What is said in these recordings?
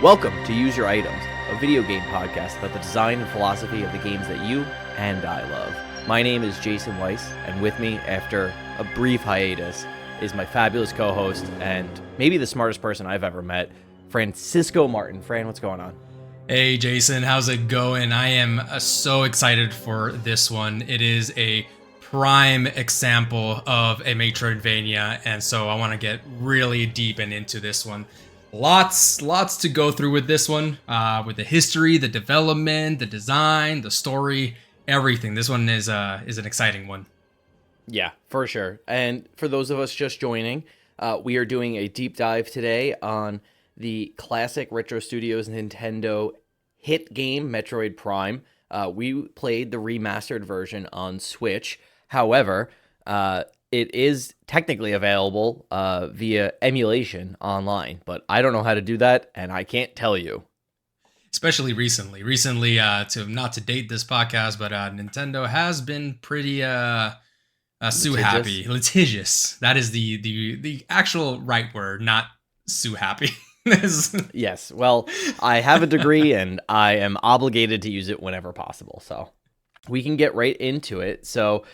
Welcome to Use Your Items, a video game podcast about the design and philosophy of the games that you and I love. My name is Jason Weiss, and with me, after a brief hiatus, is my fabulous co-host and maybe the smartest person I've ever met, Francisco Martin. Fran, what's going on? Hey Jason, how's it going? I am so excited for this one. It is a prime example of a Metroidvania, and so I want to get really deep and into this one. Lots to go through with this one, with the history, the development, the design, the story, everything. This one is an exciting one. Yeah, for sure. And for those of us just joining, we are doing a deep dive today on the classic Retro Studios Nintendo hit game Metroid Prime. We played the remastered version on Switch. However, it is technically available via emulation online, but I don't know how to do that, and I can't tell you. Especially recently, to not to date this podcast, but Nintendo has been pretty sue happy, litigious. That is the actual right word, not sue happy. Yes, well, I have a degree and I am obligated to use it whenever possible, so we can get right into it. So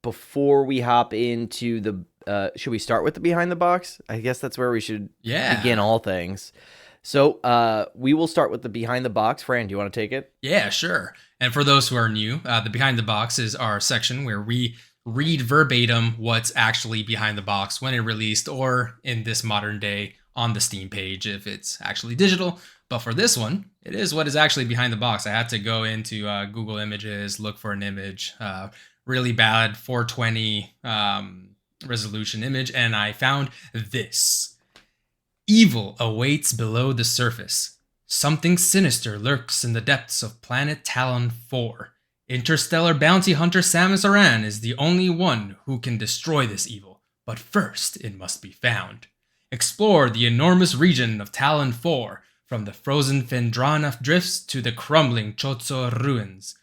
before we hop into the, should we start with the behind the box? I guess that's where we should begin all things. So we will start with the behind the box. Fran, do you want to take it? Yeah, sure. And for those who are new, the behind the box is our section where we read verbatim what's actually behind the box when it released, or in this modern day on the Steam page if it's actually digital. But for this one, it is what is actually behind the box. I had to go into Google Images, look for an image, really bad 420 resolution image, and I found this. Evil awaits below the surface. Something sinister lurks in the depths of planet Tallon IV. Interstellar bounty hunter Samus Aran is the only one who can destroy this evil, but first it must be found. Explore the enormous region of Tallon IV, from the frozen Phendrana drifts to the crumbling Chotso ruins.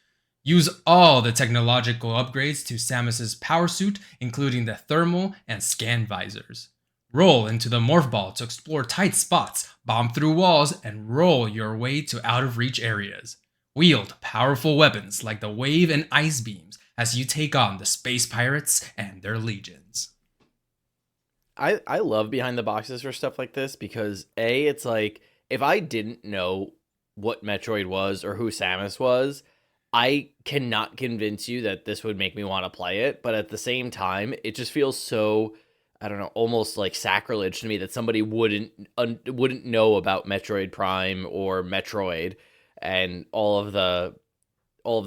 Use all the technological upgrades to Samus's power suit, including the thermal and scan visors. Roll into the morph ball to explore tight spots, bomb through walls, and roll your way to out-of-reach areas. Wield powerful weapons like the wave and ice beams as you take on the space pirates and their legions. I love behind the boxes for stuff like this because it's like, if I didn't know what Metroid was or who Samus was, I cannot convince you that this would make me want to play it. But at the same time, it just feels so, I don't know, almost like sacrilege to me that somebody wouldn't know about Metroid Prime or Metroid and all of the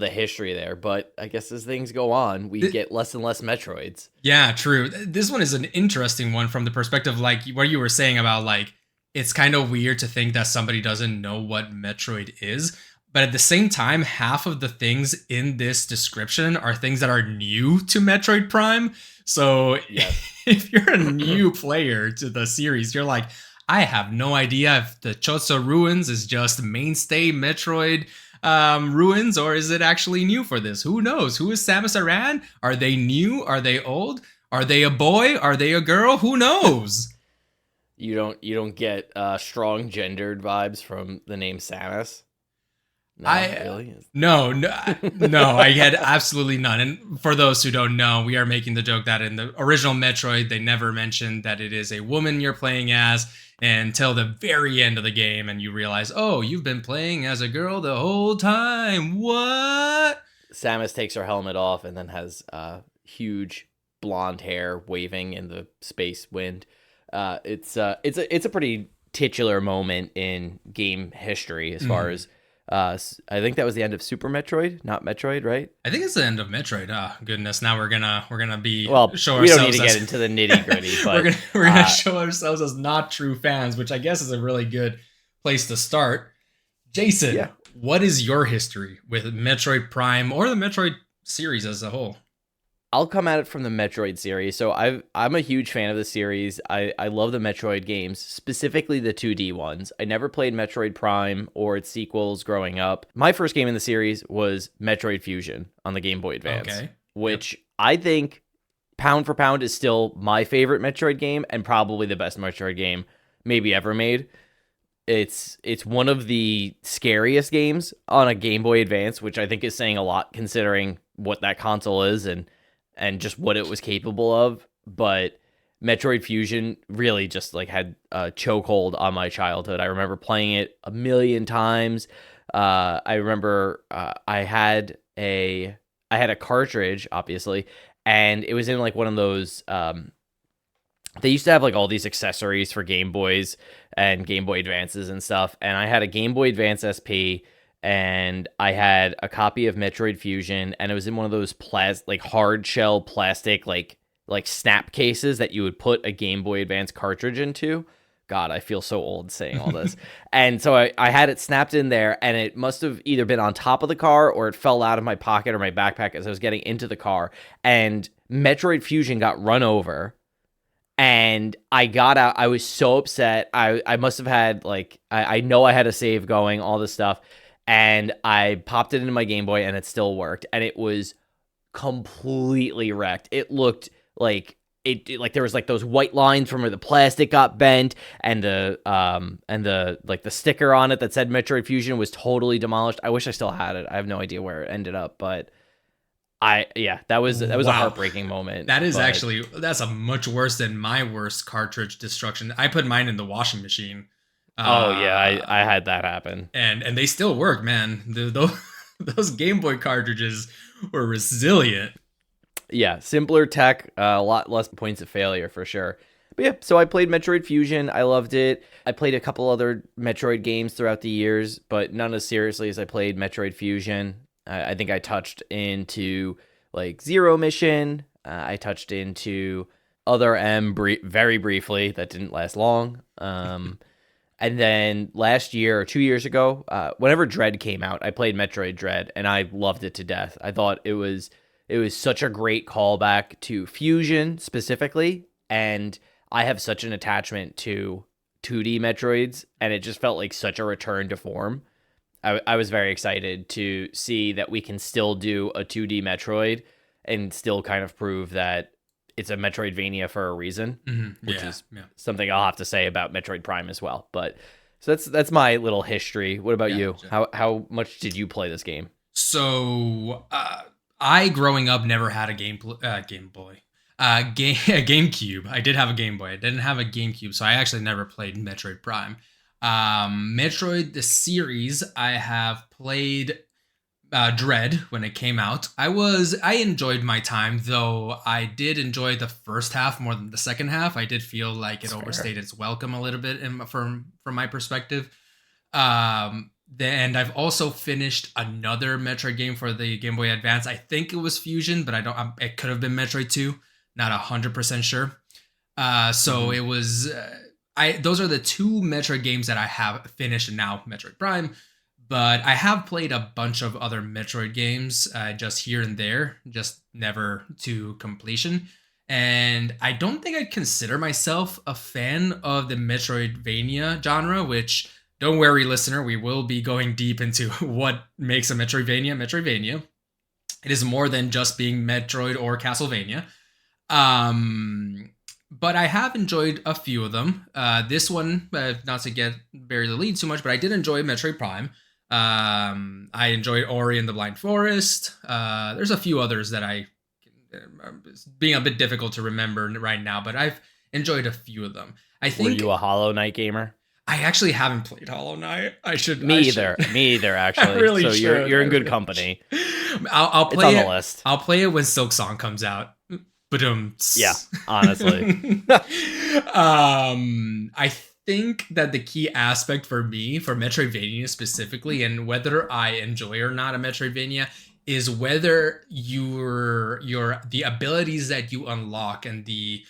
history there. But I guess as things go on, we get less and less Metroids. Yeah, true. This one is an interesting one from the perspective, like what you were saying about, like, it's kind of weird to think that somebody doesn't know what Metroid is. But at the same time, half of the things in this description are things that are new to Metroid Prime. So if you're a new player to the series, you're like, I have no idea if the Chotso ruins is just mainstay Metroid ruins, or is it actually new for this? Who knows? Who is Samus Aran? Are they new? Are they old? Are they a boy? Are they a girl? Who knows? You don't get strong gendered vibes from the name Samus? No, I had absolutely none. And for those who don't know, we are making the joke that in the original Metroid, they never mentioned that it is a woman you're playing as until the very end of the game, and you realize, oh, you've been playing as a girl the whole time. What? Samus takes her helmet off and then has huge blonde hair waving in the space wind. It's a pretty titular moment in game history as far as I think that was the end of Super Metroid, not Metroid, right? I think it's the end of Metroid. Oh, goodness. Now we're gonna be show ourselves. We don't need to get into the nitty gritty, but we're gonna show ourselves as not true fans, which I guess is a really good place to start. Jason, what is your history with Metroid Prime or the Metroid series as a whole? I'll come at it from the Metroid series. So I'm a huge fan of the series. I love the Metroid games, specifically the 2D ones. I never played Metroid Prime or its sequels growing up. My first game in the series was Metroid Fusion on the Game Boy Advance, which I think pound for pound is still my favorite Metroid game and probably the best Metroid game maybe ever made. It's one of the scariest games on a Game Boy Advance, which I think is saying a lot considering what that console is and just what it was capable of. But Metroid Fusion really just like had a chokehold on my childhood. I remember playing it a million times. I remember I had a cartridge, obviously, and it was in like one of those. They used to have like all these accessories for Game Boys and Game Boy Advances and stuff. And I had a Game Boy Advance SP, and I had a copy of Metroid Fusion, and it was in one of those like hard shell plastic like snap cases that you would put a Game Boy Advance cartridge into. God, I feel so old saying all this. And so I had it snapped in there, and it must have either been on top of the car or it fell out of my pocket or my backpack as I was getting into the car. And Metroid Fusion got run over, and I got out. I was so upset. I must have had like, I know I had a save going, all this stuff. And I popped it into my Game Boy and it still worked. And it was completely wrecked. It looked like like there was like those white lines from where the plastic got bent, and the like the sticker on it that said Metroid Fusion was totally demolished. I wish I still had it. I have no idea where it ended up, but that was a heartbreaking moment. That is actually, that's a much worse than my worst cartridge destruction. I put mine in the washing machine. I had that happen, and they still work, man. Those Game Boy cartridges were resilient. Yeah, simpler tech, a lot less points of failure for sure. But yeah, so I played Metroid Fusion. I loved it. I played a couple other Metroid games throughout the years, but none as seriously as I played Metroid Fusion. I think I touched into like Zero Mission. I touched into Other M very briefly. That didn't last long. And then last year or 2 years ago, whenever Dread came out, I played Metroid Dread, and I loved it to death. I thought it was such a great callback to Fusion specifically, and I have such an attachment to 2D Metroids, and it just felt like such a return to form. I was very excited to see that we can still do a 2D Metroid and still kind of prove that it's a Metroidvania for a reason, which is something I'll have to say about Metroid Prime as well. But so that's my little history. What about you? How much did you play this game? So I, growing up, never had a GameCube. I did have a Game Boy. I didn't have a GameCube, so I actually never played Metroid Prime. Metroid, the series, I have played Dread when it came out. I enjoyed my time, though I did enjoy the first half more than the second half. I did feel like it overstayed its welcome a little bit from my perspective. And I've also finished another Metroid game for the Game Boy Advance. I think it was Fusion, but it could have been Metroid 2. Not 100% sure. It was, those are the two Metroid games that I have finished, and now Metroid Prime. But I have played a bunch of other Metroid games, just here and there, just never to completion. And I don't think I'd consider myself a fan of the Metroidvania genre, which, don't worry, listener, we will be going deep into what makes a Metroidvania. It is more than just being Metroid or Castlevania. But I have enjoyed a few of them. This one, not to bury the lead too much, but I did enjoy Metroid Prime. I enjoyed Ori and the Blind Forest. There's a few others that being a bit difficult to remember right now, but I've enjoyed a few of them. I think. Were you a Hollow Knight gamer? I actually haven't played Hollow Knight. Me either, actually. Really so should. You're in good company. I'll play it's on it. The list. I'll play it when Silk Song comes out. Yeah, honestly. I think that the key aspect for me, for Metroidvania specifically, and whether I enjoy or not a Metroidvania, is whether the abilities that you unlock and the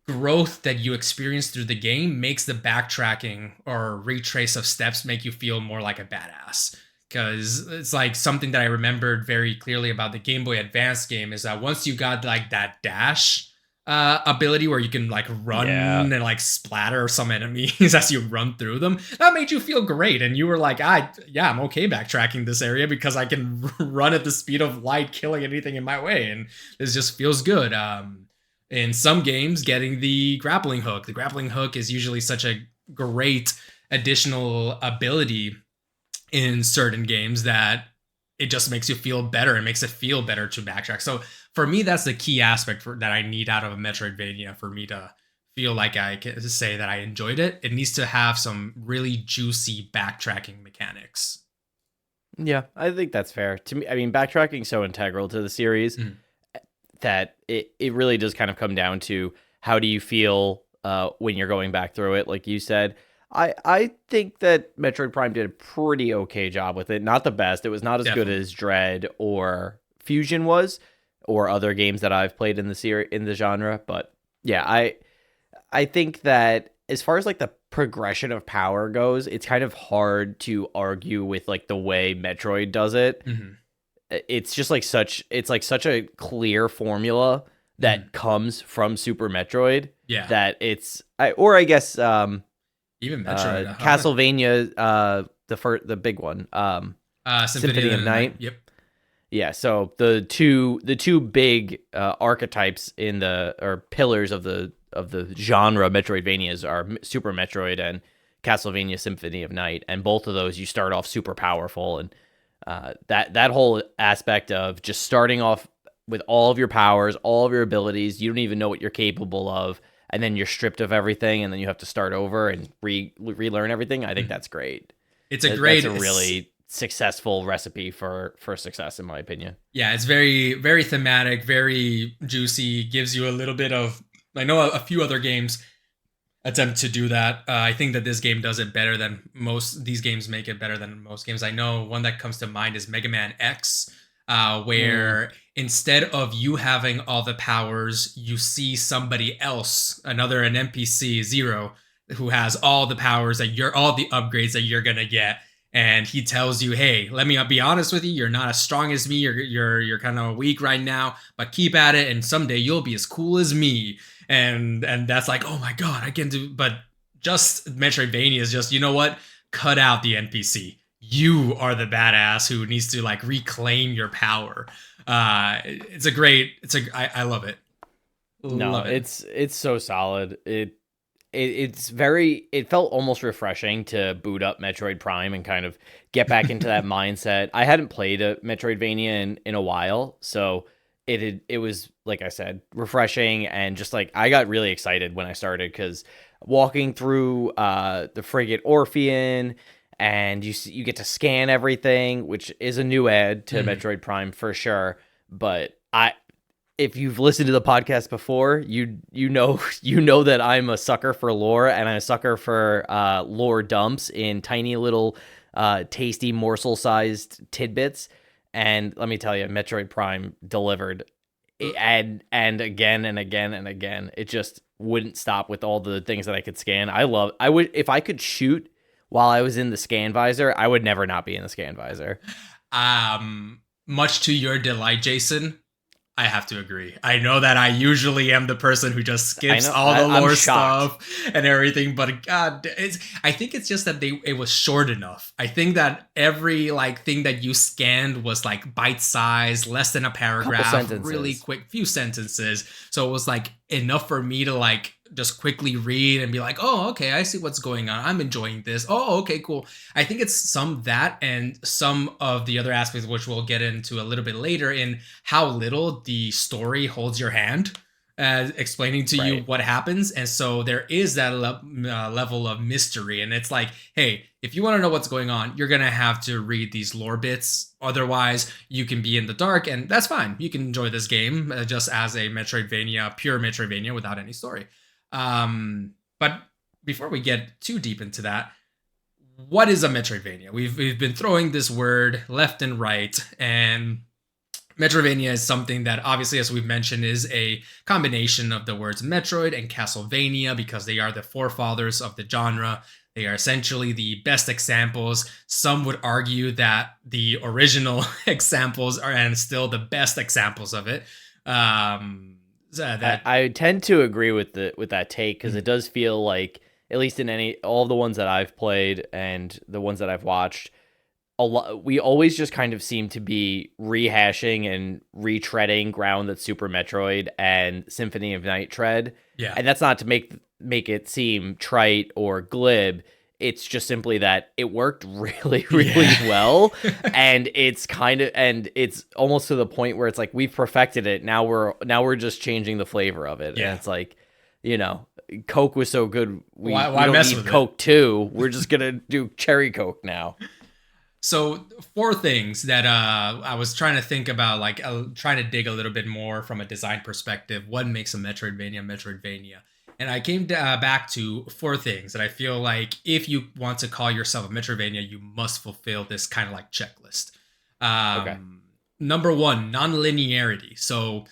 growth that you experience through the game makes the backtracking or retrace of steps make you feel more like a badass. Because it's like something that I remembered very clearly about the Game Boy Advance game is that once you got like that dash ability where you can like run and like splatter some enemies as you run through them, that made you feel great. And you were like, I'm okay backtracking this area because I can run at the speed of light, killing anything in my way. And this just feels good. In some games, getting the grappling hook. The grappling hook is usually such a great additional ability in certain games that it just makes you feel better. It makes it feel better to backtrack. So for me, that's the key aspect that I need out of a Metroidvania for me to feel like I can say that I enjoyed it. It needs to have some really juicy backtracking mechanics. Yeah, I think that's fair. To me, I mean, backtracking's so integral to the series that it really does kind of come down to how do you feel when you're going back through it, like you said. I think that Metroid Prime did a pretty okay job with it. Not the best. It was not as good Definitely. as Dread or Fusion was, or other games that I've played in the in the genre. But yeah, I think that as far as like the progression of power goes, it's kind of hard to argue with like the way Metroid does it. Hmm. It's just like such a clear formula Hmm. that comes from Super Metroid Yeah. that or I guess Even Metroid. Castlevania, the big one, Symphony Symphony of of the Night. Night. Yep. Yeah, so the two big archetypes in the or pillars of the genre Metroidvanias are Super Metroid and Castlevania Symphony of Night, and both of those you start off super powerful, and that whole aspect of just starting off with all of your powers, all of your abilities, you don't even know what you're capable of, and then you're stripped of everything, and then you have to start over and relearn everything. I think Mhm. that's great. It's a That's great. a really successful recipe for success, in my opinion. Yeah, it's very very thematic, very juicy. Gives you a little bit of. I know a few other games attempt to do that. I think that this game does it better than most. These games make it better than most games. I know one that comes to mind is Mega Man X, Mm. where instead of you having all the powers, you see somebody else, an NPC Zero, who has all the powers that you're all the upgrades that you're gonna get. And he tells you, "Hey, let me be honest with you. You're not as strong as me. You're kind of weak right now, but keep at it, and someday you'll be as cool as me." And that's like, oh my god, I can do. But just Metroidvania is just, you know what? Cut out the NPC. You are the badass who needs to like reclaim your power. It's a great. I love it. No, Love it. it's so solid. It's very, it felt almost refreshing to boot up Metroid Prime and kind of get back into that mindset. I hadn't played a Metroidvania in a while, so it was like I said, refreshing, and just like I got really excited when I started because walking through the frigate Orpheon, and you get to scan everything, which is a new add to Mhm. Metroid Prime for sure. But if you've listened to the podcast before, you know you know that I'm a sucker for lore, and I'm a sucker for lore dumps in tiny little tasty morsel sized tidbits. And let me tell you, Metroid Prime delivered, and again and again and again. It just wouldn't stop with all the things that I could scan. I would, if I could shoot while I was in the scan visor, I would never not be in the scan visor. Much to your delight, Jason, I have to agree. I know that I usually am the person who just I skips know, all the I'm lore shocked. stuff and everything, but God, I think it's just that it was short enough. I think that every like thing that you scanned was like bite size, less than a Couple paragraph, really sentences. quick, few sentences. So it was like enough for me to like just quickly read and be like, oh, okay, I see what's going on. I'm enjoying this. Oh, okay, cool. I think it's some that and some of the other aspects, which we'll get into a little bit later, in how little the story holds your hand, explaining to you Right. what happens. And so there is that level of mystery. And it's like, hey, if you want to know what's going on, you're going to have to read these lore bits. Otherwise, you can be in the dark, and that's fine. You can enjoy this game just as a Metroidvania, pure Metroidvania without any story. But before we get too deep into that, what is a Metroidvania? We've been throwing this word left and right, and Metroidvania is something that obviously, as we've mentioned, is a combination of the words Metroid and Castlevania because they are the forefathers of the genre. They are essentially the best examples. Some would argue that the original examples are and still the best examples of it. That I tend to agree with that take because mm, it does feel like, at least in all the ones that I've played and the ones that I've watched, a lot we always just kind of seem to be rehashing and retreading ground that Super Metroid and Symphony of Night tread, yeah. and that's not to make it seem trite or glib. it's just simply that it worked really, really well. And it's it's almost to the point where it's like we've perfected it. Now we're just changing the flavor of it. And it's like, Coke was so good. We Why don't mess need with Coke 2. We're just going to do cherry Coke now. So 4 things that I was trying to think about, like trying to dig a little bit more from a design perspective. What makes a Metroidvania? And I came back to 4 things that I feel like if you want to call yourself a Metroidvania, you must fulfill this kind of like checklist. Okay. Number 1, non-linearity. So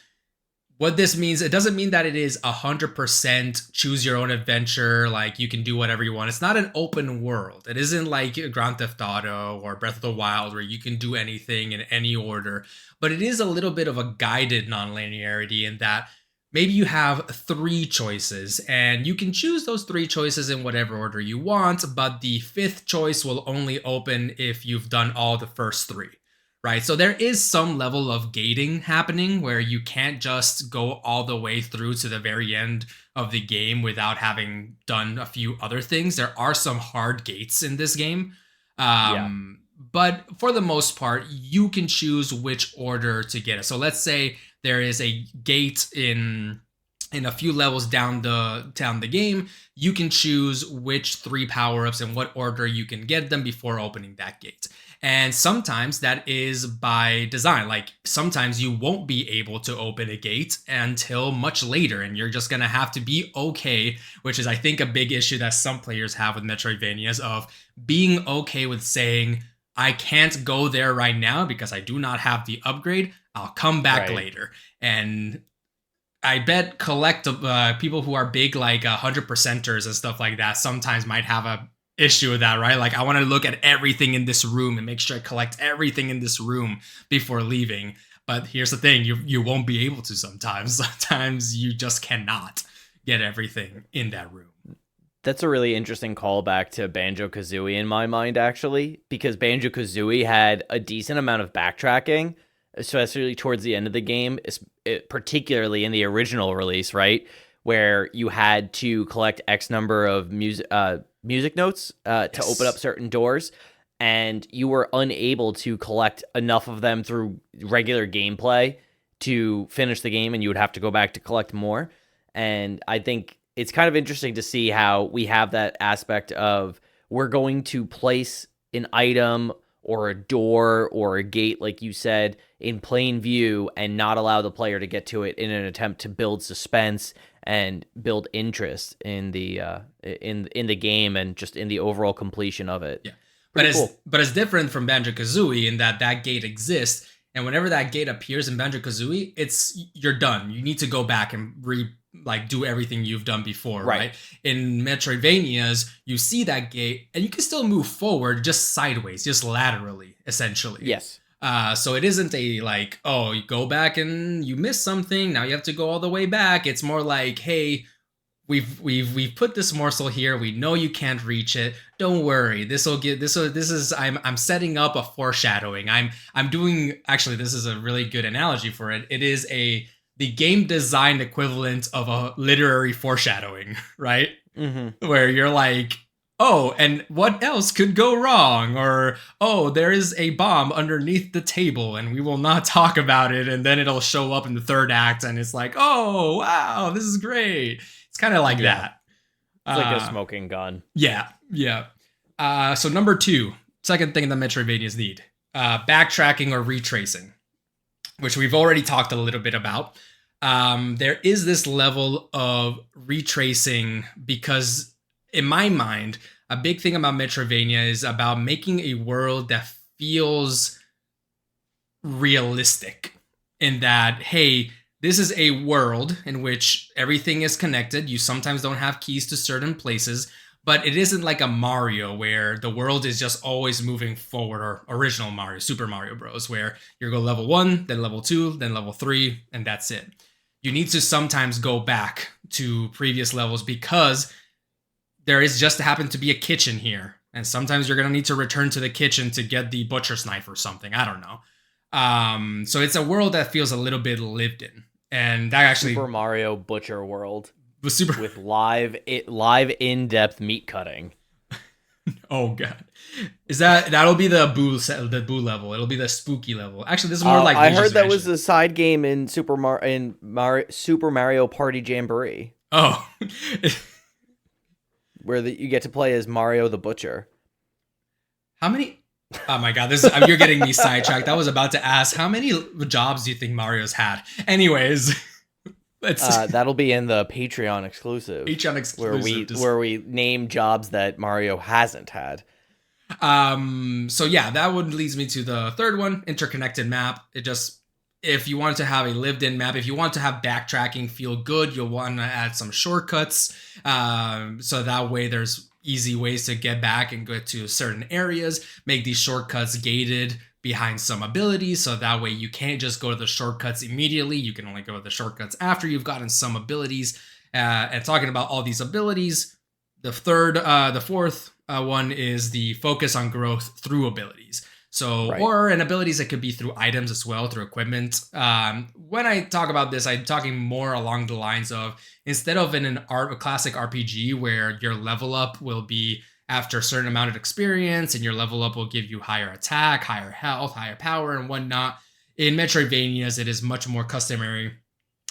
what this means, it doesn't mean that it is 100% choose your own adventure, like you can do whatever you want. It's not an open world. It isn't like Grand Theft Auto or Breath of the Wild where you can do anything in any order, but it is a little bit of a guided non-linearity in that maybe you have 3 choices and you can choose those 3 choices in whatever order you want, but the 5th choice will only open if you've done all the first 3. Right, so there is some level of gating happening where you can't just go all the way through to the very end of the game without having done a few other things. There are some hard gates in this game. But for the most part, you can choose which order to get it. So let's say there is a gate in a few levels down the game. You can choose which 3 power-ups and what order you can get them before opening that gate. And sometimes that is by design. Like sometimes you won't be able to open a gate until much later, and you're just going to have to be okay, which is I think a big issue that some players have with Metroidvanias, of being okay with saying, I can't go there right now because I do not have the upgrade. I'll come back later. And I bet people who are big like 100%ers and stuff like that sometimes might have a issue with that, right? Like I want to look at everything in this room and make sure I collect everything in this room before leaving. But here's the thing, you won't be able to sometimes. Sometimes you just cannot get everything in that room. That's a really interesting callback to Banjo-Kazooie in my mind, actually, because Banjo-Kazooie had a decent amount of backtracking, especially towards the end of the game, particularly in the original release, right? Where you had to collect X number of music notes to open up certain doors, and you were unable to collect enough of them through regular gameplay to finish the game, and you would have to go back to collect more. And I think it's kind of interesting to see how we have that aspect of we're going to place an item or a door or a gate, like you said, in plain view and not allow the player to get to it in an attempt to build suspense and build interest in the in the game and just in the overall completion of it. Yeah, Pretty but it's different from Banjo-Kazooie in that gate exists, and whenever that gate appears in Banjo-Kazooie, you're done. You need to go back and do everything you've done before, right? In Metroidvanias, you see that gate and you can still move forward just sideways, just laterally, essentially. Yes. So it isn't a like, oh, you go back and you missed something, now you have to go all the way back. It's more like, hey, we've put this morsel here. We know you can't reach it. Don't worry. I'm setting up a foreshadowing. I'm doing, actually, this is a really good analogy for it. It is the game design equivalent of a literary foreshadowing, right? Mm-hmm. Where you're like, oh, and what else could go wrong? Or, oh, there is a bomb underneath the table and we will not talk about it. And then it'll show up in the 3rd act and it's like, oh, wow, this is great. It's kind of like that. It's like a smoking gun. Yeah. So number 2, second thing that Metroidvanias need, backtracking or retracing, which we've already talked a little bit about. There is this level of retracing because in my mind, a big thing about Metroidvania is about making a world that feels realistic in that, hey, this is a world in which everything is connected. You sometimes don't have keys to certain places, but it isn't like a Mario where the world is just always moving forward, or original Mario, Super Mario Bros., where you go level 1, then level 2, then level 3, and that's it. You need to sometimes go back to previous levels because there is just happen to be a kitchen here. And sometimes you're going to need to return to the kitchen to get the butcher's knife or something. I don't know. So it's a world that feels a little bit lived in. And that actually... Super Mario Butcher World. With live in-depth meat cutting. Oh god. That'll be the boo level. It'll be the spooky level. Actually, this is more like I Luigi's heard that was Mansion. a side game in Super Mario Party Jamboree, Oh. where you get to play as Mario the Butcher. How many Oh my god, you're getting me sidetracked. I was about to ask how many jobs do you think Mario's had? Anyways, let's That'll be in the Patreon exclusive, Patreon exclusive. where we name jobs that Mario hasn't had. So yeah, that one leads me to the third one, interconnected map. If you want to have a lived-in map, if you want to have backtracking feel good, you'll want to add some shortcuts. So that way there's easy ways to get back and go to certain areas. Make these shortcuts gated behind some abilities, so that way you can't just go to the shortcuts immediately. You can only go to the shortcuts after you've gotten some abilities. And talking about all these abilities, the fourth one is the focus on growth through abilities. So, Right. or in abilities, it could be through items as well, through equipment. When I talk about this, I'm talking more along the lines of, instead of in a classic RPG where your level up will be after a certain amount of experience and your level up will give you higher attack, higher health, higher power, and whatnot. In Metroidvanias, it is much more customary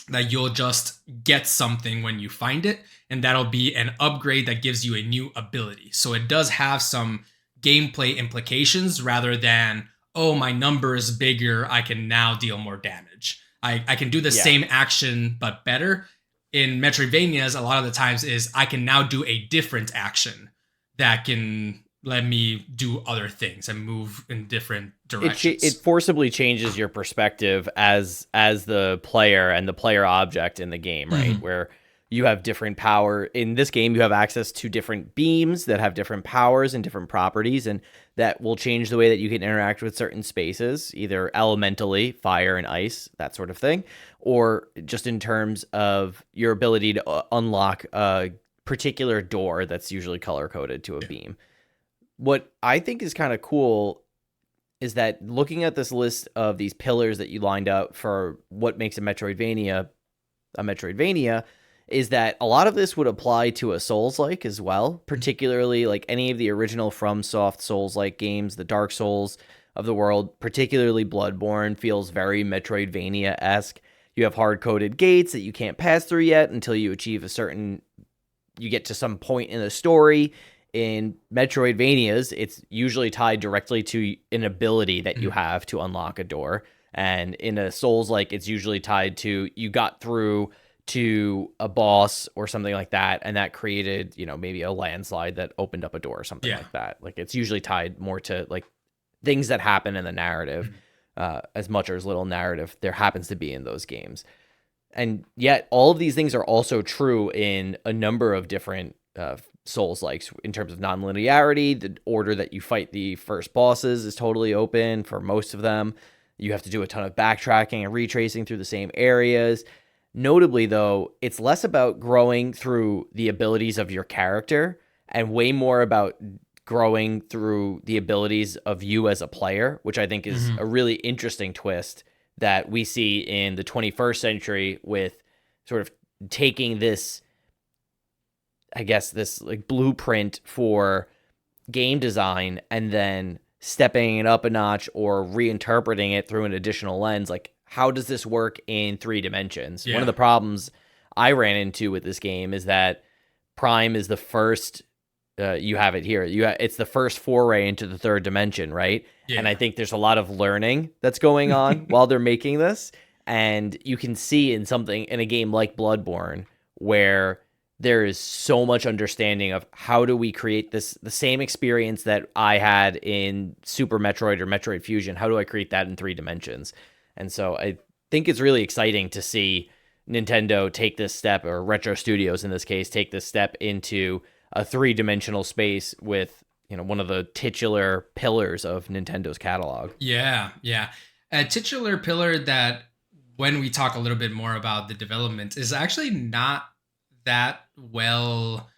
that you'll just get something when you find it, and that'll be an upgrade that gives you a new ability. So it does have some gameplay implications rather than, oh, my number is bigger, I can now deal more damage. I can do the same action but better. In Metroidvanias, a lot of the times is I can now do a different action that can let me do other things and move in different directions. It forcibly changes your perspective as the player and the player object in the game, right? Mm-hmm. Where you have different power. In this game, you have access to different beams that have different powers and different properties, and that will change the way that you can interact with certain spaces, either elementally, fire and ice, that sort of thing, or just in terms of your ability to unlock a particular door that's usually color-coded to a beam. What I think is kind of cool is that looking at this list of these pillars that you lined up for what makes a Metroidvania, is that a lot of this would apply to a Souls-like as well, particularly like any of the original FromSoft Souls-like games, the Dark Souls of the world, particularly Bloodborne feels very Metroidvania-esque. You have hard-coded gates that you can't pass through yet until you achieve you get to some point in the story. In Metroidvanias, it's usually tied directly to an ability that you have to unlock a door. And in a Souls-like, it's usually tied to you got through to a boss or something like that, and that created, maybe a landslide that opened up a door or something like that. Like, it's usually tied more to like things that happen in the narrative, as much or as little narrative there happens to be in those games. And yet all of these things are also true in a number of different Souls-likes in terms of non-linearity. The order that you fight the first bosses is totally open for most of them. You have to do a ton of backtracking and retracing through the same areas. Notably, though, it's less about growing through the abilities of your character and way more about growing through the abilities of you as a player, which I think is a really interesting twist that we see in the 21st century with sort of taking this, I guess, this like blueprint for game design and then stepping it up a notch or reinterpreting it through an additional lens. Like, how does this work in 3 dimensions? One of the problems I ran into with this game is that Prime is the first, you have it here. It's the first foray into the 3rd dimension, right? Yeah. And I think there's a lot of learning that's going on while they're making this. And you can see in a game like Bloodborne, where there is so much understanding of how do we create the same experience that I had in Super Metroid or Metroid Fusion. How do I create that in 3 dimensions? And so I think it's really exciting to see Nintendo take this step, or Retro Studios in this case, take this step into a 3-dimensional space with, one of the titular pillars of Nintendo's catalog. Yeah. A titular pillar that, when we talk a little bit more about the development, is actually not that well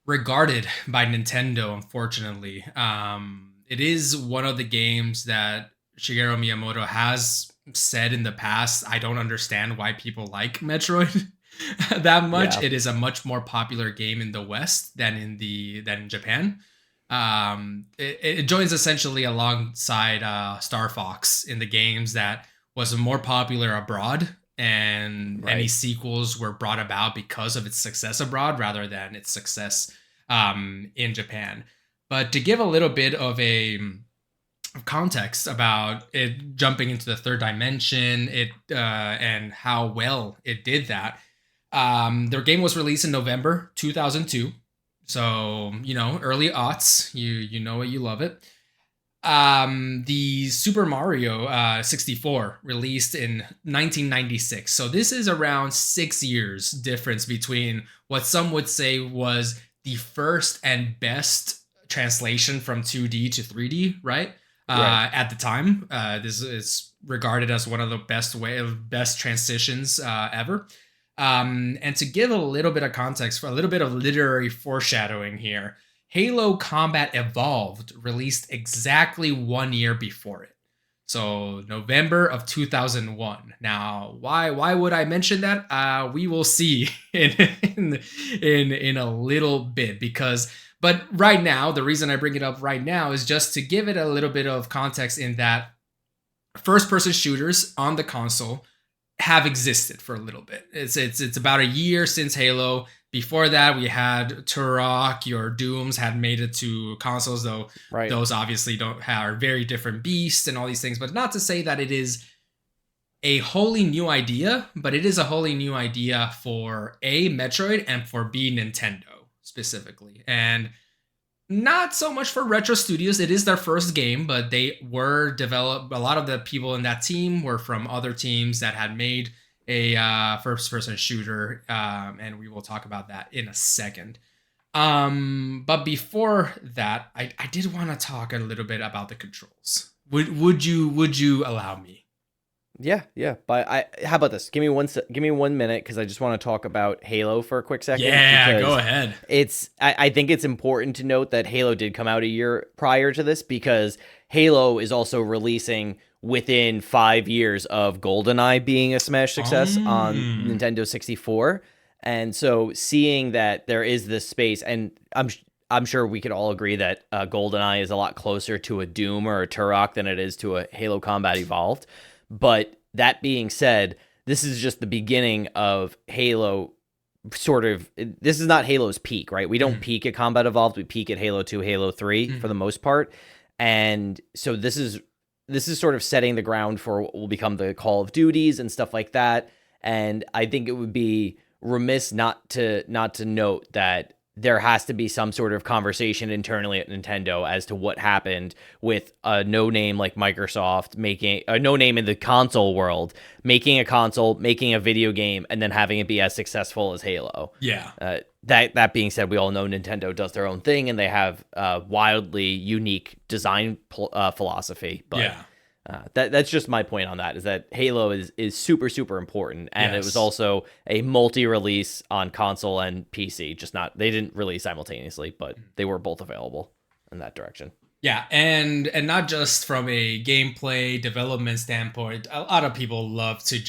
regarded by Nintendo, unfortunately. It is one of the games that Shigeru Miyamoto has said in the past, I don't understand why people like Metroid that much. Yeah. It is a much more popular game in the West than in Japan. It joins essentially alongside Star Fox in the games that was more popular abroad, and any Right. sequels were brought about because of its success abroad rather than its success in Japan. But to give a little bit of a context about it jumping into the third dimension, and how well it did that. Their game was released in November 2002, so early aughts. You know it, you love it. The Super Mario 64 released in 1996, so this is around 6 years difference between what some would say was the first and best translation from 2D to 3D, right? Right. At the time, this is regarded as one of the best transitions ever. And to give a little bit of context, for a little bit of literary foreshadowing here, Halo Combat Evolved released exactly 1 year before it. So November of 2001. Now, why would I mention that? We will see in a little bit, but right now, the reason I bring it up right now is just to give it a little bit of context in that first-person shooters on the console have existed for a little bit. It's about a year since Halo. Before that, we had Turok, your Dooms had made it to consoles, though Right. those obviously are very different beasts and all these things. But not to say that it is a wholly new idea, but it is a wholly new idea for A, Metroid, and for B, Nintendo specifically. And not so much for Retro Studios. It is their first game, but they were developed. A lot of the people in that team were from other teams that had made a first-person shooter, and we will talk about that in a second. But before that, I did want to talk a little bit about the controls. Would you allow me? Yeah. But how about this? Give me 1 minute, because I just want to talk about Halo for a quick second. Yeah, go ahead. I think it's important to note that Halo did come out a year prior to this, because Halo is also releasing within 5 years of GoldenEye being a smash success on Nintendo 64. And so seeing that there is this space, and I'm sure we could all agree that GoldenEye is a lot closer to a Doom or a Turok than it is to a Halo Combat Evolved. But that being said, this is just the beginning of Halo. This is not Halo's peak, right? We don't peak at Combat Evolved. We peak at Halo 2, Halo 3 for the most part. And so this is sort of setting the ground for what will become the Call of Duties and stuff like that. And I think it would be remiss not to note that there has to be some sort of conversation internally at Nintendo as to what happened with a no-name like Microsoft making a no-name in the console world, making a console, making a video game, and then having it be as successful as Halo. Yeah. That being said, we all know Nintendo does their own thing, and they have wildly unique design philosophy. But Yeah. That's just my point on that, is that Halo is super, super important. And It Yes. was also a multi-release on console and PC. They didn't release simultaneously, but they were both available in that direction. Yeah, and not just from a gameplay development standpoint. A lot of people love to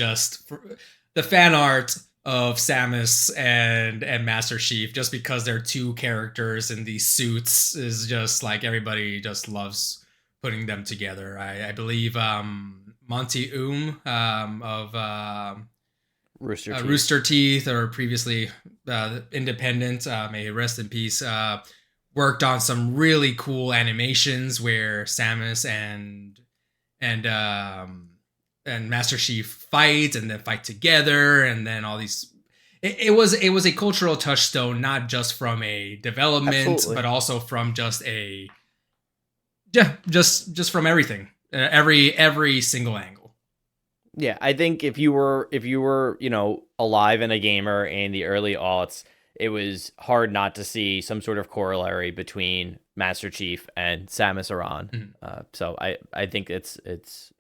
the fan art of Samus and Master Chief, just because they're two characters in these suits, is just like everybody just loves putting them together. I believe Monty of Rooster Teeth, or previously Independent, may he rest in peace, worked on some really cool animations where Samus and Master Chief fight and then fight together, and then all these. It was a cultural touchstone, not just from a development, Absolutely. but also from just from everything, every single angle. Yeah, I think if you were alive and a gamer in the early aughts, it was hard not to see some sort of corollary between Master Chief and Samus Aran. So I think it's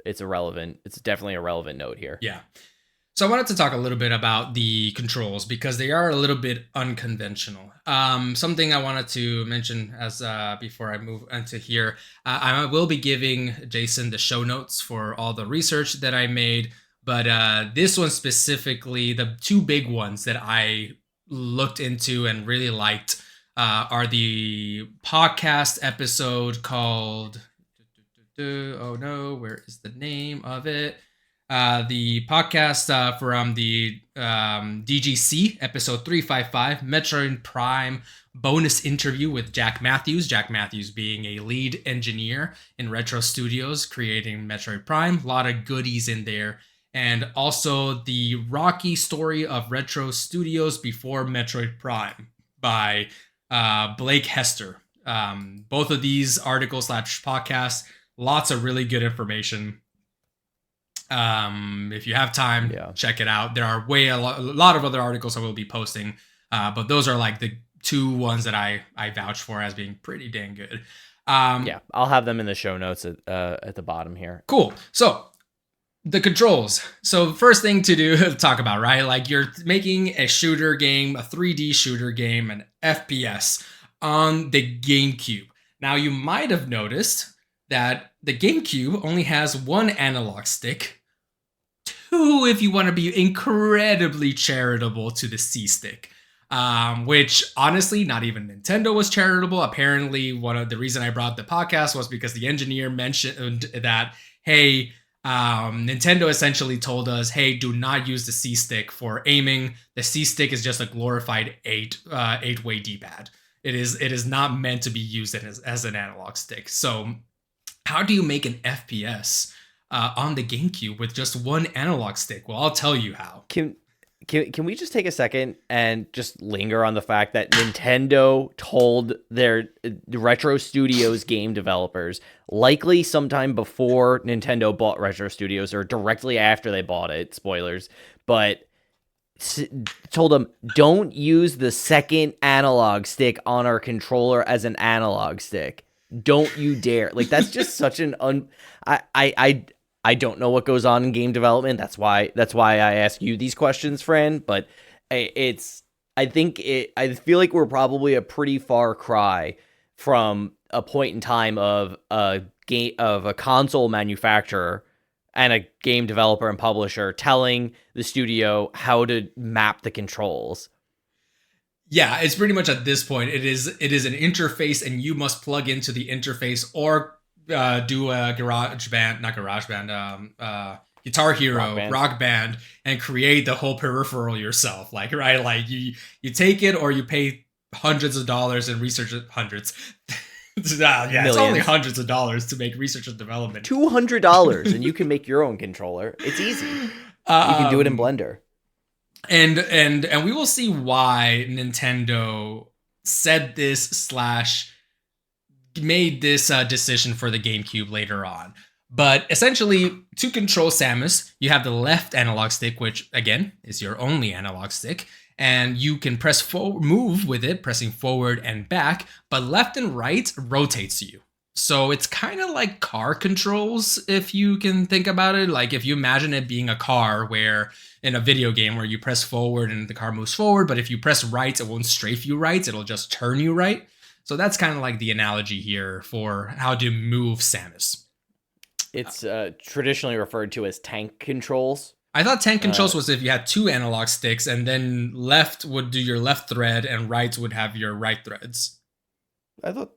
irrelevant. It's definitely a relevant note here. Yeah. So I wanted to talk a little bit about the controls, because they are a little bit unconventional. Something I wanted to mention as before I move into here, I will be giving Jason the show notes for all the research that I made, but this one specifically, the two big ones that I looked into and really liked, are the podcast episode called oh no, where is the name of it? The podcast from the DGC episode 355, Metroid Prime bonus interview with Jack Mathews. Jack Mathews being a lead engineer in Retro Studios, creating Metroid Prime. A lot of goodies in there. And also the rocky story of Retro Studios before Metroid Prime by Blake Hester. Both of these articles / podcasts, lots of really good information. If you have time, check it out. There are a lot of other articles I will be posting, but those are like the two ones that I vouch for as being pretty dang good. I'll have them in the show notes at the bottom here. Cool. So the controls. So first thing to talk about, right? Like you're making a shooter game, a 3D shooter game, an FPS on the GameCube. Now you might have noticed that the GameCube only has one analog stick, two if you want to be incredibly charitable to the C stick, which honestly, not even Nintendo was charitable. Apparently, one of the reason I brought the podcast was because the engineer mentioned that, hey, Nintendo essentially told us, hey, do not use the C stick for aiming. The C stick is just a glorified eight-way D-pad. It is not meant to be used as an analog stick. So how do you make an FPS on the GameCube with just one analog stick? Well, I'll tell you how. Can we just take a second and just linger on the fact that Nintendo told their Retro Studios game developers, likely sometime before Nintendo bought Retro Studios or directly after they bought it, spoilers, but told them, don't use the second analog stick on our controller as an analog stick. Don't you dare. Like, that's just such an I don't know what goes on in game development. That's why I ask you these questions, Fran. But I feel like we're probably a pretty far cry from a point in time of a console manufacturer and a game developer and publisher telling the studio how to map the controls. Yeah, it's pretty much at this point. It is an interface, and you must plug into the interface or do a Guitar Hero, Rock Band, and create the whole peripheral yourself. Like, right? Like you take it or you pay hundreds of dollars and research it. Hundreds. It's only hundreds of dollars to make research and development. $200 and you can make your own controller. It's easy. You can do it in Blender. And we will see why Nintendo said this / made this decision for the GameCube later on. But essentially, to control Samus, you have the left analog stick, which again is your only analog stick, and you can move with it, pressing forward and back, but left and right rotates you. So it's kind of like car controls, if you can think about it. Like if you imagine it being a car where in a video game where you press forward and the car moves forward, but if you press right, it won't strafe you right, it'll just turn you right. So that's kind of like the analogy here for how to move Samus. It's traditionally referred to as tank controls. I thought tank controls was if you had two analog sticks and then left would do your left thread and right would have your right threads. I thought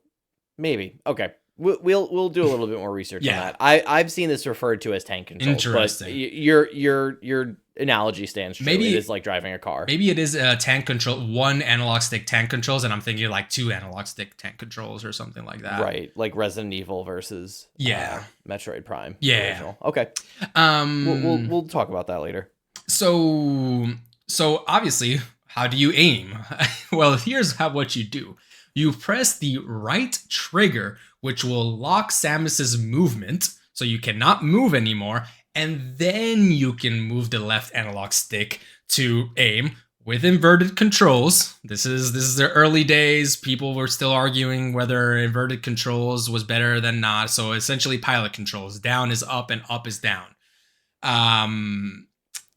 maybe. Okay. We'll do a little bit more research on that. I've seen this referred to as tank controls. Interesting. But your analogy stands true. Maybe it is like driving a car. Maybe it is a tank control, one analog stick tank controls, and I'm thinking like two analog stick tank controls or something like that. Right, like Resident Evil versus Metroid Prime. Yeah. Original. Okay. We'll talk about that later. So obviously, how do you aim? Well, here's what you do. You press the right trigger, which will lock Samus's movement, so you cannot move anymore, and then you can move the left analog stick to aim with inverted controls. This is the early days. People were still arguing whether inverted controls was better than not. So essentially pilot controls. Down is up and up is down. And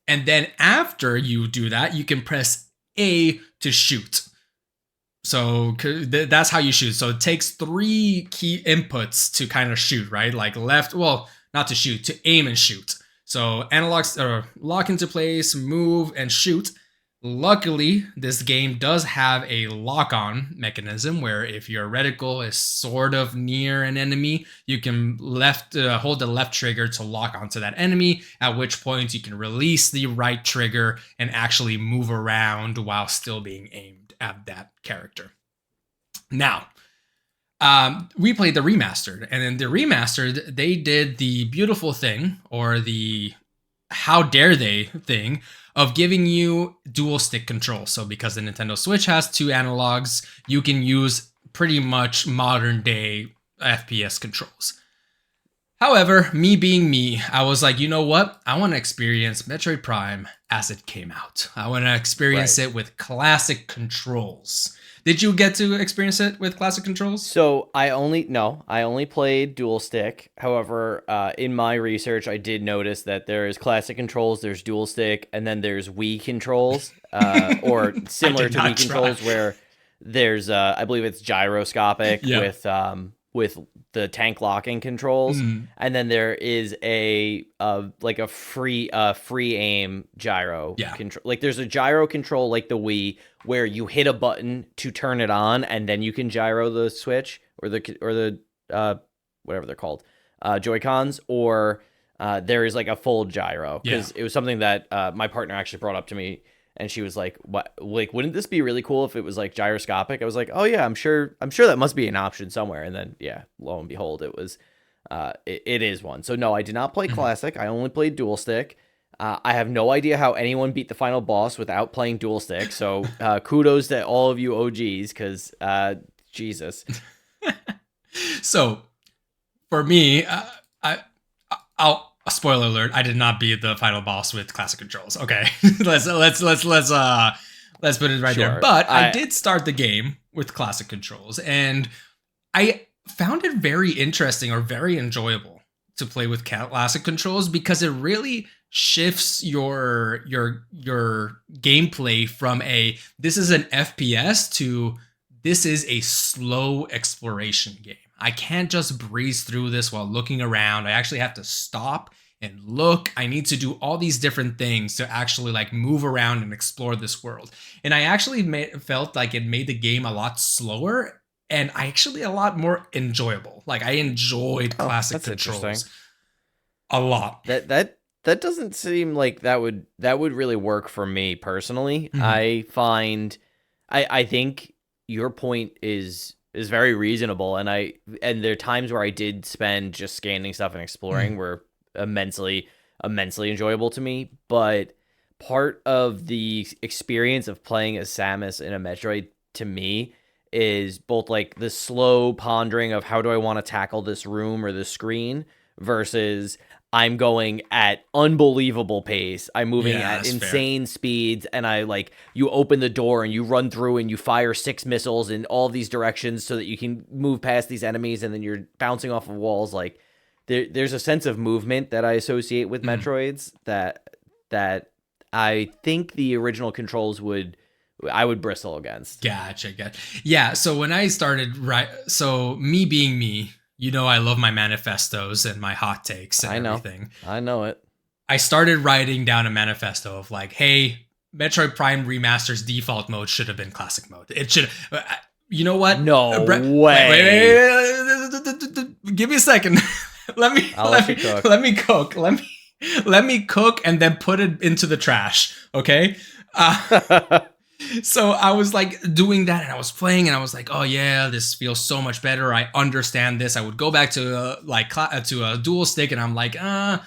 then after you do that, you can press A to shoot. So that's how you shoot. So it takes 3 key inputs to kind of shoot, right? Like left, well, not to shoot, to aim and shoot. So analogs lock into place, move, and shoot. Luckily, this game does have a lock-on mechanism where if your reticle is sort of near an enemy, you can hold the left trigger to lock onto that enemy, at which point you can release the right trigger and actually move around while still being aimed at that character. Now, we played the remastered, and in the remastered, they did the beautiful thing, or the how dare they thing, of giving you dual stick control. So because the Nintendo Switch has 2 analogs, you can use pretty much modern day FPS controls. However, me being me, I was like, you know what? I want to experience Metroid Prime as it came out. I want to experience it with classic controls. Did you get to experience it with classic controls? So I only played dual stick. However, in my research, I did notice that there is classic controls, there's dual stick, and then there's Wii controls, or similar to Wii controls, where there's I believe it's gyroscopic with the tank locking controls, and then there is a like a free aim gyro control. Like there's a gyro control like the Wii, where you hit a button to turn it on, and then you can gyro the Switch or the whatever they're called, Joy-Cons, or there is like a full gyro, because it was something that my partner actually brought up to me, and she was like, "What? Like, wouldn't this be really cool if it was like gyroscopic?" I was like, "Oh yeah, I'm sure that must be an option somewhere." And then lo and behold, it was it is one. So no, I did not play classic. I only played dual stick. I have no idea how anyone beat the final boss without playing dual stick. So kudos to all of you OGs, because Jesus. So for me, I'll spoiler alert, I did not beat the final boss with classic controls. Okay, let's put it right there. But I did start the game with classic controls, and I found it very interesting, or very enjoyable, to play with classic controls, because it really shifts your gameplay from this is an FPS to this is a slow exploration game. I can't just breeze through this while looking around. I actually have to stop and look. I need to do all these different things to actually like move around and explore this world. And I actually felt like it made the game a lot slower, and actually a lot more enjoyable. Like I enjoyed classic controls a lot. That doesn't seem like that would really work for me personally. I think your point is very reasonable, and there are times where I did spend just scanning stuff and exploring were immensely enjoyable to me. But part of the experience of playing as Samus in a Metroid, to me, is both like the slow pondering of how do I want to tackle this room or this screen, versus I'm going at unbelievable pace. I'm moving at insane speeds, and you open the door and you run through and you fire 6 missiles in all these directions so that you can move past these enemies, and then you're bouncing off of walls. Like there's a sense of movement that I associate with Metroids that I think the original controls I would bristle against. Gotcha. Yeah, so when I started, so me being me, I love my manifestos and my hot takes and everything. I know it. I started writing down a manifesto of like, hey, Metroid Prime Remaster's default mode should have been classic mode. It should. You know what? No way. Wait. Give me a second. let me cook. Let me cook and then put it into the trash. Okay. So I was like doing that, and I was playing, and I was like, oh yeah, this feels so much better. I understand this. I would go back to to a dual stick, and I'm like, I'm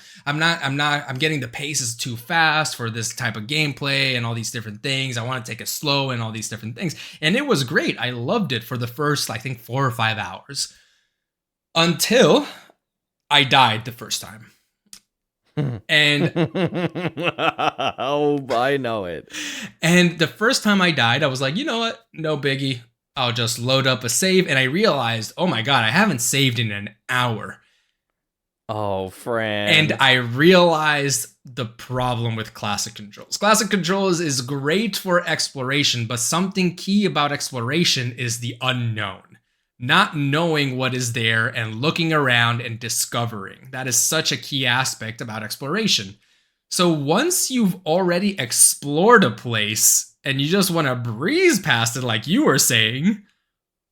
getting the paces too fast for this type of gameplay and all these different things. I want to take it slow and all these different things. And it was great. I loved it for the first, I think, 4 or 5 hours, until I died the first time. And oh, I know it. And the first time I died, I was like, you know what? No biggie. I'll just load up a save. And I realized, oh my God, I haven't saved in an hour. Oh, friend. And I realized the problem with classic controls. Classic controls is great for exploration, but something key about exploration is the unknown. Not knowing what is there and looking around and discovering. That is such a key aspect about exploration. So once you've already explored a place and you just want to breeze past it, like you were saying,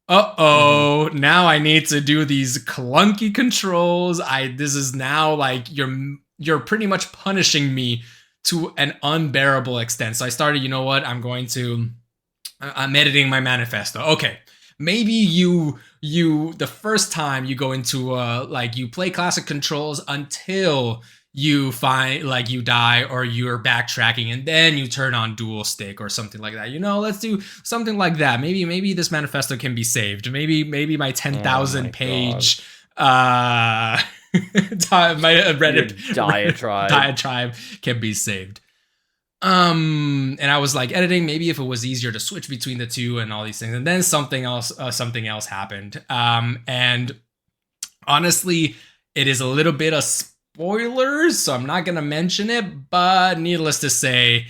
Hmm. now I need to do these clunky controls. This is now like you're pretty much punishing me to an unbearable extent. So I started, you know what? I'm editing my manifesto. Okay. Maybe you the first time you go into like you play classic controls until you find like you die or you're backtracking and then you turn on dual stick or something like that. Let's do something like that. Maybe this manifesto can be saved. Maybe my Oh 10,000 my god. page my Your Reddit diatribe. diatribe can be saved. And I was like editing, maybe if it was easier to switch between the two and all these things. And then something else happened. And honestly, it is a little bit of spoilers, so I'm not gonna mention it. But needless to say,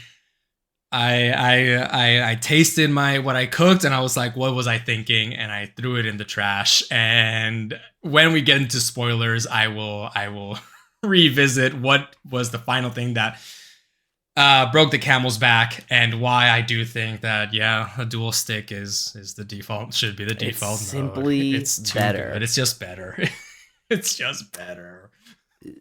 I tasted my what I cooked, and I was like, what was I thinking? And I threw it in the trash. And when we get into spoilers, I will revisit what was the final thing that broke the camel's back, and why I do think that a dual stick is the default, should be the It's default mode. simply It's too good. better. It's just better. It's just better.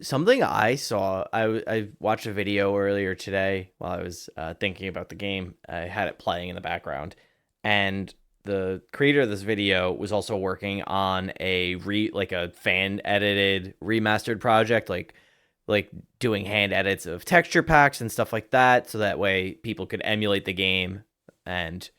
Something I saw, I watched a video earlier today while I was thinking about the game. I had it playing in the background, and the creator of this video was also working on like a fan edited remastered project, like doing hand edits of texture packs and stuff like that, so that way people could emulate the game and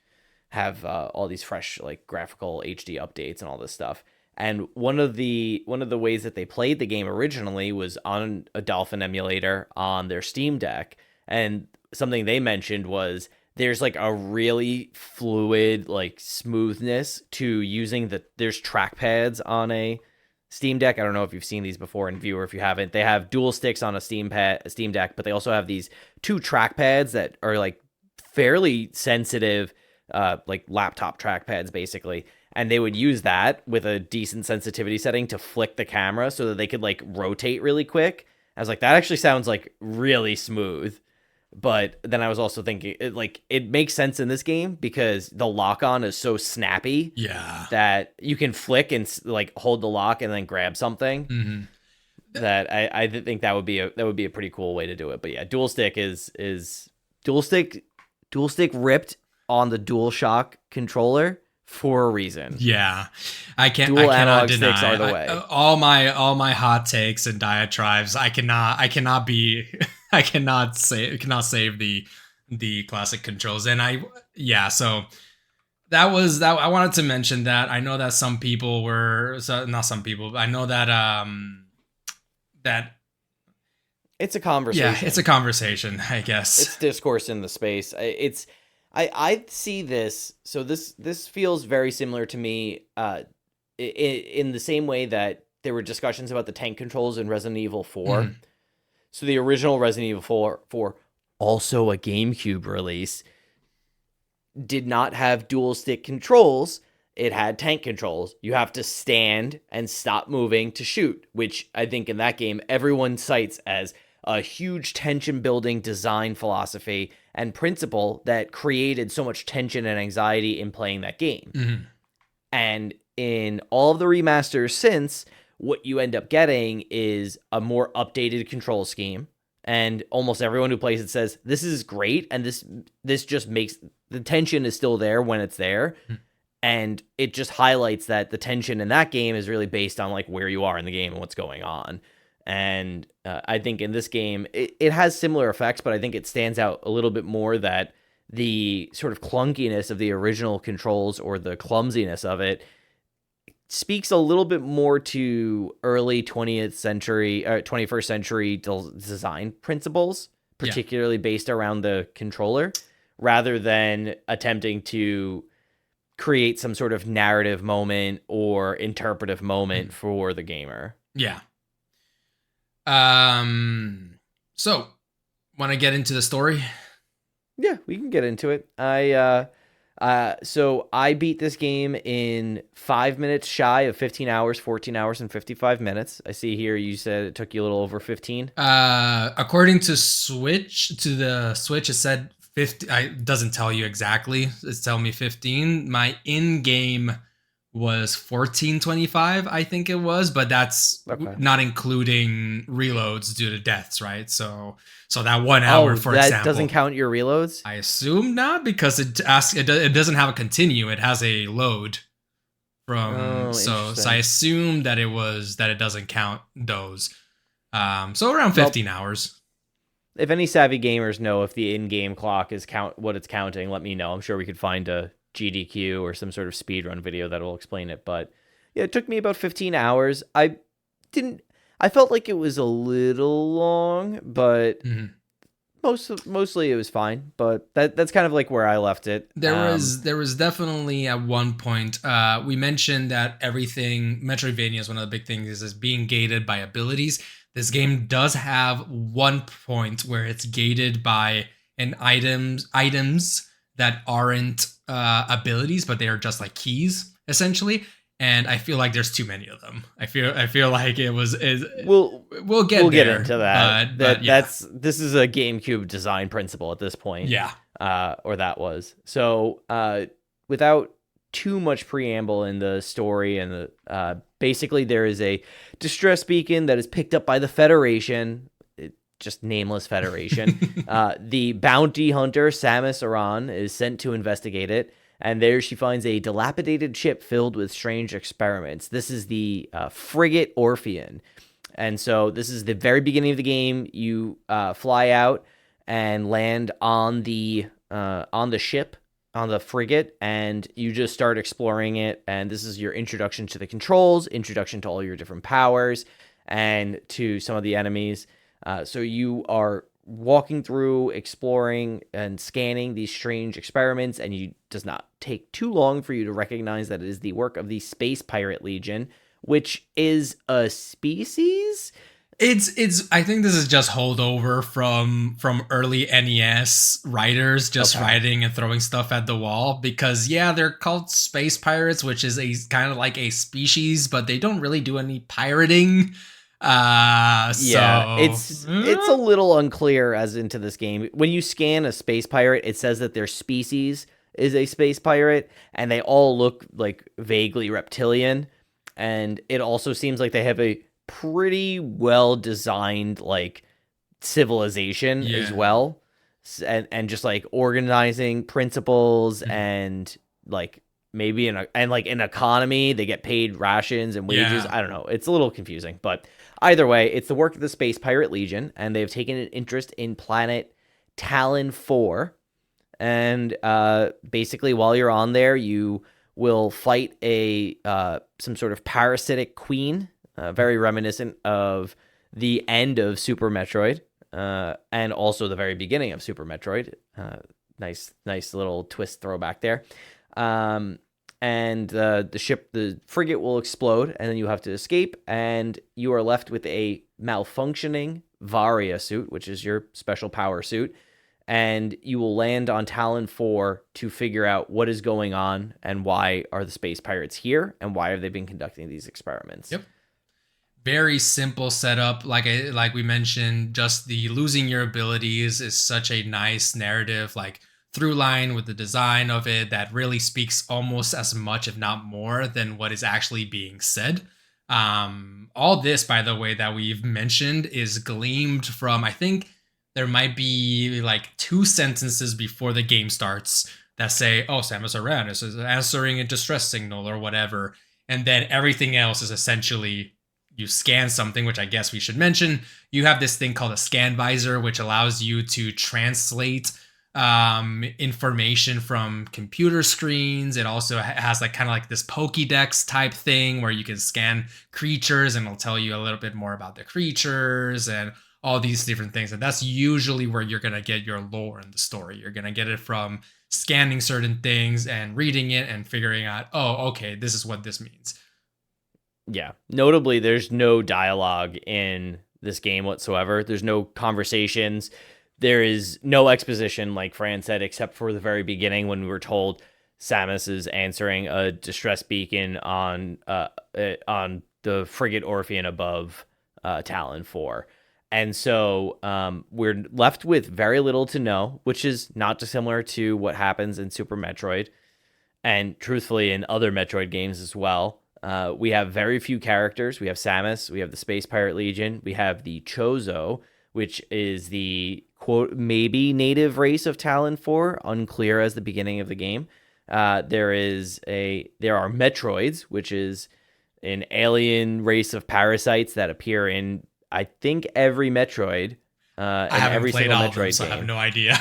have all these fresh like graphical HD updates and all this stuff. And one of the ways that they played the game originally was on a Dolphin emulator on their Steam Deck. And something they mentioned was there's like a really fluid like smoothness to using there's trackpads on a Steam Deck. I don't know if you've seen these before in viewer. If you haven't, they have dual sticks on a Steam Deck, but they also have these two trackpads that are like fairly sensitive, like laptop trackpads basically. And they would use that with a decent sensitivity setting to flick the camera so that they could like rotate really quick. I was like, that actually sounds like really smooth. But then I was also thinking, it makes sense in this game because the lock on is so snappy Yeah. that you can flick and like hold the lock and then grab something. Mm-hmm. That I think that would be a pretty cool way to do it. But yeah, dual stick is dual stick dual stick ripped on the DualShock controller for a reason. Yeah, I Dual cannot analog deny sticks are the way. all my hot takes and diatribes. I cannot be cannot save the classic controls. And so that I wanted to mention that. I know that some people were not some people, but I know that that It's a conversation. it's a conversation, I guess. It's discourse in the space. I see this. So this feels very similar to me. In the same way that there were discussions about the tank controls in Resident Evil 4. Mhm. So the original Resident Evil 4, also a GameCube release, did not have dual stick controls. It had tank controls. You have to stand and stop moving to shoot, which I think in that game everyone cites as a huge tension building design philosophy and principle that created so much tension and anxiety in playing that game. Mhm. And in all of the remasters since, what you end up getting is a more updated control scheme. And almost everyone who plays it says this is great, and this just makes the tension is still there when it's there, Mhm. and it just highlights that the tension in that game is really based on like where you are in the game and what's going on. And I think in this game it has similar effects, but I think it stands out a little bit more that the sort of clunkiness of the original controls or the clumsiness of it speaks a little bit more to early 20th century or 21st century design principles, Yeah. particularly based around the controller, rather than attempting to create some sort of narrative moment or interpretive moment Mhm. for the gamer. Yeah. So want to get into the story? Yeah, we can get into it. I So I beat this game in 5 minutes shy of 15 hours, 14 hours and 55 minutes. I see here you said it took you a little over 15. According to the Switch, it said 50. It doesn't tell you exactly. It's telling me 15. My in-game was 14:25, I think it was, but that's Okay. not including reloads due to deaths, right? So that 1 hour, for that example, doesn't count your reloads? I assume not, because it doesn't have a continue. It has a load from, so I assume that it doesn't count those. So around 15 hours. If any savvy gamers know if the in-game clock is what it's counting, let me know. I'm sure we could find a GDQ or some sort of speedrun video that will explain it. But yeah, it took me about 15 hours. I felt like it was a little long, but mostly it was fine. But that's kind of like where I left it. There was definitely at one point, we mentioned that everything Metroidvania is one of the big things is being gated by abilities. This game does have one point where it's gated by items that aren't abilities, but they are just like keys essentially. And I feel like there's too many of them. I feel like we'll get into that. Yeah. This is a GameCube design principle at this point. Yeah. Or that was. So without too much preamble in the story, and basically there is a distress beacon that is picked up by the Federation, just nameless Federation. The bounty hunter Samus Aran is sent to investigate it, and there she finds a dilapidated ship filled with strange experiments. This is the frigate Orpheon, and so this is the very beginning of the game. You fly out and land on the ship, on the frigate, and you just start exploring it. And this is your introduction to the controls, introduction to all your different powers, and to some of the enemies. So you are walking through, exploring, and scanning these strange experiments, and it does not take too long for you to recognize that it is the work of the Space Pirate Legion, which is a species. I think this is just holdover from early NES writers just writing and throwing stuff at the wall, because they're called space pirates, which is a kind of like a species, but they don't really do any pirating. It's a little unclear as into this game. When you scan a space pirate, it says that their species is a space pirate, and they all look like vaguely reptilian, and it also seems like they have a pretty well designed like civilization as well, and just like organizing principles, and like maybe an economy. They get paid rations and wages. I don't know, it's a little confusing, but either way, it's the work of the Space Pirate Legion, and they've taken an interest in planet Tallon IV. And basically, while you're on there, you will fight some sort of parasitic queen, very reminiscent of the end of Super Metroid, and also the very beginning of Super Metroid. Nice little twist throwback there. And the frigate will explode, and then you have to escape, and you are left with a malfunctioning Varia suit, which is your special power suit, and you will land on Tallon IV to figure out what is going on and why are the space pirates here, and why have they been conducting these experiments. Yep. Very simple setup. Like we mentioned, just the losing your abilities is such a nice narrative, like through line with the design of it that really speaks almost as much, if not more, than what is actually being said. All this, by the way, that we've mentioned is gleamed from, I think there might be like 2 sentences before the game starts that say, oh, Samus Aran is answering a distress signal or whatever. And then everything else is essentially you scan something, which I guess we should mention. You have this thing called a scan visor, which allows you to translate information from computer screens. It also has like kind of like this Pokédex type thing where you can scan creatures and it'll tell you a little bit more about the creatures and all these different things. And that's usually where you're going to get your lore in the story. You're going to get it from scanning certain things and reading it and figuring out, oh, okay, this is what this means. Yeah. Notably, there's no dialogue in this game whatsoever. There's no conversations. There is no exposition, like Fran said, except for the very beginning when we were told Samus is answering a distress beacon on the frigate Orpheon above Tallon IV. And so we're left with very little to know, which is not dissimilar to what happens in Super Metroid, and truthfully in other Metroid games as well. We have very few characters. We have Samus, we have the Space Pirate Legion, we have the Chozo, which is the quote maybe native race of Tallon IV, unclear as the beginning of the game. There are Metroids, which is an alien race of parasites that appear in I think every Metroid, I haven't every played single all Metroid of them, so game. I have no idea.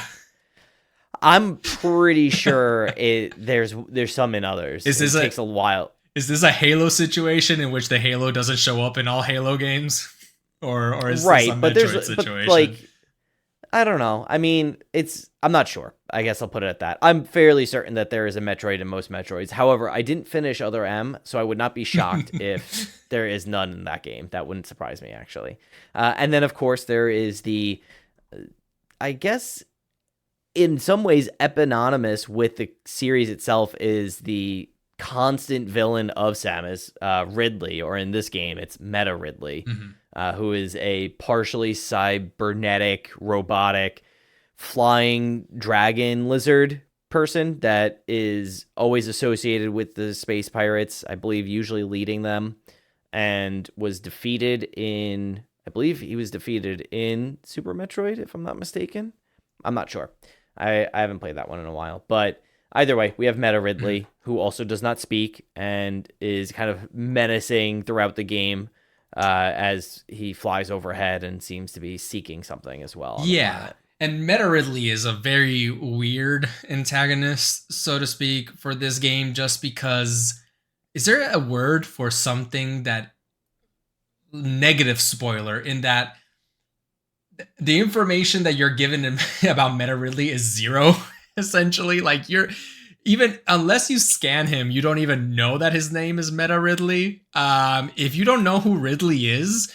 I'm pretty sure there's some in others. It takes a while. Is this a Halo situation in which the Halo doesn't show up in all Halo games, or is this a Metroid situation? But like, I don't know. I mean, I'm not sure. I guess I'll put it at that. I'm fairly certain that there is a Metroid in most Metroids. However, I didn't finish Other M, so I would not be shocked if there is none in that game. That wouldn't surprise me, actually. And then, of course, there is I guess, in some ways, eponymous with the series itself is the constant villain of Samus, Ridley, or in this game, it's Meta Ridley, who is a partially cybernetic, robotic, flying dragon lizard person that is always associated with the space pirates, I believe usually leading them, and was defeated in, I believe he was defeated in Super Metroid, if I'm not mistaken. I'm not sure. I haven't played that one in a while, but either way, we have Meta Ridley, who also does not speak and is kind of menacing throughout the game as he flies overhead and seems to be seeking something as well. Yeah. And Meta Ridley is a very weird antagonist, so to speak, for this game, just because, is there a word for something that, negative spoiler, in that the information that you're given about Meta Ridley is zero, essentially? Like, even unless you scan him, you don't even know that his name is Meta Ridley. If you don't know who Ridley is,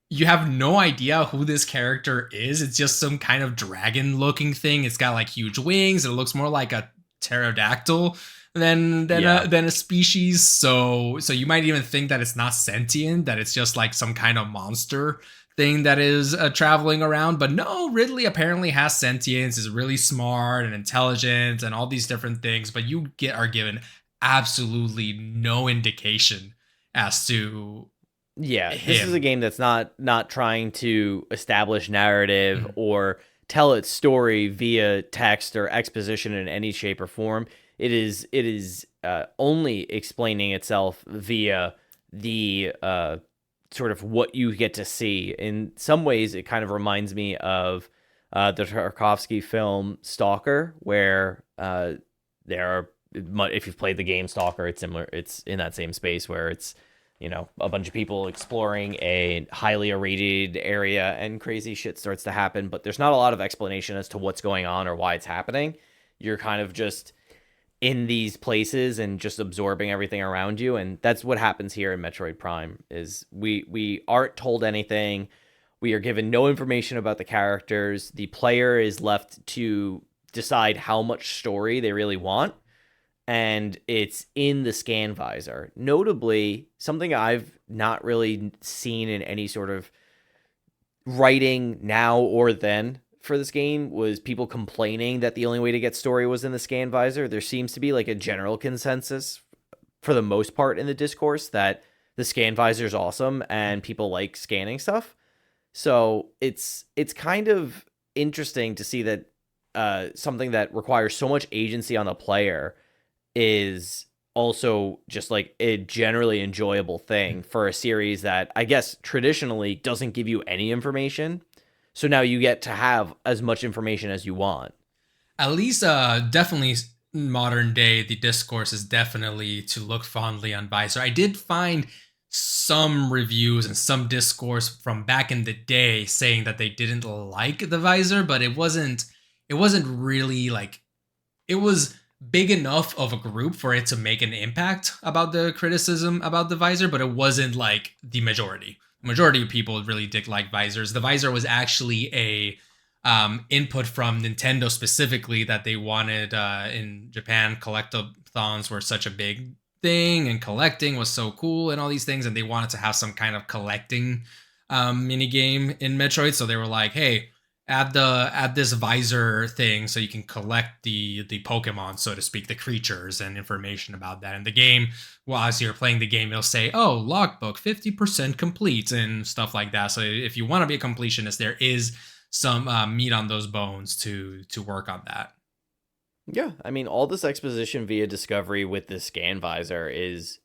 you have no idea who this character is. It's just some kind of dragon-looking thing. It's got like huge wings. It looks more like a pterodactyl than a species. So you might even think that it's not sentient, that it's just like some kind of monster thing that is traveling around. But no, Ridley apparently has sentience, is really smart and intelligent and all these different things. But you are given absolutely no indication as to this is a game that's not trying to establish narrative or tell its story via text or exposition in any shape or form. It is only explaining itself via the sort of what you get to see. In some ways, it kind of reminds me of the Tarkovsky film Stalker, where there are, if you've played the game Stalker, it's similar. It's in that same space where it's, a bunch of people exploring a highly irradiated area and crazy shit starts to happen, but there's not a lot of explanation as to what's going on or why it's happening. You're kind of just in these places and just absorbing everything around you. And that's what happens here in Metroid Prime is we aren't told anything. We are given no information about the characters. The player is left to decide how much story they really want. And it's in the scan visor. Notably, something I've not really seen in any sort of writing now or then for this game was people complaining that the only way to get story was in the scan visor. There seems to be like a general consensus for the most part in the discourse that the scan visor is awesome and people like scanning stuff. So it's kind of interesting to see that something that requires so much agency on the player is also just like a generally enjoyable thing for a series that I guess traditionally doesn't give you any information. So now you get to have as much information as you want. At least definitely modern day, the discourse is definitely to look fondly on Visor. I did find some reviews and some discourse from back in the day saying that they didn't like the Visor, but it wasn't really like, it was big enough of a group for it to make an impact about the criticism about the Visor, but it wasn't like the majority. The majority of people really did like Visors. The Visor was actually a input from Nintendo specifically that they wanted in Japan collectathons were such a big thing, and collecting was so cool, and all these things, and they wanted to have some kind of collecting mini game in Metroid. So they were like, "Hey, add this visor thing so you can collect the Pokemon, so to speak, the creatures and information about that." And the game, well, as you're playing the game, it'll say, "Oh, logbook 50% complete," and stuff like that. So if you want to be a completionist, there is some meat on those bones to work on that. Yeah, I mean, all this exposition via discovery with the scan visor is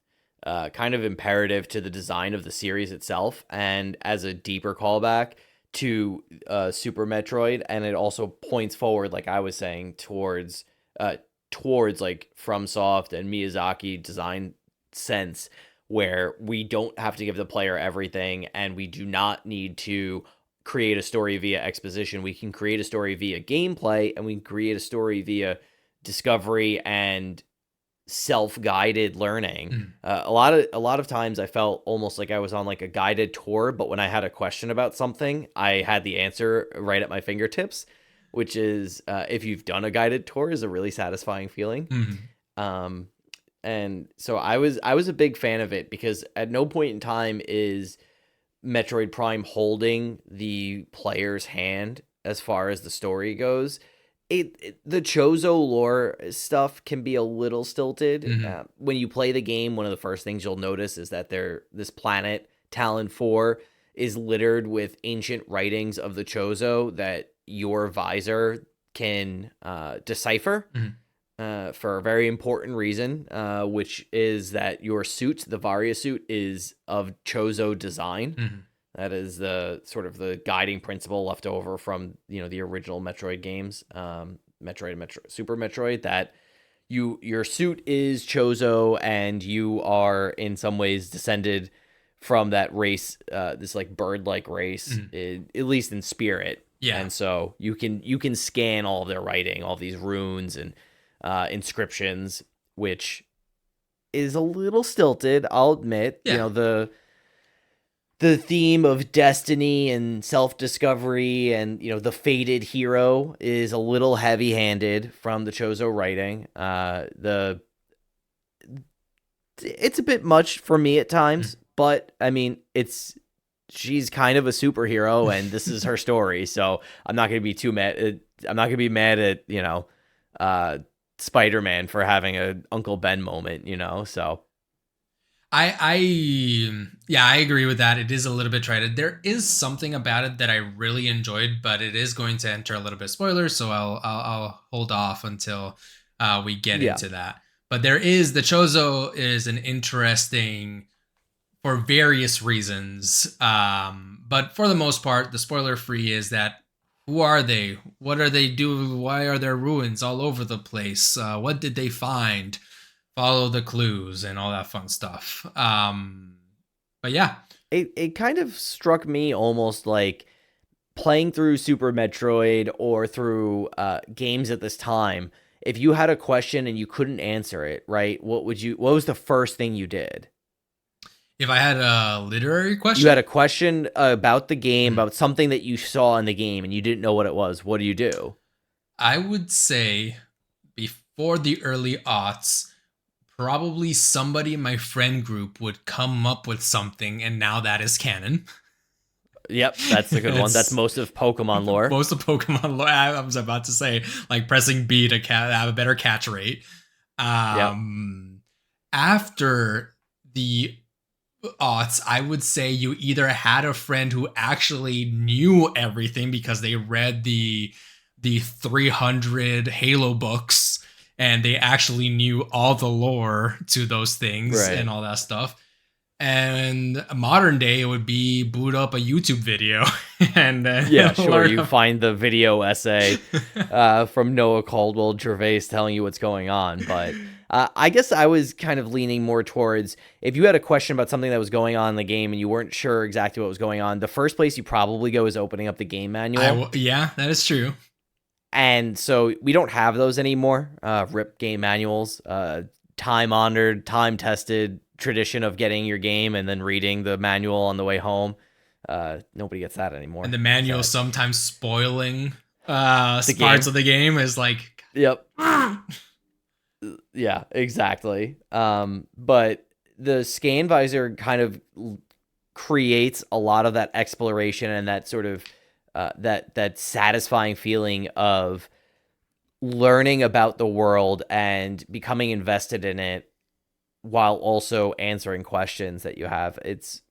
kind of imperative to the design of the series itself, and as a deeper callback to Super Metroid, and it also points forward, like I was saying, towards like FromSoft and Miyazaki design sense, where we don't have to give the player everything, and we do not need to create a story via exposition. We can create a story via gameplay, and we can create a story via discovery and self-guided learning. A lot of times I felt almost like I was on like a guided tour, but when I had a question about something, I had the answer right at my fingertips, which is, if you've done a guided tour, is a really satisfying feeling. And so I was a big fan of it, because at no point in time is Metroid Prime holding the player's hand as far as the story goes. The Chozo lore stuff can be a little stilted. When you play the game, one of the first things you'll notice is that this planet, Tallon IV, is littered with ancient writings of the Chozo that your visor can decipher for a very important reason, which is that your suit, the Varia suit, is of Chozo design. That is the sort of the guiding principle left over from, the original Metroid games, Super Metroid, that your suit is Chozo, and you are in some ways descended from that race, this like bird-like race, at least in spirit. Yeah. And so you can scan all their writing, all these runes and inscriptions, which is a little stilted, I'll admit. Yeah. The theme of destiny and self-discovery and, the fated hero is a little heavy-handed from the Chozo writing. It's a bit much for me at times, but I mean, she's kind of a superhero, and this is her story, so I'm not going to be too mad. I'm not going to be mad at, Spider-Man for having a Uncle Ben moment, so. I agree with that. It is a little bit treaded. There is something about it that I really enjoyed, but it is going to enter a little bit of spoilers, so I'll hold off until we get into that. But the Chozo is an interesting, for various reasons. But for the most part, the spoiler free is that, who are they? What are they doing? Why are there ruins all over the place? What did they find? Follow the clues and all that fun stuff. But yeah, it kind of struck me almost like playing through Super Metroid or through games at this time. If you had a question and you couldn't answer it, right? What was the first thing you did? If I had a literary question? You had a question about the game, about something that you saw in the game, and you didn't know what it was. What do you do? I would say, before the early aughts, probably somebody in my friend group would come up with something, and now that is canon. Yep, that's a good one. That's most of Pokemon lore. Most of Pokemon lore. I was about to say, like pressing B to have a better catch rate. After the aughts, I would say you either had a friend who actually knew everything because they read the 300 Halo books, and they actually knew all the lore to those things and all that stuff. And modern day, it would be boot up a YouTube video and sure. You find the video essay from Noah Caldwell Gervais telling you what's going on. But I guess I was kind of leaning more towards, if you had a question about something that was going on in the game and you weren't sure exactly what was going on, the first place you probably go is opening up the game manual. Yeah, that is true. And so we don't have those anymore. RIP game manuals, time-honored, time-tested tradition of getting your game and then reading the manual on the way home. Nobody gets that anymore. And the manual sometimes spoiling parts of the game is like... Yep. Yeah, exactly. But the scan visor kind of creates a lot of that exploration and that sort of that satisfying feeling of learning about the world and becoming invested in it while also answering questions that you have. It's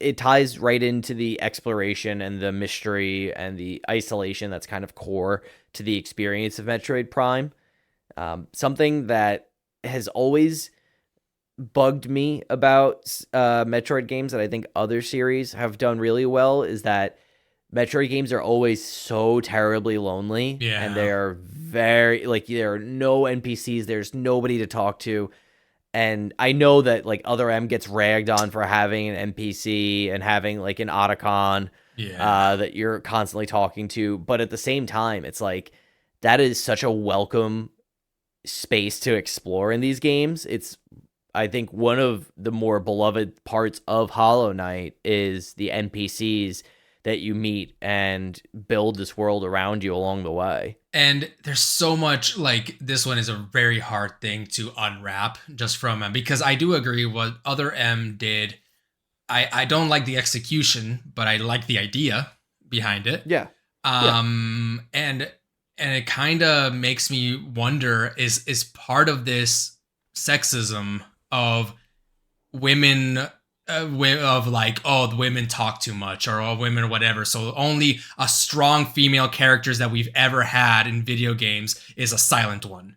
it ties right into the exploration and the mystery and the isolation that's kind of core to the experience of Metroid Prime. Something that has always bugged me about Metroid games that I think other series have done really well is that Metroid games are always so terribly lonely, and Yeah. they are very like there are no NPCs, there's nobody to talk to. And I know that like Other M gets ragged on for having an NPC and having like an Otacon Yeah. that you're constantly talking to, but at the same time, it's like that is such a welcome space to explore in these games. It's I think one of the more beloved parts of Hollow Knight is the NPCs that you meet and build this world around you along the way. And there's so much like this one is a very hard thing to unwrap just from because I do agree what Other M did. I don't like the execution, but I like the idea behind it. Yeah. Yeah. And it kind of makes me wonder is part of this sexism of women of like, oh, the women talk too much or oh, women or whatever, so only a strong female characters that we've ever had in video games is a silent one.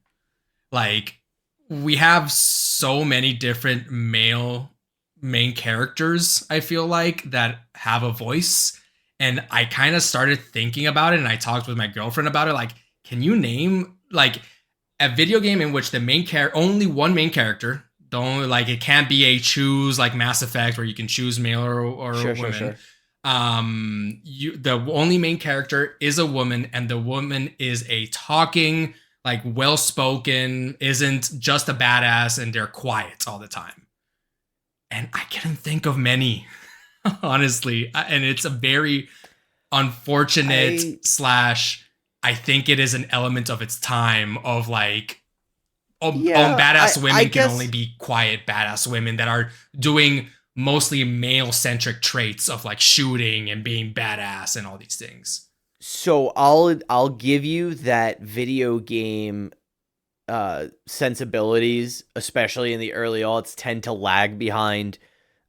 Like, we have so many different male main characters, I feel like, that have a voice. And I kind of started thinking about it, and I talked with my girlfriend about it. Like, can you name like a video game in which the main character, only one main character, don't like it can't be a choose like Mass Effect where you can choose male or Sure, women. sure. You the only main character is a woman, and the woman is a talking, like well spoken, isn't just a badass, and they're quiet all the time. And I can't think of many, honestly. And it's a very unfortunate I slash. I think it is an element of its time of like, oh, yeah, badass I women can only guess be quiet badass women that are doing mostly male centric traits of like shooting and being badass and all these things. so. I'll give you that video game sensibilities, especially in the early aughts, tend to lag behind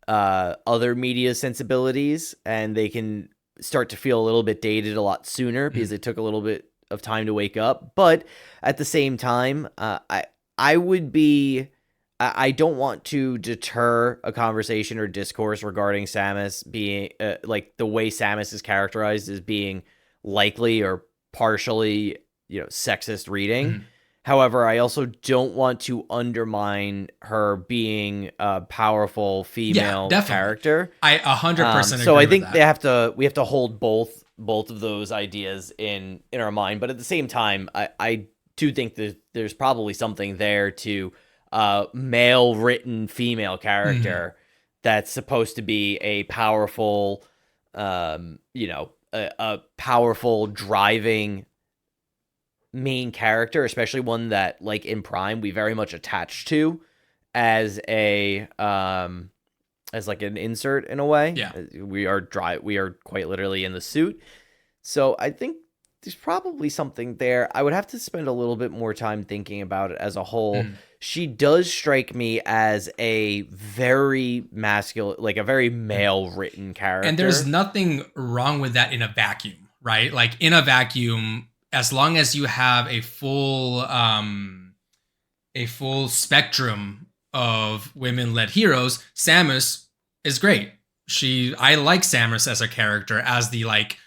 other media sensibilities, and they can start to feel a little bit dated a lot sooner because it took a little bit of time to wake up. But at the same time, I would be I don't want to deter a conversation or discourse regarding Samus being like the way Samus is characterized as being likely or partially, sexist reading. Mhm. However, I also don't want to undermine her being a powerful Yeah, female definitely. character. I 100% So I agree with think that. we have to hold both of those ideas in our mind. But at the same time, I do think that there's probably something there to male written female Mhm. character that's supposed to be a powerful, a powerful driving main character, especially one that like in Prime we very much attach to as a as like an insert in a way. Yeah. We are quite literally in the suit. So I think there's probably something there. I would have to spend a little bit more time thinking about it as a whole. Mhm. She does strike me as a very masculine, like a very male written And there's character. nothing wrong with that in a vacuum, right? Like in a vacuum, as long as you have a full spectrum of women-led heroes, Samus is great. I like Samus as a character, as the like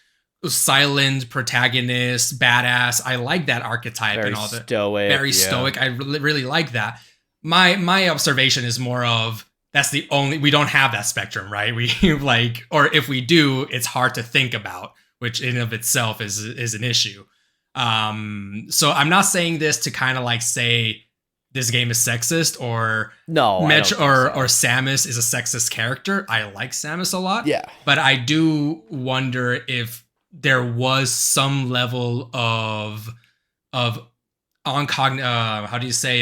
silent protagonist, badass. I like that archetype and Very all the stoic, very yeah. stoic. I really like that. My observation is more of that's the only we don't have that spectrum, right? We like, or if we do, it's hard to think about, which in of itself is an issue. So I'm not saying this to kind of like say this game is sexist or No, I don't think Or so. Samus is a sexist character. I like Samus a lot, Yeah. but I do wonder if there was some level of how do you say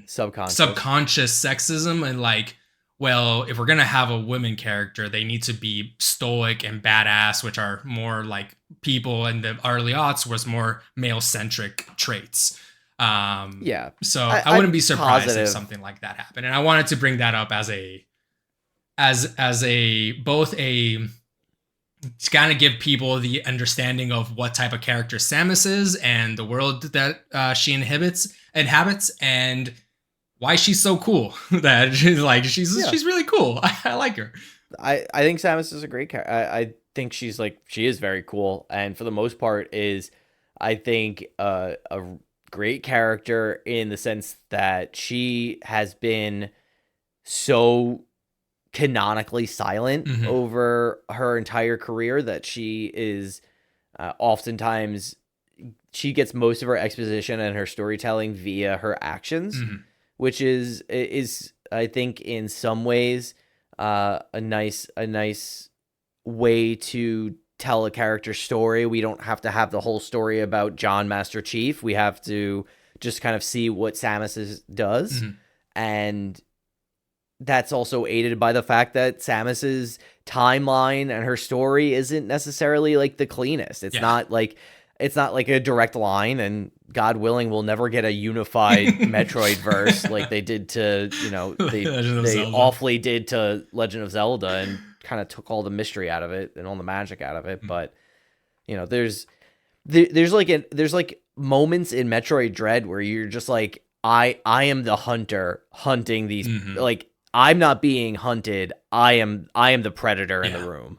Subconscious. subconscious sexism, and like, well, if we're gonna have a women character, they need to be stoic and badass, which are more like people in the early aughts was more male centric traits. Yeah, So I I'm wouldn't be surprised if positive. something like that happened, and I wanted to bring that up as a as a both a to kind of give people the understanding of what type of character Samus is and the world that she inhabits, and why she's so cool. That Yeah, she's really cool. I like her. I think Samus is a great character. I think she is very cool, and for the most part is, I think, a great character in the sense that she has been so canonically silent Hmm. over her entire career that she is oftentimes she gets most of her exposition and her storytelling via her actions, Hmm. which is I think in some ways a nice way to tell a character story. We don't have to have the whole story about John Master Chief. We have to just kind of see what does, Hmm. and that's also aided by the fact that Samus's timeline and her story isn't necessarily like the cleanest. Yeah. It's not like a direct line, and God willing, we'll never get a unified Metroid verse like they did to, Legend of they Zelda. awfully did to Legend of Zelda and kind of took all the mystery out of it and all the magic out of it. But there's there's like moments in Metroid Dread where you're just like, I am the hunter hunting these, Hmm. like, I'm not being hunted. I am the predator in the Yeah. room.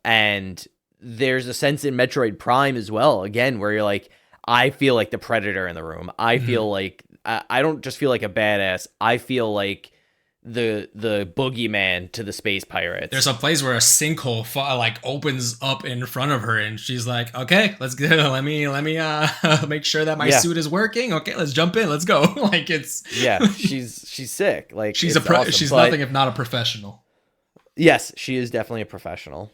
And there's a sense in Metroid Prime as well, again, where you're like, I feel like the predator in the room. I Hmm. feel like I don't just feel like a badass. I feel like the boogeyman to the space There's pirates. a place where a sinkhole like opens up in front of her, and she's like, "Okay, let's go. Let me make sure that my Yeah. suit is working. Okay, let's jump in. Let's go." Like it's Yeah, she's sick. Like, it's awesome. she's But nothing if not a professional. yes, she is definitely a professional.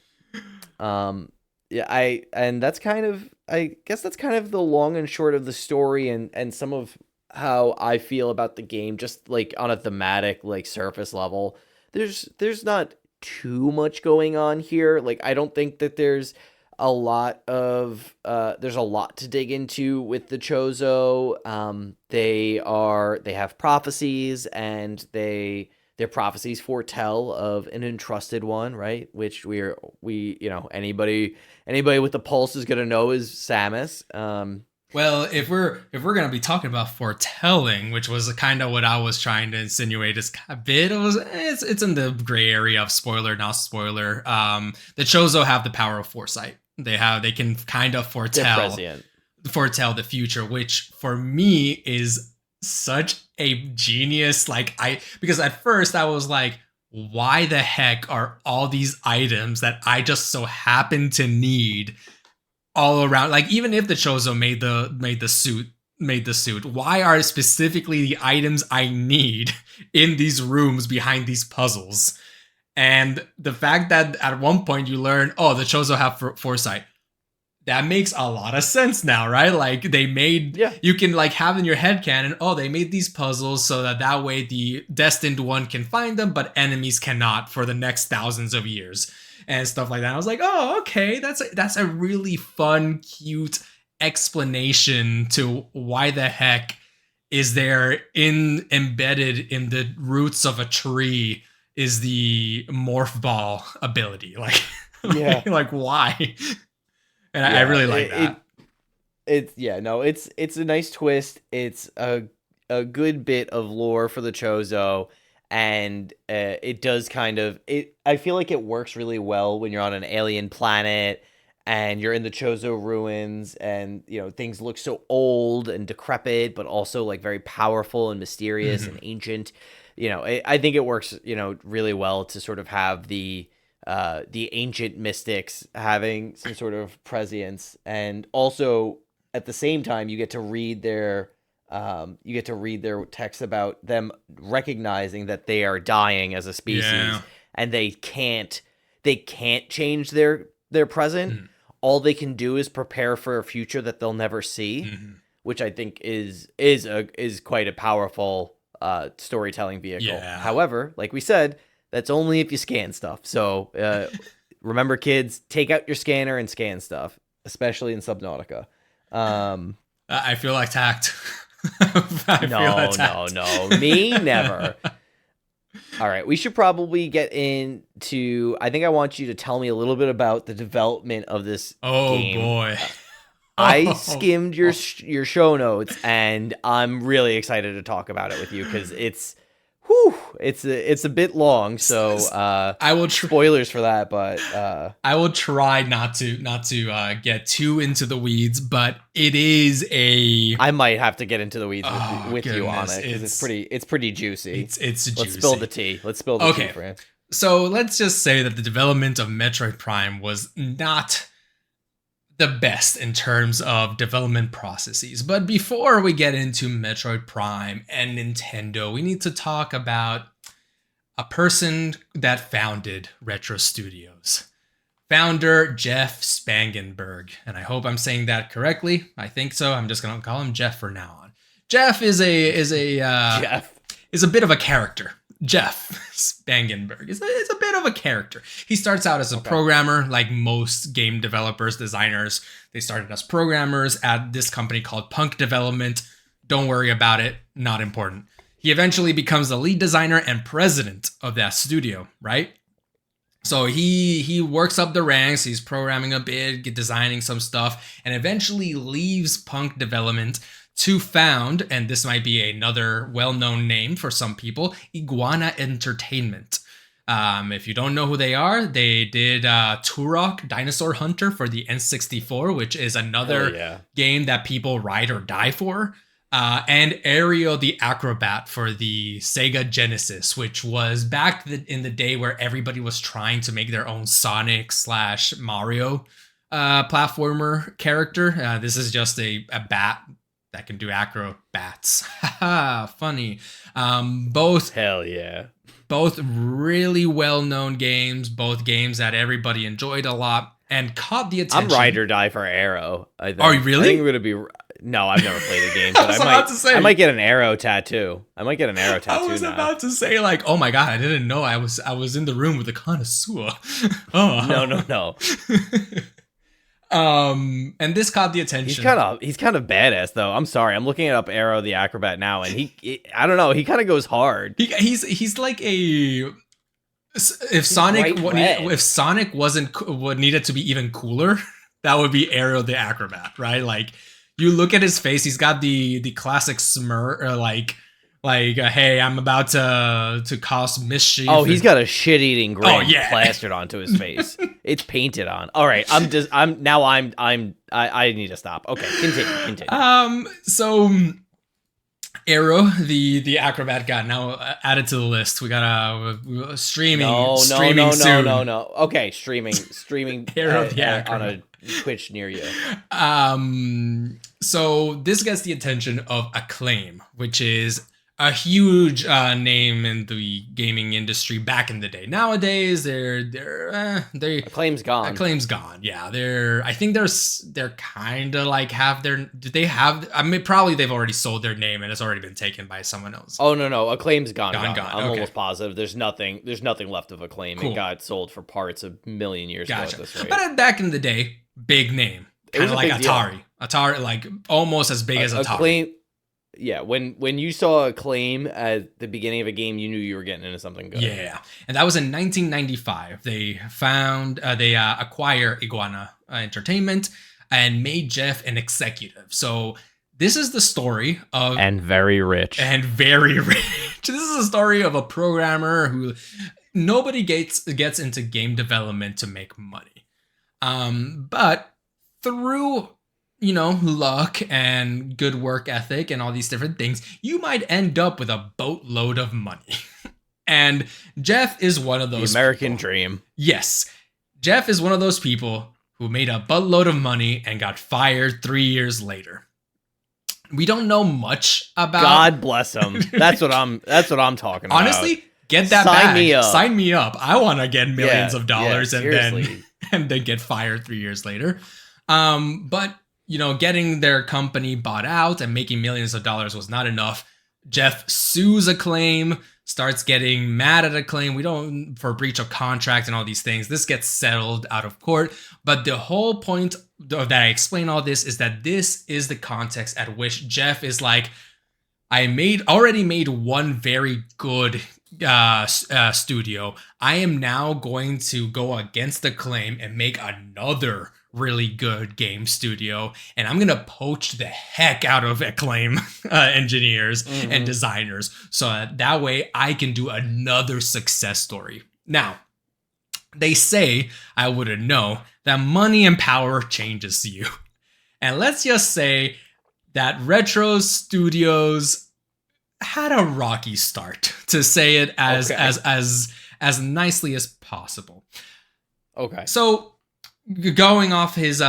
Um, yeah, and that's kind of, I guess that's kind of the long and short of the story, and some of how I feel about the game, just like on a thematic, like, surface level. There's not too much going on here. Like, I don't think that there's a lot to dig into with the Chozo. They have prophecies, and their prophecies foretell of an entrusted one, right? Which anybody with the pulse is gonna know is Samus. Well, if we're gonna be talking about foretelling, which was kind of what I was trying to insinuate, is a bit of it's in the gray area of spoiler, not spoiler. The Chozo have the power of foresight. They can kind of They're prescient. foretell the future, which for me is such a genius. Like because at first I was like, why the heck are all these items that I just so happen to need all around? Like even if the Chozo made the suit, why are specifically the items I need in these rooms behind these puzzles? And the fact that at one point you learn, oh, the Chozo have foresight, that makes a lot of sense now, right? Like they made, Yeah, you can like have in your head canon, oh, they made these puzzles so that way the destined one can find them, but enemies cannot for the next thousands of years and stuff like that. I was like, oh, okay, that's a really fun, cute explanation to why the heck is there embedded in the roots of a tree is the morph ball ability, like yeah, like why? And I yeah. really like that. It's yeah, no, it's a nice twist. It's a good bit of lore for the Chozo, and it does kind of it. I feel like it works really well when you're on an alien planet and you're in the Chozo ruins, and things look so old and decrepit, but also like very powerful and mysterious and Mhm. ancient. I think it works really well to sort of have the ancient mystics having some sort of prescience, and also at the same time you get to read their texts about them recognizing that they are dying as a Yeah. species, and they can't change their present. Mhm. All they can do is prepare for a future that they'll never see, Mhm. which I think is quite a powerful storytelling vehicle. Yeah. However, like we said, that's only if you scan stuff. So remember, kids, take out your scanner and scan stuff, especially in Subnautica. I feel attacked. No, me never. All right, we should probably get into. I think I want you to tell me a little bit about the development of this game. Oh boy. I skimmed your show notes, and I'm really excited to talk about it with you because it's a bit long. So I will spoilers for that, but I will try not to get too into the weeds, but it is a. I might have to get into the weeds with you on it because it's pretty juicy. It's juicy. Let's spill the tea. Let's spill the tea, friend. So let's just say that the development of Metroid Prime was not the best in terms of development processes. But before we get into Metroid Prime and Nintendo, we need to talk about a person that founded Retro Studios. Founder Jeff Spangenberg. And I hope I'm saying that correctly. I think so. I'm just going to call him Jeff from now on. Jeff is a bit of a character. Jeff Spangenberg is a bit of a character. He starts out as a programmer, like most game developers, designers. They started as programmers at this company called Punk Development. Don't worry about it. Not important. He eventually becomes the lead designer and president of that studio, right? So he works up the ranks. He's programming a bit, designing some stuff, and eventually leaves Punk Development to found, and this might be another well-known name for some people, Iguana Entertainment. If you don't know who they are, they did Turok Dinosaur Hunter for the N64, which is another game that people ride or die for. And Aerial the Acrobat for the Sega Genesis, which was back in the day where everybody was trying to make their own Sonic/Mario platformer character. This is just a bat that can do acrobats. Haha, funny. Both really well-known games, both games that everybody enjoyed a lot and caught the attention. I'm ride or die for Arrow. I think. Are you really? I think I'm gonna be. No, I've never played a game, but I might get an Arrow tattoo. I was about to say, like, oh my god, I didn't know I was in the room with a connoisseur. Oh no. And this caught the attention. He's kind of badass though. I'm sorry, I'm looking up Arrow the Acrobat now, and I don't know, he kind of goes hard. He's like a. If Sonic wasn't what needed to be even cooler, that would be Aerial the Acrobat, right? Like, you look at his face, he's got the classic smirk, or like hey, I'm about to cause mischief. Oh, he's got a shit-eating grin plastered onto his face. It's painted on. All right, I need to stop. Okay, continue. So Arrow, the Acrobat got now added to the list. We got streaming soon. No. Okay, streaming Arrow the Acrobat on a Twitch near you. So this gets the attention of Acclaim, which is a huge name in the gaming industry back in the day. Nowadays, they're Acclaim's gone. Acclaim's gone. Yeah, I think they're kind of like have their. Do they have? I mean, probably they've already sold their name and it's already been taken by someone else. Oh no, Acclaim's gone. I'm Okay. almost positive. There's nothing left of Acclaim. Cool. It got sold for parts a million years ago at this rate. But back in the day, big name, kind of like Atari. Atari, like almost as big as Atari. Acclaim. Yeah, when you saw Acclaim at the beginning of a game, you knew you were getting into something good. Yeah, and that was in 1995. They acquire Iguana Entertainment and made Jeff an executive. So this is the story of and very rich. This is a story of a programmer who nobody gets into game development to make money, but through luck and good work ethic and all these different things, you might end up with a boatload of money. And Jeff is one of those. The American dream. Yes. Jeff is one of those people who made a buttload of money and got fired 3 years later. We don't know much about. God bless him. That's what I'm talking about. Honestly, get that Sign bag. me up. Sign me up. I want to get millions of dollars and seriously. then get fired 3 years later. But getting their company bought out and making millions of dollars was not enough. Jeff sues Acclaim, starts getting mad at Acclaim. We don't, for breach of contract and all these things. This gets settled out of court. But the whole point that I explain all this is that this is the context at which Jeff is like, I already made one very good studio. I am now going to go against the claim and make another really good game studio, and I'm gonna poach the heck out of Acclaim engineers and designers, so that way I can do another success story. Now, they say, I wouldn't know, that money and power changes you, and let's just say that Retro Studios had a rocky start, to say it as nicely as possible. Okay. So, going off his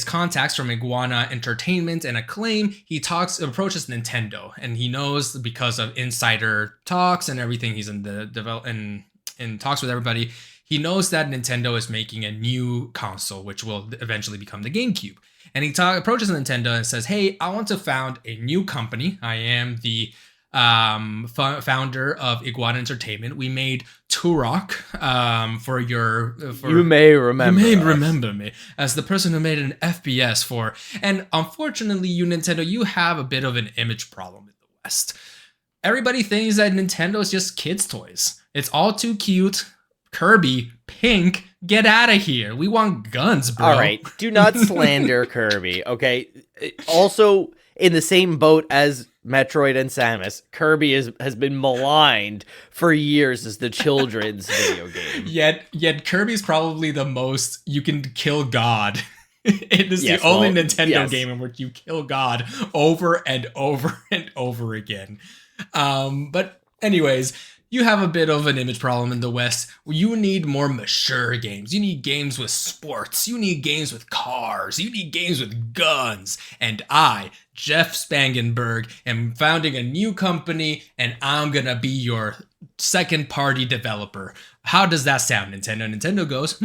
contacts from Iguana Entertainment and Acclaim, he approaches Nintendo, and he knows, because of insider talks and everything, he's in the in talks with everybody. He knows that Nintendo is making a new console, which will eventually become the GameCube. And he approaches Nintendo and says, "Hey, I want to found a new company. I am the founder of Iguana Entertainment. We made Turok you may remember me as the person who made an FPS for, and unfortunately, you Nintendo, you have a bit of an image problem in the West. Everybody thinks that Nintendo is just kids' toys. It's all too cute. Kirby, pink, get out of here. We want guns, bro." All right, do not slander Kirby, okay? Also, in the same boat as Metroid and Samus, Kirby has been maligned for years as the children's video game. Yet Kirby's probably the most you can kill God. It is the only Nintendo game in which you kill God over and over and over again. But anyways, you have a bit of an image problem in the West. You need more mature games. You need games with sports. You need games with cars. You need games with guns. And I, Jeff Spangenberg, am founding a new company, and I'm gonna be your second-party developer. How does that sound, Nintendo? Nintendo goes,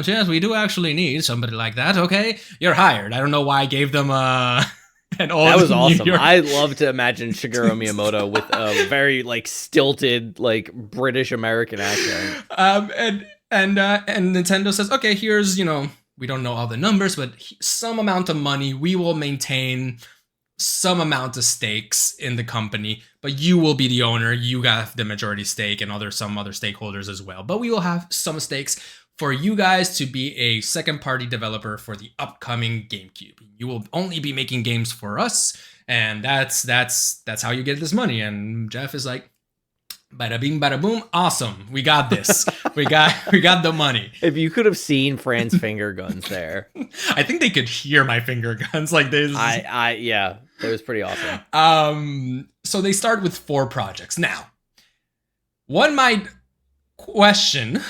yes, we do actually need somebody like that. Okay, you're hired. I don't know why I gave them that was awesome. I love to imagine Shigeru Miyamoto with a very stilted British American accent. And Nintendo says, okay, here's we don't know all the numbers, but some amount of money. We will maintain some amount of stakes in the company, but you will be the owner. You got the majority stake, and some other stakeholders as well. But we will have some stakes for you guys to be a second-party developer for the upcoming GameCube. You will only be making games for us, and that's how you get this money. And Jeff is like, bada bing, bada boom, awesome. We got this. we got the money. If you could have seen Fran's finger guns there, I think they could hear my finger guns like this. Yeah, it was pretty awesome. So they start with 4 projects. Now, one might question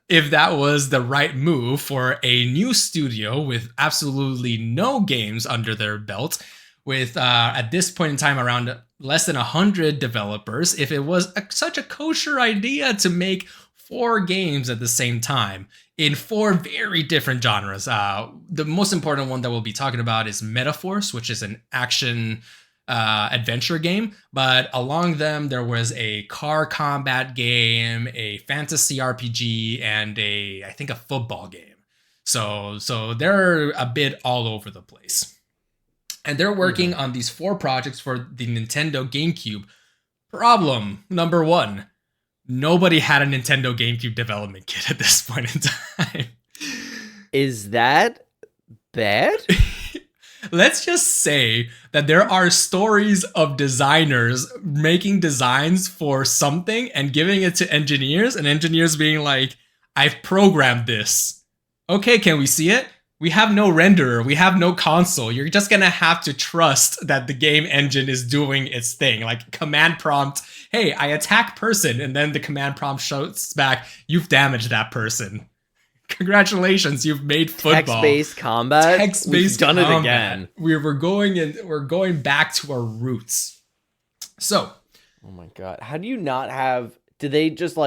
if that was the right move for a new studio with absolutely no games under their belt, with at this point in time around less than 100 developers, if it was such a kosher idea to make 4 games at the same time in 4 very different genres. The most important one that we'll be talking about is Metaforce, which is an action adventure game, but along them there was a car combat game, a fantasy RPG, and I think a football game. So they're a bit all over the place, and they're working on these 4 projects for the Nintendo GameCube. Problem number 1: nobody had a Nintendo GameCube development kit at this point in time. Is that bad? Let's just say that there are stories of designers making designs for something and giving it to engineers, and engineers being like, I've programmed this. Okay, can we see it? We have no renderer. We have no console. You're just going to have to trust that the game engine is doing its thing. Like command prompt, hey, I attack person. And then the command prompt shouts back, you've damaged that person. Congratulations, you've made football. Text-based combat? Text-based We've done combat. it again. We're going back to our roots. So. Oh my god. How do you not have... Do they just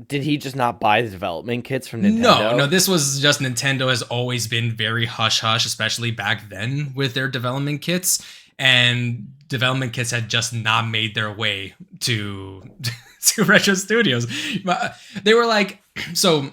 Did he just not buy the development kits from No, Nintendo? this was just Nintendo has always been very hush hush, especially back then with their development kits. And development kits had just not made their way to to Retro Studios. They were like, so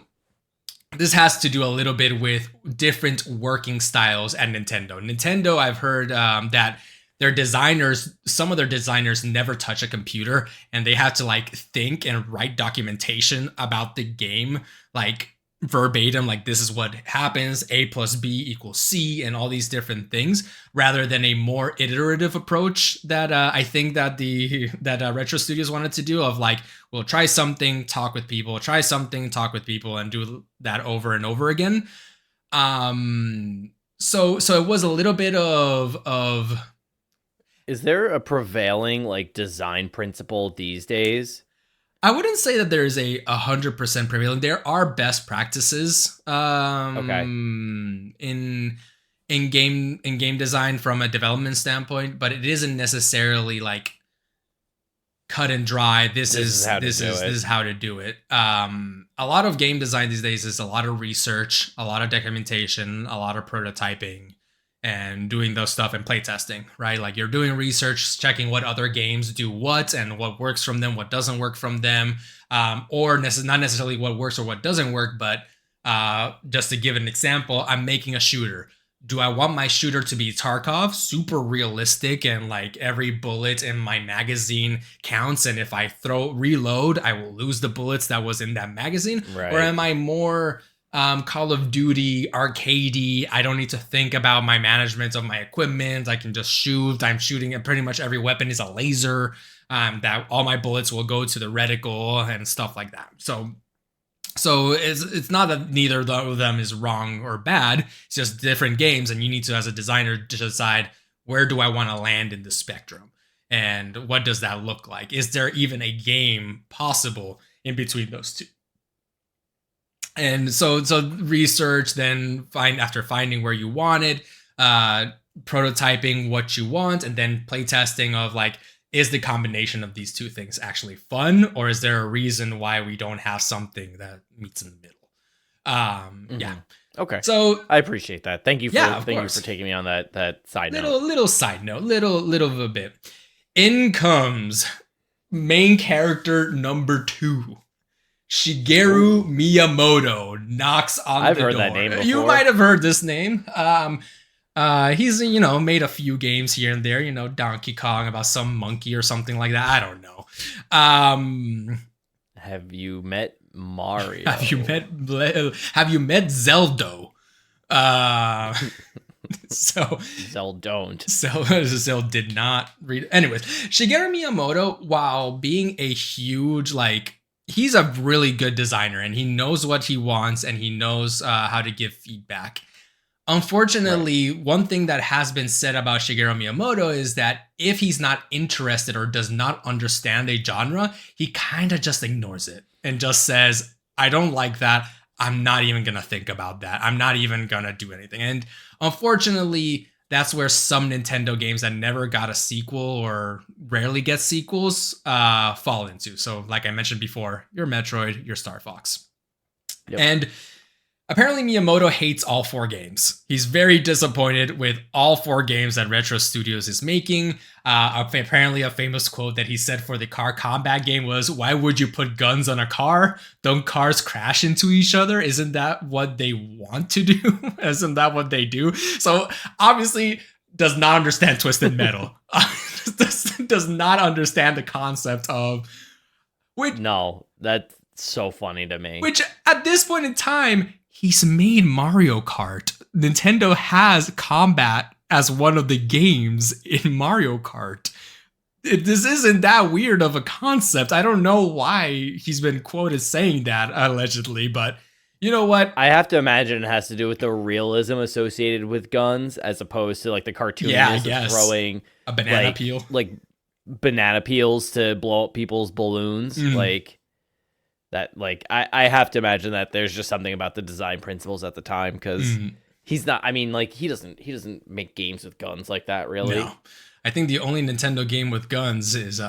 this has to do a little bit with different working styles at Nintendo. Nintendo, I've heard that their designers, some of their designers never touch a computer, and they have to like think and write documentation about the game, like verbatim, like this is what happens, A plus B equals C, and all these different things, rather than a more iterative approach that I think that Retro Studios wanted to do, of like, we'll try something, talk with people, try something, talk with people, and do that over and over again. So it was a little bit of Is there a prevailing like design principle these days? I wouldn't say that there is a 100% prevailing. There are best practices Okay. in game design from a development standpoint, but it isn't necessarily like cut and dry. This is how to do it. A lot of game design these days is a lot of research, a lot of documentation, a lot of prototyping, and doing those stuff and playtesting, right? Like you're doing research, checking what other games do what and what works from them, what doesn't work from them, or not necessarily what works or what doesn't work, but just to give an example, I'm making a shooter. Do I want my shooter to be Tarkov, super realistic, and like every bullet in my magazine counts, and if I reload, I will lose the bullets that was in that magazine? Right. Or am I more Call of Duty, arcadey? I don't need to think about my management of my equipment. I can just shoot. I'm shooting, and pretty much every weapon is a laser. That all my bullets will go to the reticle and stuff like that. So it's not that neither of them is wrong or bad. It's just different games, and you need to, as a designer, to decide where do I want to land in the spectrum, and what does that look like? Is there even a game possible in between those two? And so research, then after finding where you want it, prototyping what you want, and then playtesting of like, is the combination of these two things actually fun, or is there a reason why we don't have something that meets in the middle? Yeah. Okay. So I appreciate that. Thank you for you for taking me on that side note. Little side note, little of a bit. In comes main character number 2. Shigeru Miyamoto knocks on the door. I've heard that name before. You might have heard this name. He's made a few games here and there. Donkey Kong about some monkey or something like that. I don't know. Have you met Mario? Have you met Zelda? So Zell did not read. Anyways, Shigeru Miyamoto, while being a huge he's a really good designer, and he knows what he wants, and he knows how to give feedback. Unfortunately, one thing that has been said about Shigeru Miyamoto is that if he's not interested or does not understand a genre, he kind of just ignores it and just says, I don't like that. I'm not even going to think about that. I'm not even going to do anything. And unfortunately, that's where some Nintendo games that never got a sequel or rarely get sequels fall into. So like I mentioned before, your Metroid, your Star Fox. Yep. And apparently Miyamoto hates all 4 games. He's very disappointed with all 4 games that Retro Studios is making. Apparently a famous quote that he said for the car combat game was, why would you put guns on a car? Don't cars crash into each other? Isn't that what they want to do? Isn't that what they do? So obviously does not understand Twisted Metal. does not understand the concept of... No, that's so funny to me. Which at this point in time... He's made Mario Kart. Nintendo has combat as one of the games in Mario Kart. This isn't that weird of a concept. I don't know why he's been quoted saying that, allegedly, but you know what? I have to imagine it has to do with the realism associated with guns as opposed to the cartooniness of throwing a banana peel. Banana peels to blow up people's balloons. I have to imagine that there's just something about the design principles at the time, because he's not, he doesn't make games with guns like that, really. No. I think the only Nintendo game with guns is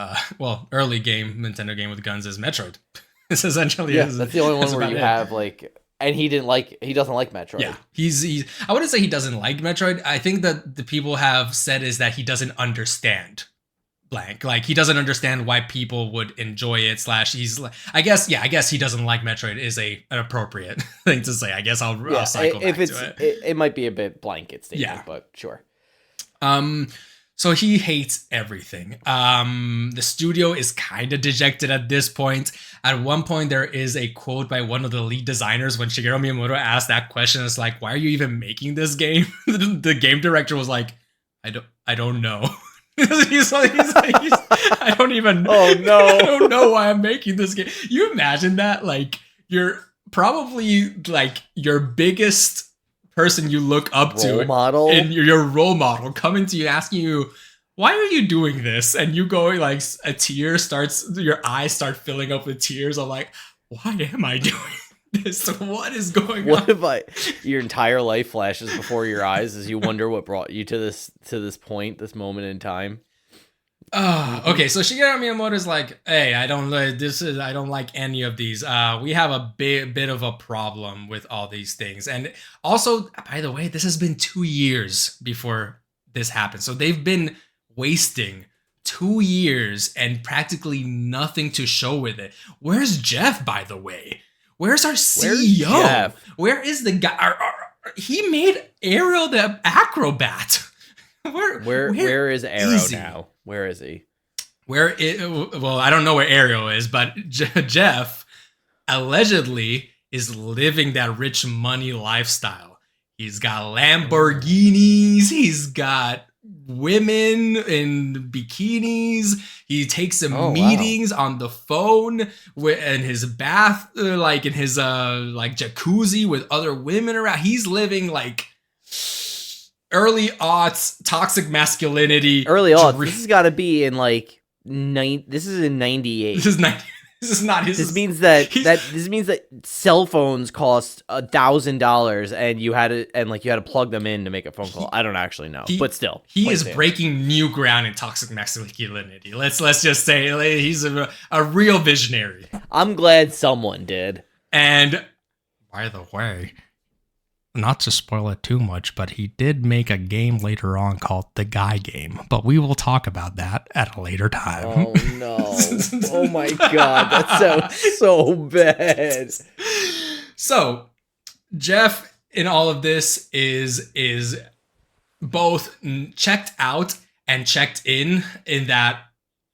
early game Nintendo game with guns is Metroid. This essentially Yeah, is. that's the only one That's where about you it. have like, and he doesn't like Metroid. Yeah, he's. I wouldn't say he doesn't like Metroid. I think that the people have said is that he doesn't understand blank. Like he doesn't understand why people would enjoy it. Slash, he's. I guess. Yeah, I guess he doesn't like Metroid is an appropriate thing to say. I guess I'll cycle if back it's to it. it might be a bit blanket statement, Yeah. but sure. So he hates everything. The studio is kind of dejected at this point. At one point, there is a quote by one of the lead designers when Shigeru Miyamoto asked that question. It's like, why are you even making this game? The game director was like, I don't know. I don't even. Oh no! I don't know why I'm making this game. You imagine that? Like you're probably like your biggest person you look up to, model, and your role model coming to you asking you, why are you doing this? And you go like a tear starts, your eyes start filling up with tears. I'm like, why am I doing this? What is going on? What if your entire life flashes before your eyes as you wonder what brought you to this point, this moment in time? Okay, so Shigeru Miyamoto is like, hey, I don't like any of these. We have a bit of a problem with all these things. And also, by the way, this has been 2 years before this happened. So they've been wasting 2 years and practically nothing to show with it. Where's Jeff, by the way? Where's our CEO? Where is the guy? He made Aero the acrobat. Where is Aero now? Where is he? Well, I don't know where Aero is, but Jeff allegedly is living that rich money lifestyle. He's got Lamborghinis. He's got women in bikinis. He takes some meetings on the phone in his bath, like in his like jacuzzi with other women around. He's living like early aughts, toxic masculinity. Early aughts. This has got to be in like This is in '98. This is not. This is not his. This means that cell phones cost $1,000, and you had to plug them in to make a phone call. I don't actually know, but still, he is breaking new ground in toxic masculinity. Let's just say he's a real visionary. I'm glad someone did. And by the way, not to spoil it too much, but he did make a game later on called The Guy Game. But we will talk about that at a later time. Oh, no. Oh, my God. That sounds so bad. So, Jeff, in all of this, is both checked out and checked in that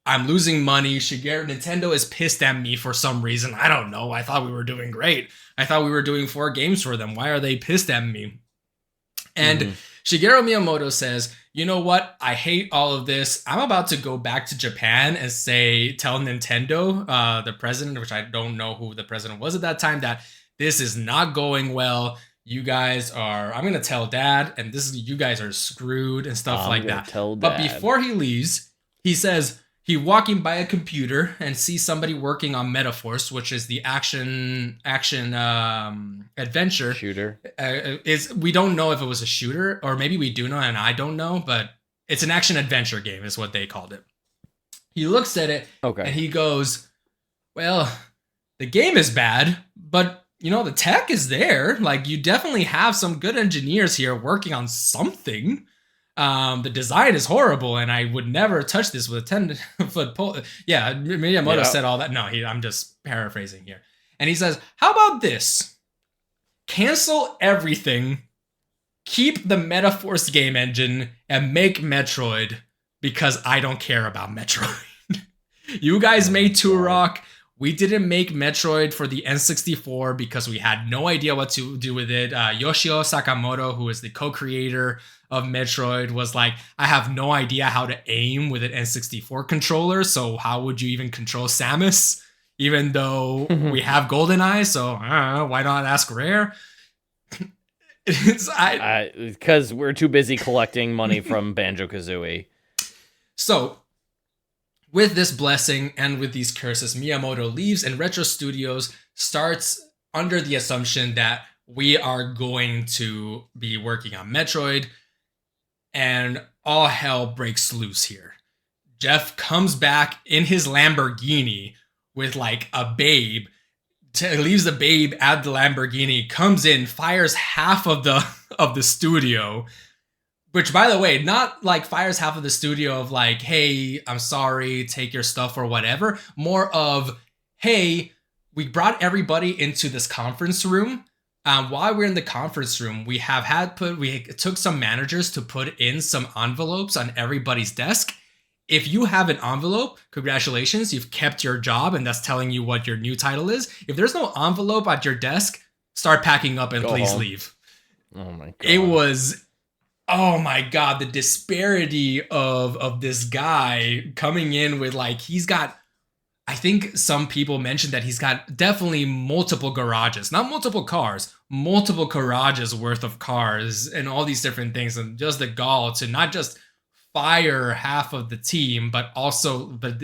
I'm losing money. Nintendo is pissed at me for some reason. I don't know. I thought we were doing great. I thought we were doing 4 games for them. Why are they pissed at me? And Shigeru Miyamoto says, you know what? I hate all of this. I'm about to go back to Japan and tell Nintendo, the president, which I don't know who the president was at that time, that this is not going well. You guys I'm going to tell dad, and you guys are screwed and stuff like that. But before he leaves, he says, he walking by a computer and sees somebody working on Metaforce, which is the action adventure shooter. We don't know if it was a shooter, or maybe we do know and I don't know, but it's an action adventure game is what they called it. He looks at it and he goes, well, the game is bad, but the tech is there. Like, you definitely have some good engineers here working on something. The design is horrible, and I would never touch this with a 10-foot pole. Yeah, Miyamoto said all that. No, I'm just paraphrasing here. And he says, how about this? Cancel everything, keep the Metaforce game engine, and make Metroid, because I don't care about Metroid. You guys made Turok. We didn't make Metroid for the N64 because we had no idea what to do with it. Yoshio Sakamoto, who is the co-creator of Metroid, was like, I have no idea how to aim with an N64 controller, so how would you even control Samus? Even though we have GoldenEye, so I don't know, why not ask Rare? Because we're too busy collecting money from Banjo-Kazooie. So, with this blessing and with these curses, Miyamoto leaves, and Retro Studios starts under the assumption that we are going to be working on Metroid, and all hell breaks loose here. Jeff comes back in his Lamborghini with like a babe, leaves the babe at the Lamborghini, comes in, fires half of the studio. Which, by the way, not like fires half of the studio of like, hey, I'm sorry, take your stuff or whatever. More of, hey, we brought everybody into this conference room. While we're in the conference room, we took some managers to put in some envelopes on everybody's desk. If you have an envelope, congratulations, you've kept your job, and that's telling you what your new title is. If there's no envelope at your desk, start packing up and please leave. Oh my God. It was... Oh my God, the disparity of this guy coming in with like, he's got, I think some people mentioned that he's got definitely multiple garages, not multiple cars, multiple garages worth of cars and all these different things. And just the gall to not just fire half of the team, but in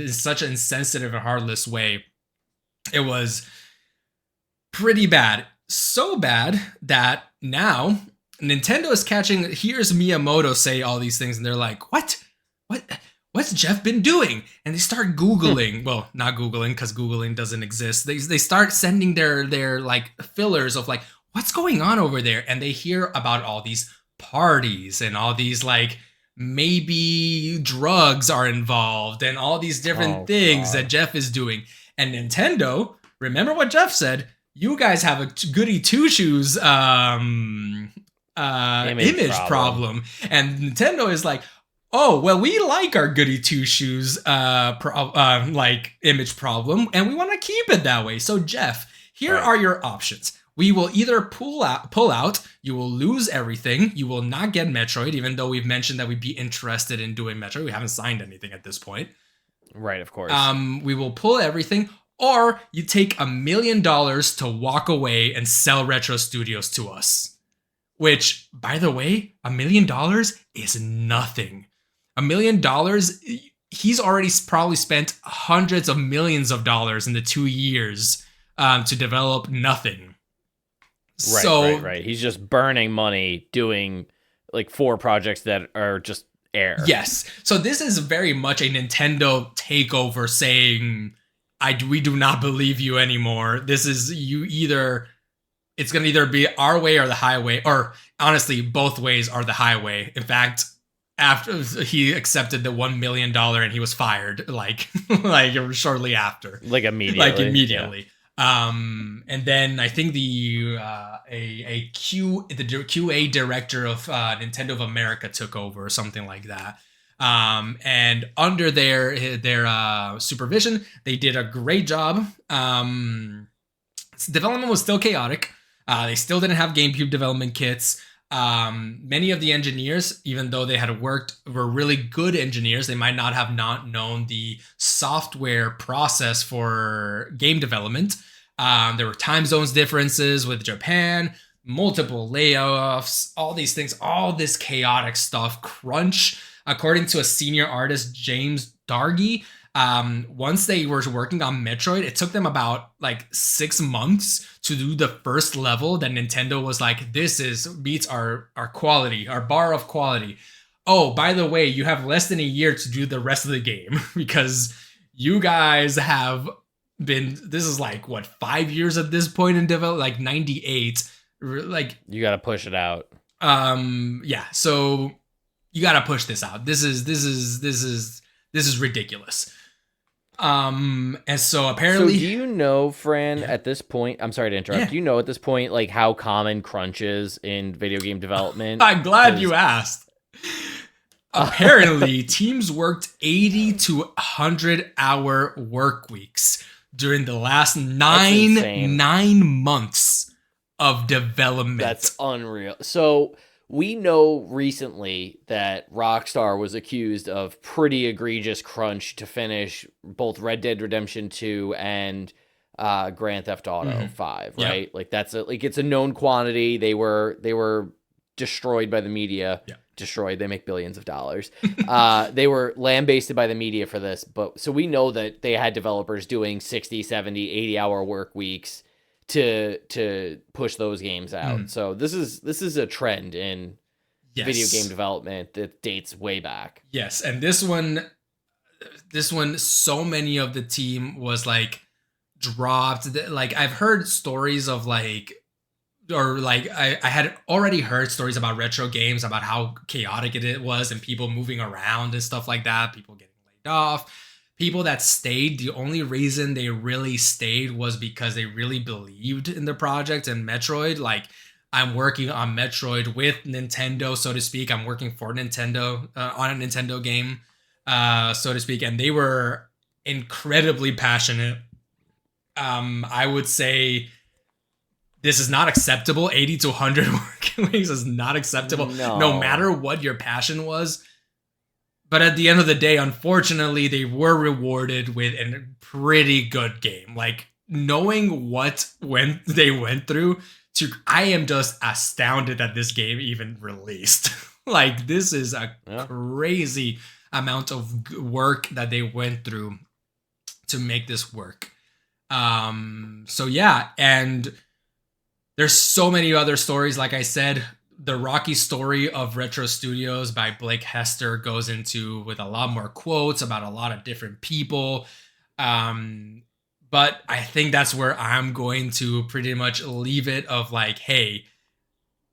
such an insensitive and heartless way. It was pretty bad. So bad that now Nintendo is hears Miyamoto say all these things, and they're like, what's Jeff been doing? And they start Googling. Well, not Googling, because Googling doesn't exist. They start sending their like fillers of like, what's going on over there? And they hear about all these parties and all these like, maybe drugs are involved and all these different things that Jeff is doing. And Nintendo, remember what Jeff said, you guys have a goody two-shoes image problem. And Nintendo is like, oh, well, we like our goody two-shoes like image problem, and we want to keep it that way. So Jeff, here are your options. We will either pull out, you will lose everything, you will not get Metroid, even though we've mentioned that we'd be interested in doing Metroid. We haven't signed anything at this point. Right, of course. We will pull everything, or you take $1 million to walk away and sell Retro Studios to us. Which, by the way, $1 million is nothing. $1 million, he's already probably spent hundreds of millions of dollars in the 2 years to develop nothing. Right. He's just burning money doing like 4 projects that are just air. Yes. So this is very much a Nintendo takeover saying, we do not believe you anymore. This is it's going to either be our way or the highway, or honestly, both ways are the highway. In fact, after he accepted the $1 million and he was fired, like shortly after, like immediately. Yeah. And then I think the QA director of Nintendo of America took over or something like that. And under their supervision, they did a great job. Development was still chaotic. They still didn't have GameCube development kits. Many of the engineers, even though they had were really good engineers, they might not have known the software process for game development. There were time zones differences with Japan, multiple layoffs, all these things, all this chaotic stuff. Crunch, according to a senior artist, James Dargy, once they were working on Metroid, it took them about like 6 months to do the first level that Nintendo was like, this meets our quality, our bar of quality. Oh, by the way, you have less than a year to do the rest of the game because you guys have this is like, what, 5 years at this point in development, like 98. Like, you got to push it out. Yeah, so you got to push this out. This is ridiculous. And so apparently, so do you know, Fran, at this point, I'm sorry to interrupt. Do you know at this point, like, how common crunch is in video game development? I'm glad you asked. Apparently, teams worked 80 to 100 hour work weeks during the last nine months of development. That's unreal. So we know recently that Rockstar was accused of pretty egregious crunch to finish both Red Dead Redemption 2 and Grand Theft Auto 5, right? Yep. Like it's a known quantity. They were destroyed by the media. Yeah. Destroyed. They make billions of dollars. They were lambasted by the media for this, but so we know that they had developers doing 60, 70, 80 hour work weeks to push those games out. So this is a trend in video game development that dates way back. Yes, and this one, so many of the team was like, dropped. Like I've heard stories of like, or like I had already heard stories about retro games about how chaotic it was and people moving around and stuff like that, people getting laid off. People that stayed, the only reason they really stayed was because they really believed in the project and Metroid. Like, I'm working on Metroid with Nintendo, so to speak. I'm working for Nintendo on a Nintendo game, so to speak. And they were incredibly passionate. I would say this is not acceptable. 80 to 100 working weeks is not acceptable, no matter what your passion was. But at the end of the day, unfortunately, they were rewarded with a pretty good game. Like, knowing what they went through, I am just astounded that this game even released. Like, this is a crazy amount of work that they went through to make this work. So yeah, and there's so many other stories. Like I said, the Rocky Story of Retro Studios by Blake Hester goes into with a lot more quotes about a lot of different people. But I think that's where I'm going to pretty much leave it of like, hey,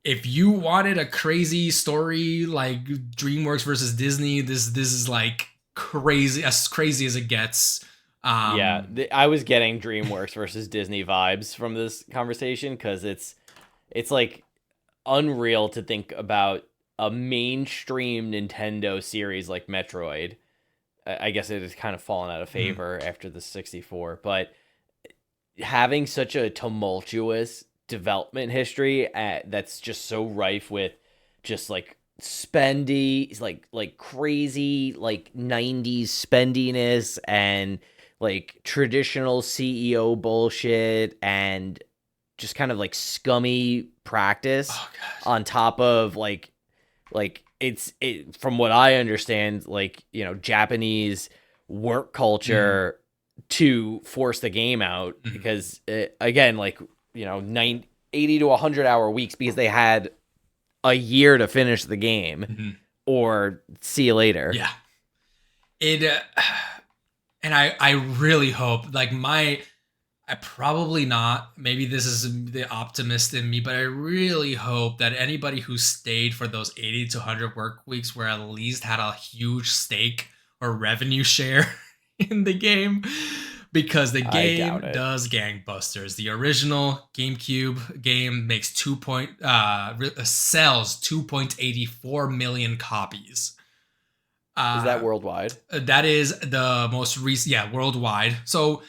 if you wanted a crazy story like DreamWorks versus Disney, this is like crazy as it gets. I was getting DreamWorks versus Disney vibes from this conversation because it's like unreal to think about a mainstream Nintendo series like Metroid. I guess it has kind of fallen out of favor after the 64, but having such a tumultuous development history that's just so rife with just like spendy, like crazy, like 90s spendiness and like traditional CEO bullshit and just kind of like scummy practice on top of like it from what I understand, like, you know, Japanese work culture to force the game out because again, like, you know, 80 to 100-hour weeks because they had a year to finish the game or see you later. Yeah. And I really hope, like, I probably not, maybe this is the optimist in me, but I really hope that anybody who stayed for those 80 to 100 work weeks were at least had a huge stake or revenue share in the game, because the game does gangbusters. The original GameCube game makes sells 2.84 million copies. Is that worldwide? That is the most recent, worldwide. So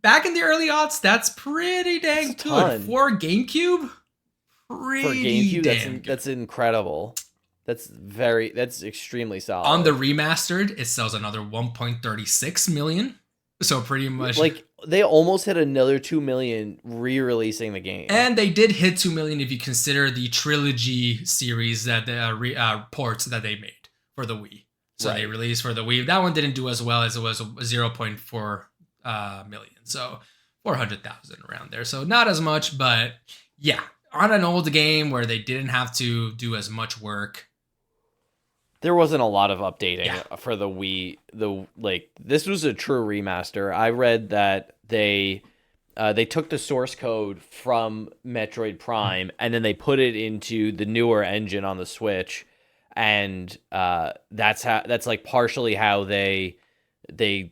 back in the early aughts, that's pretty dang good for GameCube. That's incredible. That's extremely solid. On the remastered, it sells another 1.36 million. So pretty much like they almost hit another 2 million re-releasing the game. And they did hit 2 million if you consider the trilogy series that the ports that they made for the Wii. So they released for the Wii. That one didn't do as well as it was 0.4 million. So 400,000 around there. So not as much, but yeah, on an old game where they didn't have to do as much work. There wasn't a lot of updating for the Wii. This was a true remaster. I read that they took the source code from Metroid Prime and then they put it into the newer engine on the Switch, and that's like partially how they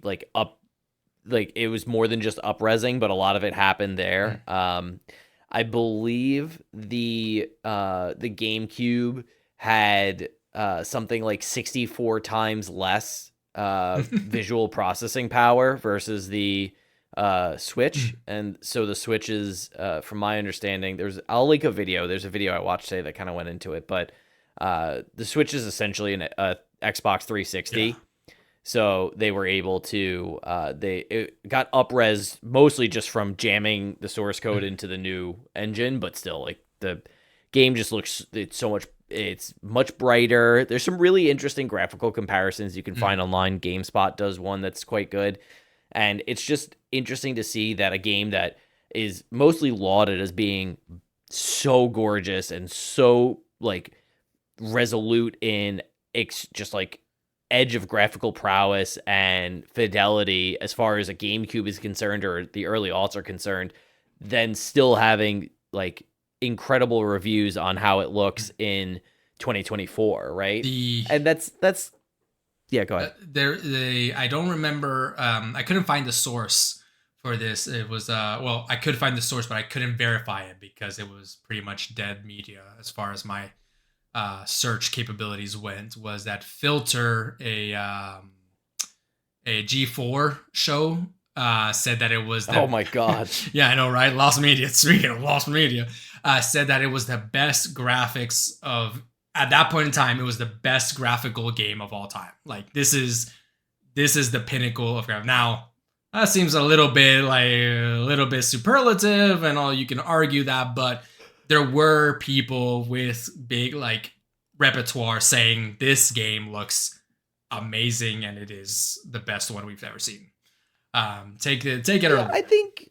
like up, like it was more than just up-resing, but a lot of it happened there. I believe the GameCube had something like 64 times less visual processing power versus the Switch. And so the Switch is, from my understanding, I'll link a video. There's a video I watched today that kind of went into it, but the Switch is essentially an Xbox 360. Yeah. So they were able to, it got up-res mostly just from jamming the source code into the new engine, but still, like, the game just looks, it's much brighter. There's some really interesting graphical comparisons you can find online. GameSpot does one that's quite good. And it's just interesting to see that a game that is mostly lauded as being so gorgeous and so, like, resolute in just, like, edge of graphical prowess and fidelity as far as a GameCube is concerned, or the early aughts are concerned, than still having like incredible reviews on how it looks in 2024, right? And that's yeah, go ahead. I don't remember. I couldn't find the source for this. It was well, I could find the source, but I couldn't verify it because it was pretty much dead media as far as my search capabilities went. Was that Filter, a G4 show, said that it was oh my god. Yeah, I know, right? Lost media. Speaking of lost media, said that it was the best graphics of, at that point in time, it was the best graphical game of all time. Like this is the pinnacle of graphics. Now that seems a little bit superlative, and all, you can argue that, but there were people with big like repertoire saying this game looks amazing and it is the best one we've ever seen. Take it. Yeah, I think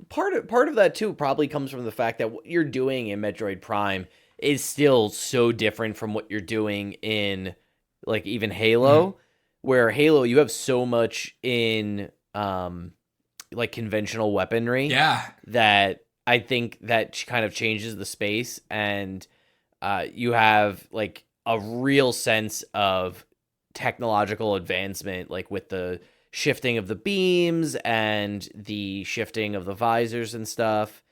part of that too probably comes from the fact that what you're doing in Metroid Prime is still so different from what you're doing in like even Halo, where Halo you have so much in like conventional weaponry, that I think that kind of changes the space, and you have like a real sense of technological advancement, like with the shifting of the beams and the shifting of the visors and stuff.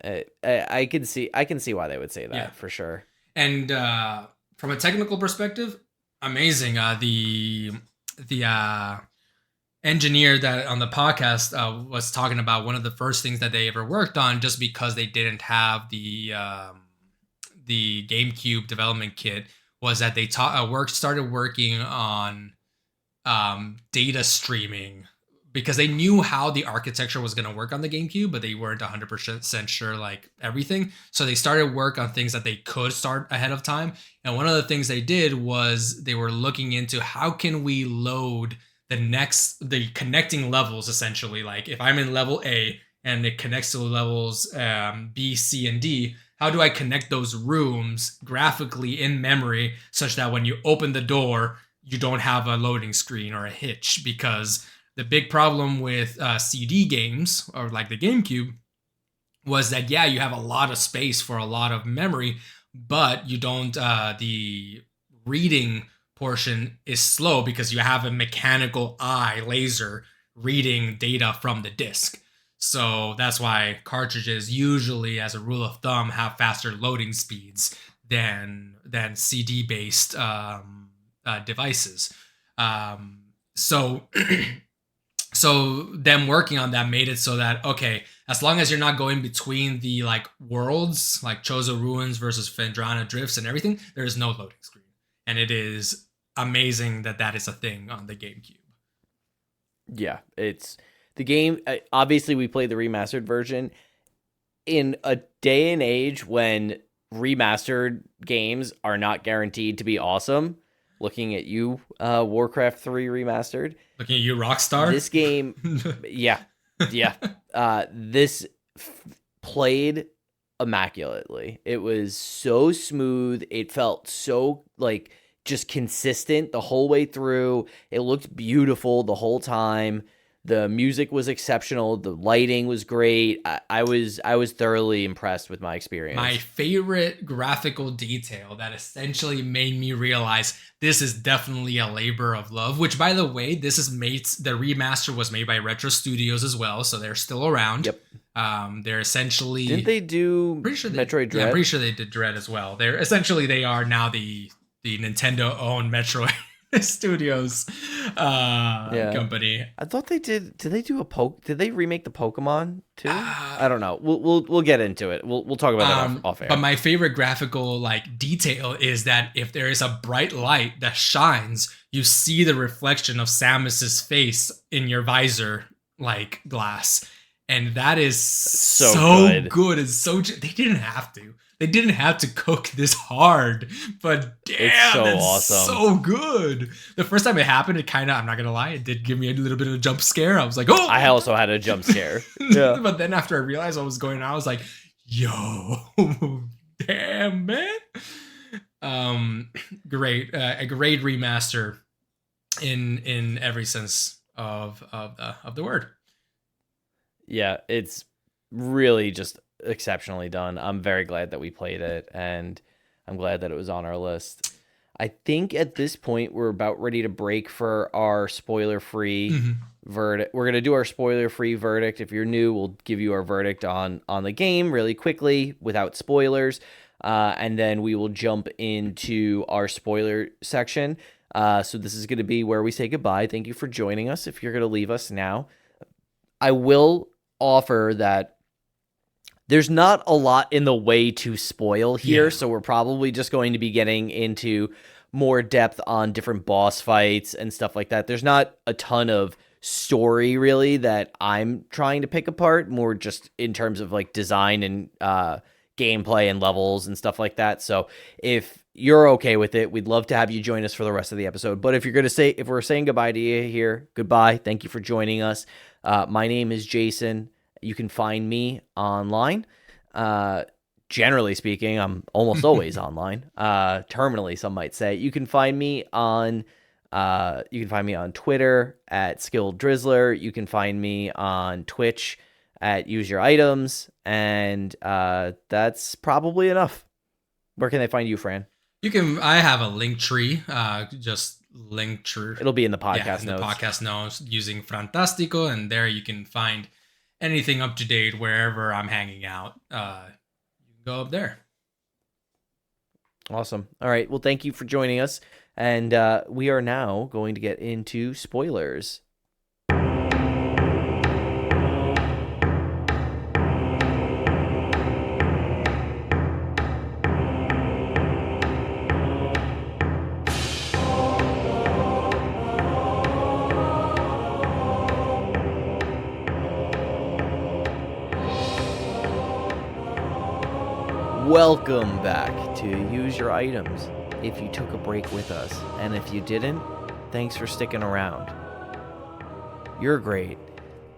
I can see why they would say that, for sure. And from a technical perspective, amazing. The engineer that on the podcast was talking about one of the first things that they ever worked on, just because they didn't have the GameCube development kit, was that they started working on data streaming, because they knew how the architecture was going to work on the GameCube, but they weren't 100% sure like everything. So they started work on things that they could start ahead of time. And one of the things they did was they were looking into how can we load the connecting levels, essentially. Like if I'm in level A and it connects to levels B, C, and D, how do I connect those rooms graphically in memory such that when you open the door, you don't have a loading screen or a hitch? Because the big problem with CD games, or like the GameCube, was that, yeah, you have a lot of space for a lot of memory, but you don't, the reading portion is slow because you have a mechanical eye laser reading data from the disc. So that's why cartridges usually, as a rule of thumb, have faster loading speeds than CD-based devices. So so them working on that made it so that, okay, as long as you're not going between the like worlds, like Chozo Ruins versus Phendrana Drifts and everything, there is no loading screen. And it is amazing that is a thing on the GameCube. Yeah, it's the game. Obviously, we played the remastered version in a day and age when remastered games are not guaranteed to be awesome. Looking at you, Warcraft 3 Remastered. Looking at you, Rockstar. This game, yeah. This played immaculately. It was so smooth. It felt so like just consistent the whole way through. It looked beautiful the whole time. The music was exceptional. The lighting was great. I was thoroughly impressed with my experience. My favorite graphical detail that essentially made me realize this is definitely a labor of love, which, by the way, the remaster was made by Retro Studios as well, so they're still around. Yep. They're essentially... Didn't they do Metroid Dread? Yeah, I'm pretty sure they did Dread as well. They are now the Nintendo-owned Metroid Studios company. I thought they did. Did they do Did they remake the Pokemon too? I don't know. We'll get into it. We'll talk about that off air. But my favorite graphical like detail is that if there is a bright light that shines, you see the reflection of Samus's face in your visor like glass, and that is so good. It's so they didn't have to. They didn't have to cook this hard, but damn, it's awesome. So good. The first time it happened, it kind of, I'm not going to lie, it did give me a little bit of a jump scare. I was like, oh! I also had a jump scare. Yeah. But then after I realized what was going on, I was like, yo, damn, man. Great. A great remaster. in every sense of the word. Yeah, it's really just exceptionally done. I'm very glad that we played it, and I'm glad that it was on our list. I think at this point we're about ready to break for our spoiler-free verdict. We're gonna do our spoiler-free verdict. If you're new, we'll give you our verdict on the game really quickly without spoilers, and then we will jump into our spoiler section. So this is gonna be where we say goodbye. Thank you for joining us. If you're gonna leave us now, I will offer that there's not a lot in the way to spoil here, so we're probably just going to be getting into more depth on different boss fights and stuff like that. There's not a ton of story really that I'm trying to pick apart, more just in terms of like design and gameplay and levels and stuff like that. So if you're okay with it, we'd love to have you join us for the rest of the episode. But if we're saying goodbye to you here, goodbye. Thank you for joining us. My name is Jason. You can find me online. Generally speaking, I'm almost always online. Terminally, some might say. You can find me on Twitter at Skilled Drizzler. You can find me on Twitch at Use Your Items, and that's probably enough. Where can they find you, Fran? I have a link tree. Just link tree. It'll be in the podcast notes. The podcast notes using Fantastico, and there you can find anything up to date wherever I'm hanging out. You can go up there. Awesome. All right. Well, thank you for joining us, and we are now going to get into spoilers. Welcome back to Use Your Items. If you took a break with us, and if you didn't, thanks for sticking around. You're great.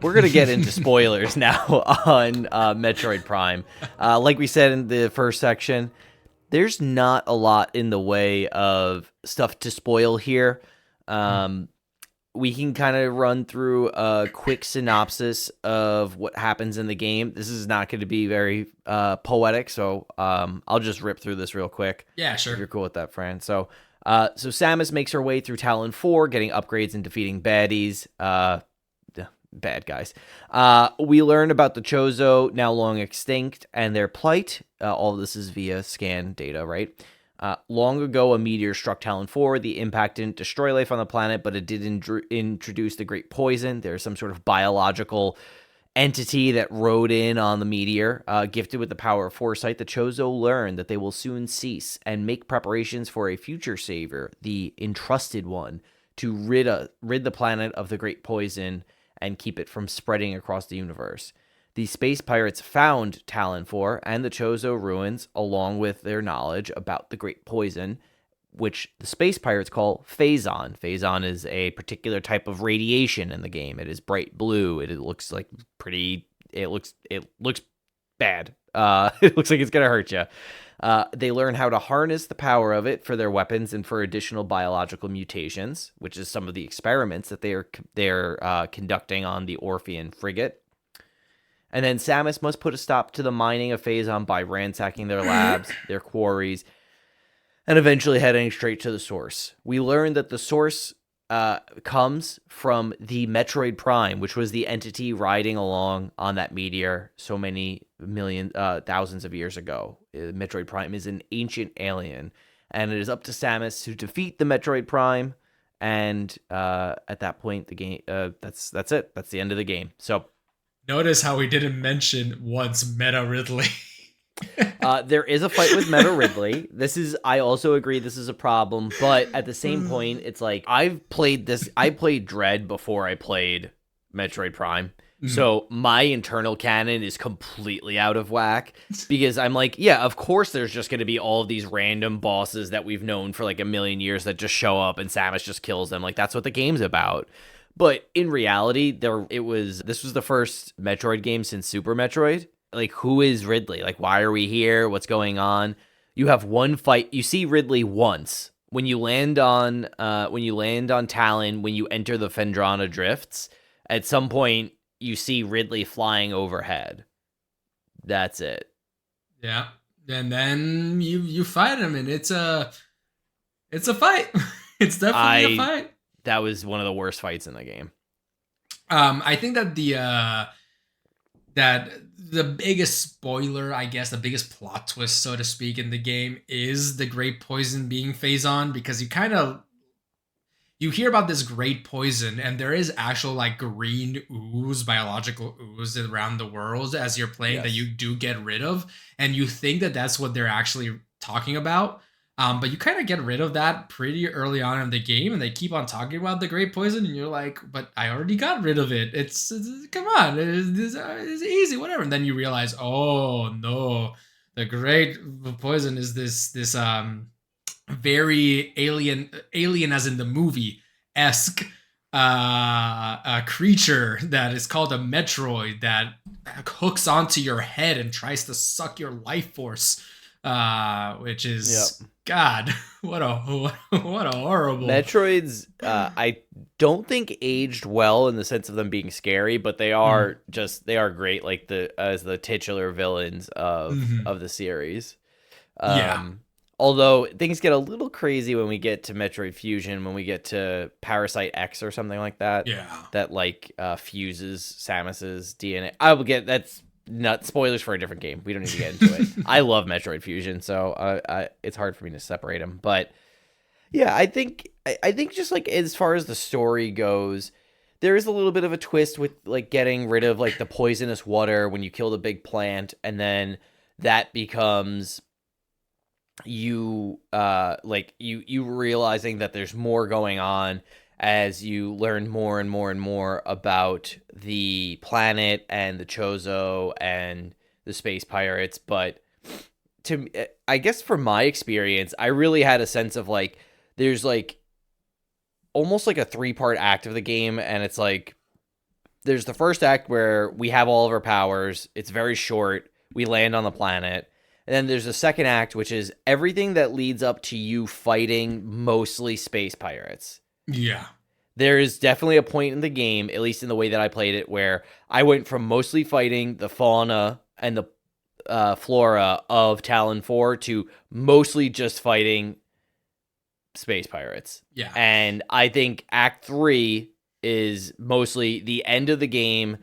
We're going to get into spoilers now on Metroid Prime. Like we said in the first section, there's not a lot in the way of stuff to spoil here. We can kind of run through a quick synopsis of what happens in the game. This is not going to be very poetic, so I'll just rip through this real quick. Yeah, sure. If you're cool with that, Fran. So Samus makes her way through Tallon IV, getting upgrades and defeating baddies. Bad guys. We learn about the Chozo, now long extinct, and their plight. All of this is via scan data, right? Long ago, a meteor struck Tallon IV. The impact didn't destroy life on the planet, but it did introduce the Great Poison. There's some sort of biological entity that rode in on the meteor. Gifted with the power of foresight, the Chozo learn that they will soon cease and make preparations for a future savior, the Entrusted One, to rid the planet of the Great Poison and keep it from spreading across the universe. The space pirates found Tallon IV and the Chozo ruins, along with their knowledge about the Great Poison, which the space pirates call phazon. Phazon is a particular type of radiation in the game. It is bright blue. It looks like it looks bad. It looks like it's gonna hurt you. They learn how to harness the power of it for their weapons and for additional biological mutations, which is some of the experiments that they're conducting on the Orphean frigate. And then Samus must put a stop to the mining of Phazon by ransacking their labs, their quarries, and eventually heading straight to the source. We learn that the source comes from the Metroid Prime, which was the entity riding along on that meteor so many thousands of years ago. Metroid Prime is an ancient alien, and it is up to Samus to defeat the Metroid Prime. And at that point, the game that's it. That's the end of the game. So. Notice how we didn't mention once Meta Ridley. There is a fight with Meta Ridley. I also agree this is a problem, but at the same point, it's like I played Dread before I played Metroid Prime. Mm-hmm. So my internal canon is completely out of whack because I'm like, yeah, of course there's just going to be all of these random bosses that we've known for like a million years that just show up and Samus just kills them. Like that's what the game's about. But in reality, this was the first Metroid game since Super Metroid. Like, who is Ridley? Like, why are we here? What's going on? You have one fight. You see Ridley once when you land on Tallon, when you enter the Phendrana Drifts, at some point you see Ridley flying overhead. That's it. Yeah. And then you fight him, and it's a fight. It's definitely a fight. That was one of the worst fights in the game. I think that the biggest spoiler, I guess, the biggest plot twist, so to speak, in the game is the great poison being Phazon, because you hear about this great poison, and there is actual like green ooze, biological ooze around the world as you're playing that you do get rid of, and you think that that's what they're actually talking about. But you kind of get rid of that pretty early on in the game, and they keep on talking about the great poison, and you're like, but I already got rid of it. It's come on, it's easy, whatever. And then you realize, oh no, the great poison is this very alien as in the movie esque a creature that is called a Metroid that hooks onto your head and tries to suck your life force, which is God, what a horrible Metroids. I don't think aged well in the sense of them being scary, but they are they are great, like as the titular villains of the series. Although things get a little crazy when we get to Metroid Fusion, when we get to Parasite X or something like that. Yeah. That like fuses Samus's DNA. I will get that's not spoilers for a different game. We don't need to get into it. I love Metroid Fusion, so it's hard for me to separate them. But yeah, I think just like as far as the story goes, there is a little bit of a twist with like getting rid of like the poisonous water when you kill the big plant, and then that becomes you realizing that there's more going on as you learn more and more and more about the planet and the Chozo and the space pirates. But I guess from my experience, I really had a sense of like there's like almost like a 3-part act of the game, and it's like there's the first act where we have all of our powers. It's very short. We land on the planet. And then there's the second act, which is everything that leads up to you fighting mostly space pirates. Yeah. There is definitely a point in the game, at least in the way that I played it, where I went from mostly fighting the fauna and the flora of Tallon IV to mostly just fighting space pirates. Yeah. And I think Act 3 is mostly the end of the game,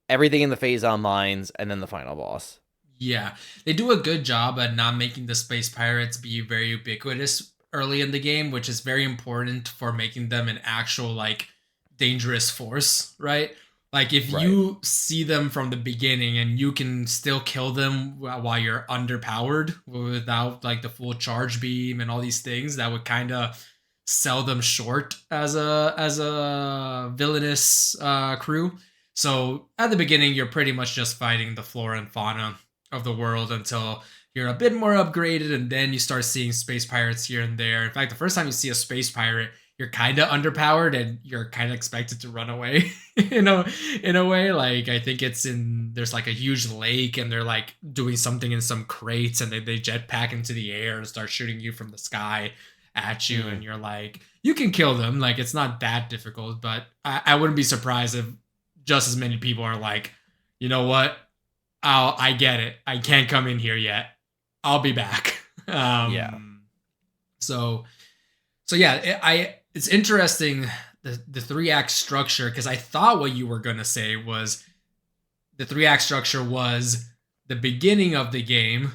everything in the Phazon mines, and then the final boss. Yeah, they do a good job at not making the space pirates be very ubiquitous early in the game, which is very important for making them an actual like dangerous force, right? Like if you see them from the beginning and you can still kill them while you're underpowered without like the full charge beam and all these things, that would kind of sell them short as a villainous crew. So at the beginning, you're pretty much just fighting the flora and fauna of the world until you're a bit more upgraded, and then you start seeing space pirates here and there. In fact, the first time you see a space pirate, you're kind of underpowered and you're kind of expected to run away in a way. Like I think there's like a huge lake, and they're like doing something in some crates, and they jetpack into the air and start shooting you from the sky at you, and you're like, you can kill them, like it's not that difficult. But I wouldn't be surprised if just as many people are like, you know what, I get it, I can't come in here yet, I'll be back. So yeah, it's interesting, the 3-act structure, because I thought what you were gonna say was the 3-act structure was the beginning of the game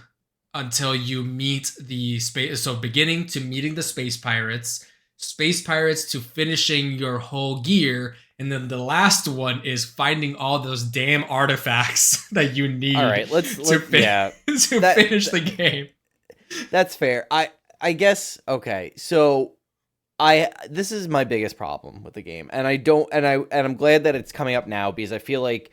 until you meet the space. So beginning to meeting the space pirates to finishing your whole gear, and then the last one is finding all those damn artifacts that you need. All right, let's finish the game. That's fair. I guess okay. So this is my biggest problem with the game, and I'm glad that it's coming up now, because I feel like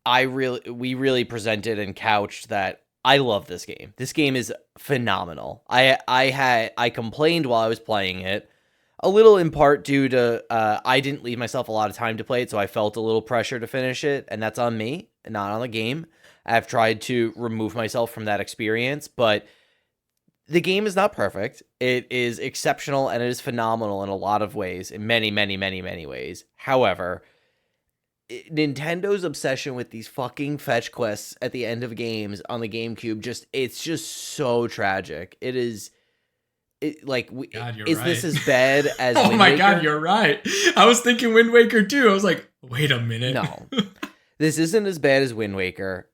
we really presented and couched that I love this game. This game is phenomenal. I complained while I was playing it, a little in part due to I didn't leave myself a lot of time to play it, so I felt a little pressure to finish it, and that's on me, not on the game. I've tried to remove myself from that experience, but the game is not perfect. It is exceptional and it is phenomenal in a lot of ways, in many, many, many, many ways. However, Nintendo's obsession with these fucking fetch quests at the end of games on the GameCube it's just so tragic. It is like God, you're is this right. as bad as Oh Wind my Waker? God, you're right. I was thinking Wind Waker too. I was like, wait a minute. No. This isn't as bad as Wind Waker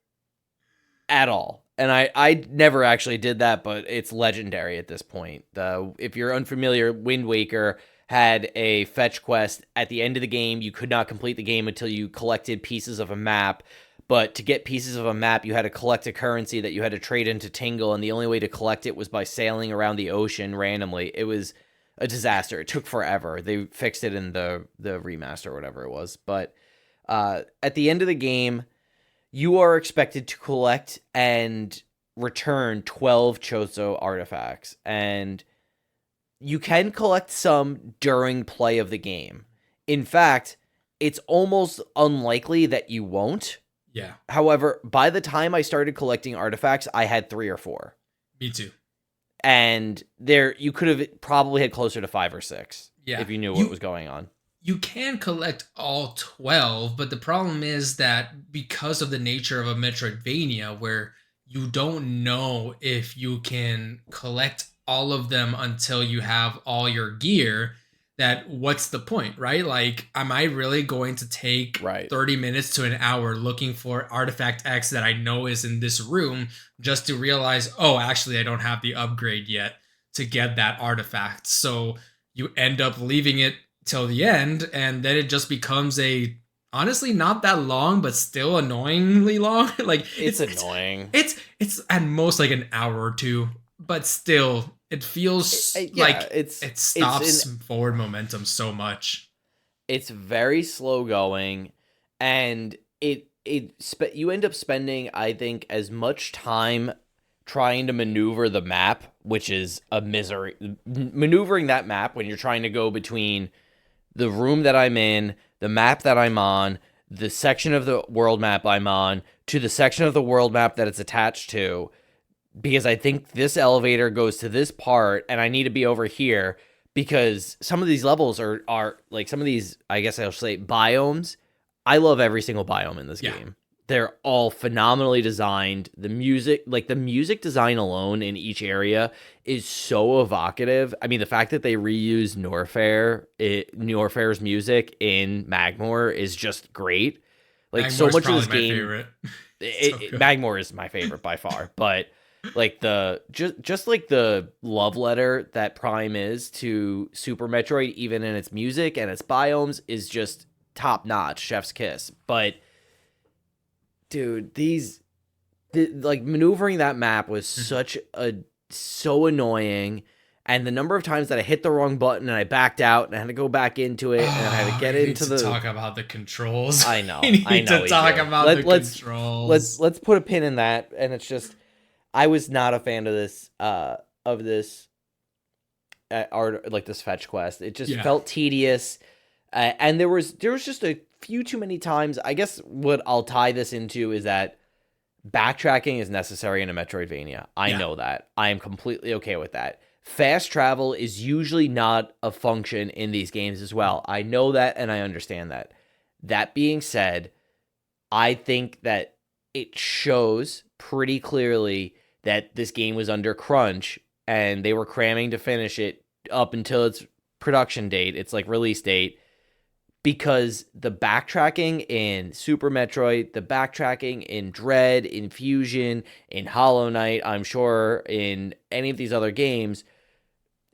at all. And I never actually did that, but it's legendary at this point. If you're unfamiliar, Wind Waker had a fetch quest at the end of the game. You could not complete the game until you collected pieces of a map. But to get pieces of a map, you had to collect a currency that you had to trade into Tingle, and the only way to collect it was by sailing around the ocean randomly. It was a disaster. It took forever. They fixed it in the remaster or whatever it was. But at the end of the game, you are expected to collect and return 12 Chozo artifacts. And you can collect some during play of the game. In fact, it's almost unlikely that you won't. Yeah. However, by the time I started collecting artifacts, I had 3 or 4. Me too. And you could have probably had closer to 5 or 6 if you knew what was going on. You can collect all 12, but the problem is that because of the nature of a Metroidvania, where you don't know if you can collect all of them until you have all your gear, that what's the point, right? Like, am I really going to take 30 minutes to an hour looking for artifact X that I know is in this room just to realize, oh, actually, I don't have the upgrade yet to get that artifact. So you end up leaving it till the end, and then it just becomes honestly not that long, but still annoyingly long. Like it's annoying. It's at most like an hour or two, but still it feels like it stops forward momentum so much. It's very slow going, and you end up spending, I think, as much time trying to maneuver the map, which is a misery. Maneuvering that map when you're trying to go between the room that I'm in, the map that I'm on, the section of the world map I'm on, to the section of the world map that it's attached to, because I think this elevator goes to this part and I need to be over here, because some of these levels are like some of these, I guess I'll say, biomes. I love every single biome in this game. They're all phenomenally designed. The music design alone in each area is so evocative. I mean, the fact that they reuse Norfair's music in Magmore is just great. Like, Magmore's so much of this my game, favorite. Magmore is my favorite by far. But like just like the love letter that Prime is to Super Metroid, even in its music and its biomes, is just top notch, chef's kiss. But dude, like maneuvering that map was so annoying, and the number of times that I hit the wrong button and I backed out and I had to go back into it and I had to get into the talk about the controls. I know. Controls. Let's put a pin in that. And it's just, I was not a fan of this art, like this fetch quest. It just felt tedious, and there was just a few too many times. I guess what I'll tie this into is that backtracking is necessary in a Metroidvania. I know that. I am completely okay with that. Fast travel is usually not a function in these games as well. I know that, and I understand that. That being said, I think that it shows pretty clearly that this game was under crunch and they were cramming to finish it up until its production date, its like release date, because the backtracking in Super Metroid, the backtracking in Dread, in Fusion, in Hollow Knight, I'm sure in any of these other games,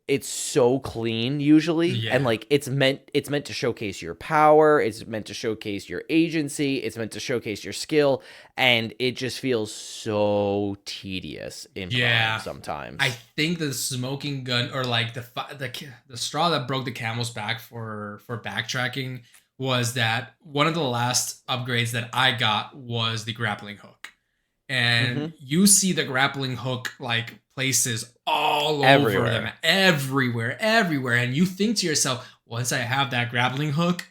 it's so clean usually. And like it's meant to showcase your power, it's meant to showcase your agency, it's meant to showcase your skill, and it just feels so tedious in Prime sometimes. I think the smoking gun, or like the straw that broke the camel's back for backtracking, was that one of the last upgrades that I got was the grappling hook. And you see the grappling hook like places all over them, everywhere. And you think to yourself, once I have that grappling hook,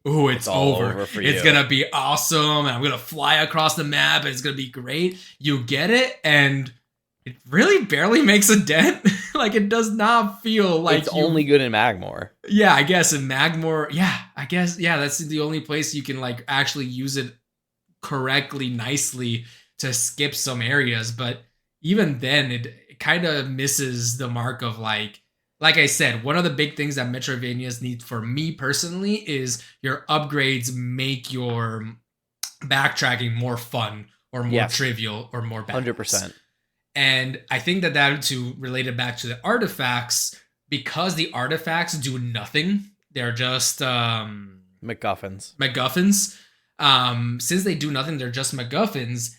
ooh, it's over for you. It's going to be awesome. And I'm going to fly across the map and it's going to be great. You get it and it really barely makes a dent. Like, it does not feel like it's only good in Magmore. Yeah, I guess in Magmore, that's the only place you can like actually use it correctly, nicely to skip some areas. But even then, it kind of misses the mark of like I said, one of the big things that Metroidvanias need for me personally is your upgrades make your backtracking more fun or more trivial or more badass. 100%. And I think that to relate it back to the artifacts, because the artifacts do nothing, they're just MacGuffins. Since they do nothing, they're just MacGuffins.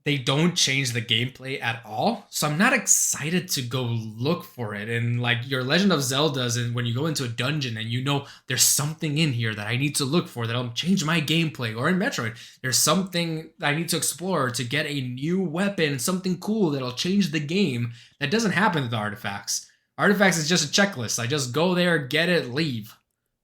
They don't change the gameplay at all. So I'm not excited to go look for it. And like your Legend of Zelda's, and when you go into a dungeon and you know there's something in here that I need to look for that'll change my gameplay, or in Metroid, there's something that I need to explore to get a new weapon, something cool that'll change the game. That doesn't happen with the artifacts. Artifacts is just a checklist. I just go there, get it, leave.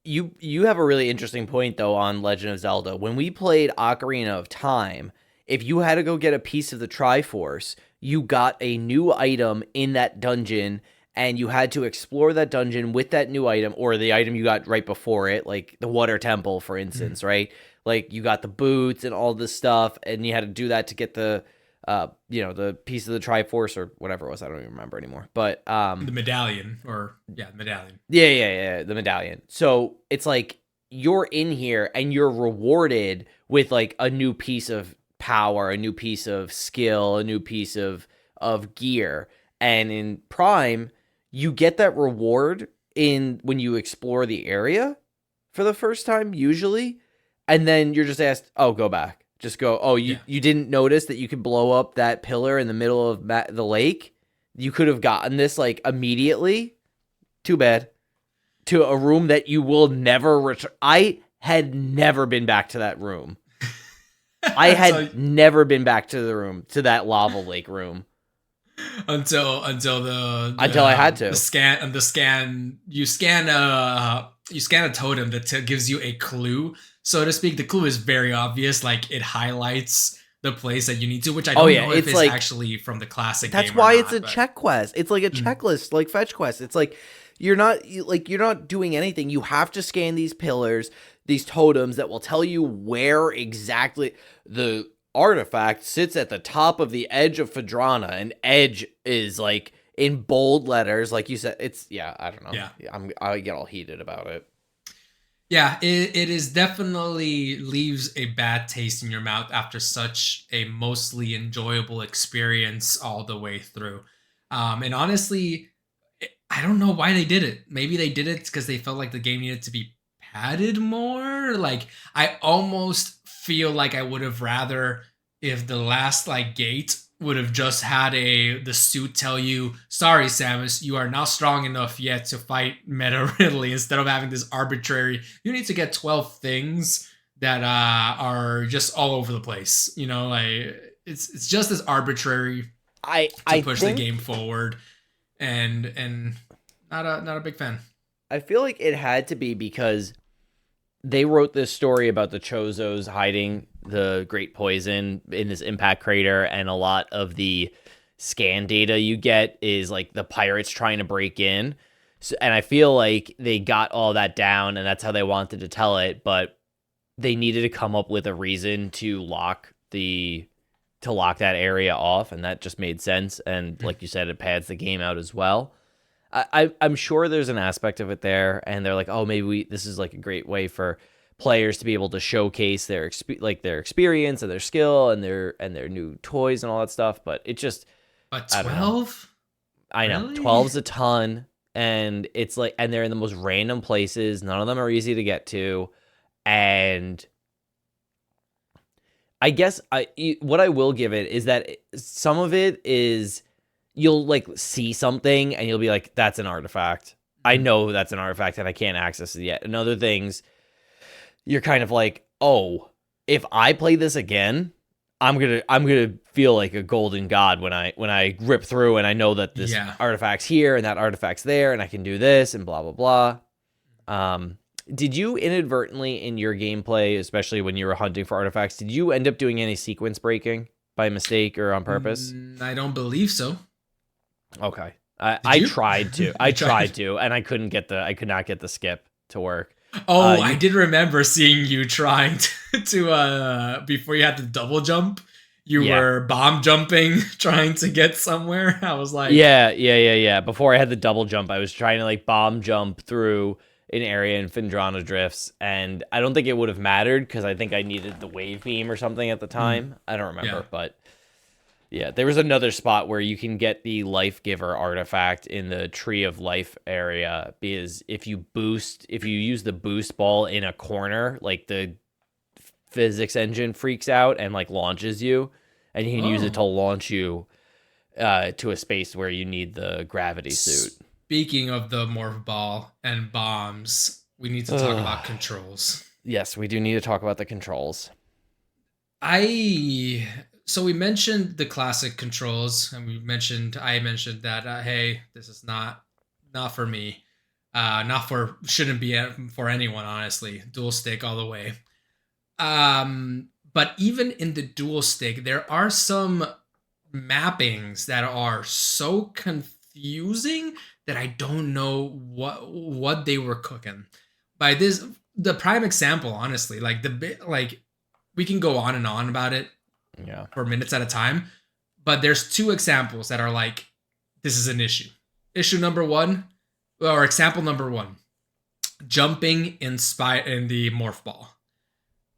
You have a really interesting point though on Legend of Zelda. When we played Ocarina of Time, if you had to go get a piece of the Triforce, you got a new item in that dungeon, and you had to explore that dungeon with that new item, or the item you got right before it, like the Water Temple, for instance, right? Like you got the boots and all this stuff, and you had to do that to get the, the piece of the Triforce or whatever it was. I don't even remember anymore. But the medallion, medallion. Yeah, the medallion. So it's like you're in here and you're rewarded with like a new piece of power, a new piece of skill, a new piece of gear. And in Prime, you get that reward when you explore the area for the first time, usually, and then you're just asked, oh, go back. Just go, oh, you didn't notice that you could blow up that pillar in the middle of the lake? You could have gotten this like immediately. Too bad. To a room that you will never return. I had never been back to that room. I had never been back to that lava lake room. Until I had to. You scan a totem that gives you a clue, so to speak. The clue is very obvious, like it highlights the place that you need to, which I don't know if it's like, actually from the classic game. That's why it's a check quest. It's like a checklist, like fetch quest. It's like you're not doing anything. You have to scan these pillars, these totems that will tell you where exactly the artifact sits at the top of the edge of Phadrana, and edge is like in bold letters, like you said. It's I don't know. Yeah, I get all heated about it. Yeah, it is definitely leaves a bad taste in your mouth after such a mostly enjoyable experience all the way through. And honestly, I don't know why they did it. Maybe they did it because they felt like the game needed to be padded more. Like, I almost feel like I would have rather if the last like gate would have just had the suit tell you, sorry, Samus, you are not strong enough yet to fight Meta Ridley, instead of having this arbitrary, you need to get 12 things that are just all over the place. You know, like it's just as arbitrary to push the game forward, and not a big fan. I feel like it had to be because they wrote this story about the Chozos hiding the Great Poison in this impact crater, and a lot of the scan data you get is like the pirates trying to break in. So, and I feel like they got all that down, and that's how they wanted to tell it, but they needed to come up with a reason to lock that area off, and that just made sense. And like you said, it pads the game out as well. I'm sure there's an aspect of it there, and they're like, oh, maybe this is like a great way for players to be able to showcase their experience and their skill and their new toys and all that stuff. But it just, but 12, I know, really? 12's a ton, and it's like, and they're in the most random places. None of them are easy to get to, and I guess what I will give it is that some of it is, you'll like see something and you'll be like, that's an artifact. I know that's an artifact and I can't access it yet. And other things, you're kind of like, oh, if I play this again, I'm gonna feel like a golden god when I rip through and I know that this artifact's here and that artifact's there and I can do this and blah blah blah. Did you inadvertently in your gameplay, especially when you were hunting for artifacts, did you end up doing any sequence breaking by mistake or on purpose? I don't believe so. Okay. Did I you? tried to. I You tried? tried to, and I could not get the skip to work. Oh, I You did remember seeing you trying to before you had to double jump, you Yeah. were bomb jumping trying to get somewhere. I was like, Yeah. Before I had the double jump, I was trying to like bomb jump through an area in Findrana Drifts, and I don't think it would have mattered because I think I needed the wave beam or something at the mm, time. I don't yeah. remember, but yeah, there was another spot where you can get the life giver artifact in the tree of life area because if you use the boost ball in a corner, like the physics engine freaks out and like launches you, and you can use it to Oh. launch you to a space where you need the gravity suit. Speaking of the morph ball and bombs, we need to talk about controls. Yes, we do need to talk about the controls. I so we mentioned the classic controls, and I mentioned that hey, this is not for me, not for shouldn't be for anyone, honestly. Dual stick all the way. But even in the dual stick, there are some mappings that are so confusing that I don't know what they were cooking. By this, the prime example, honestly, like the bit, like we can go on and on about it Yeah. for minutes at a time, but there's two examples that are like this is an issue. Issue number one, or example number one, jumping in the morph ball.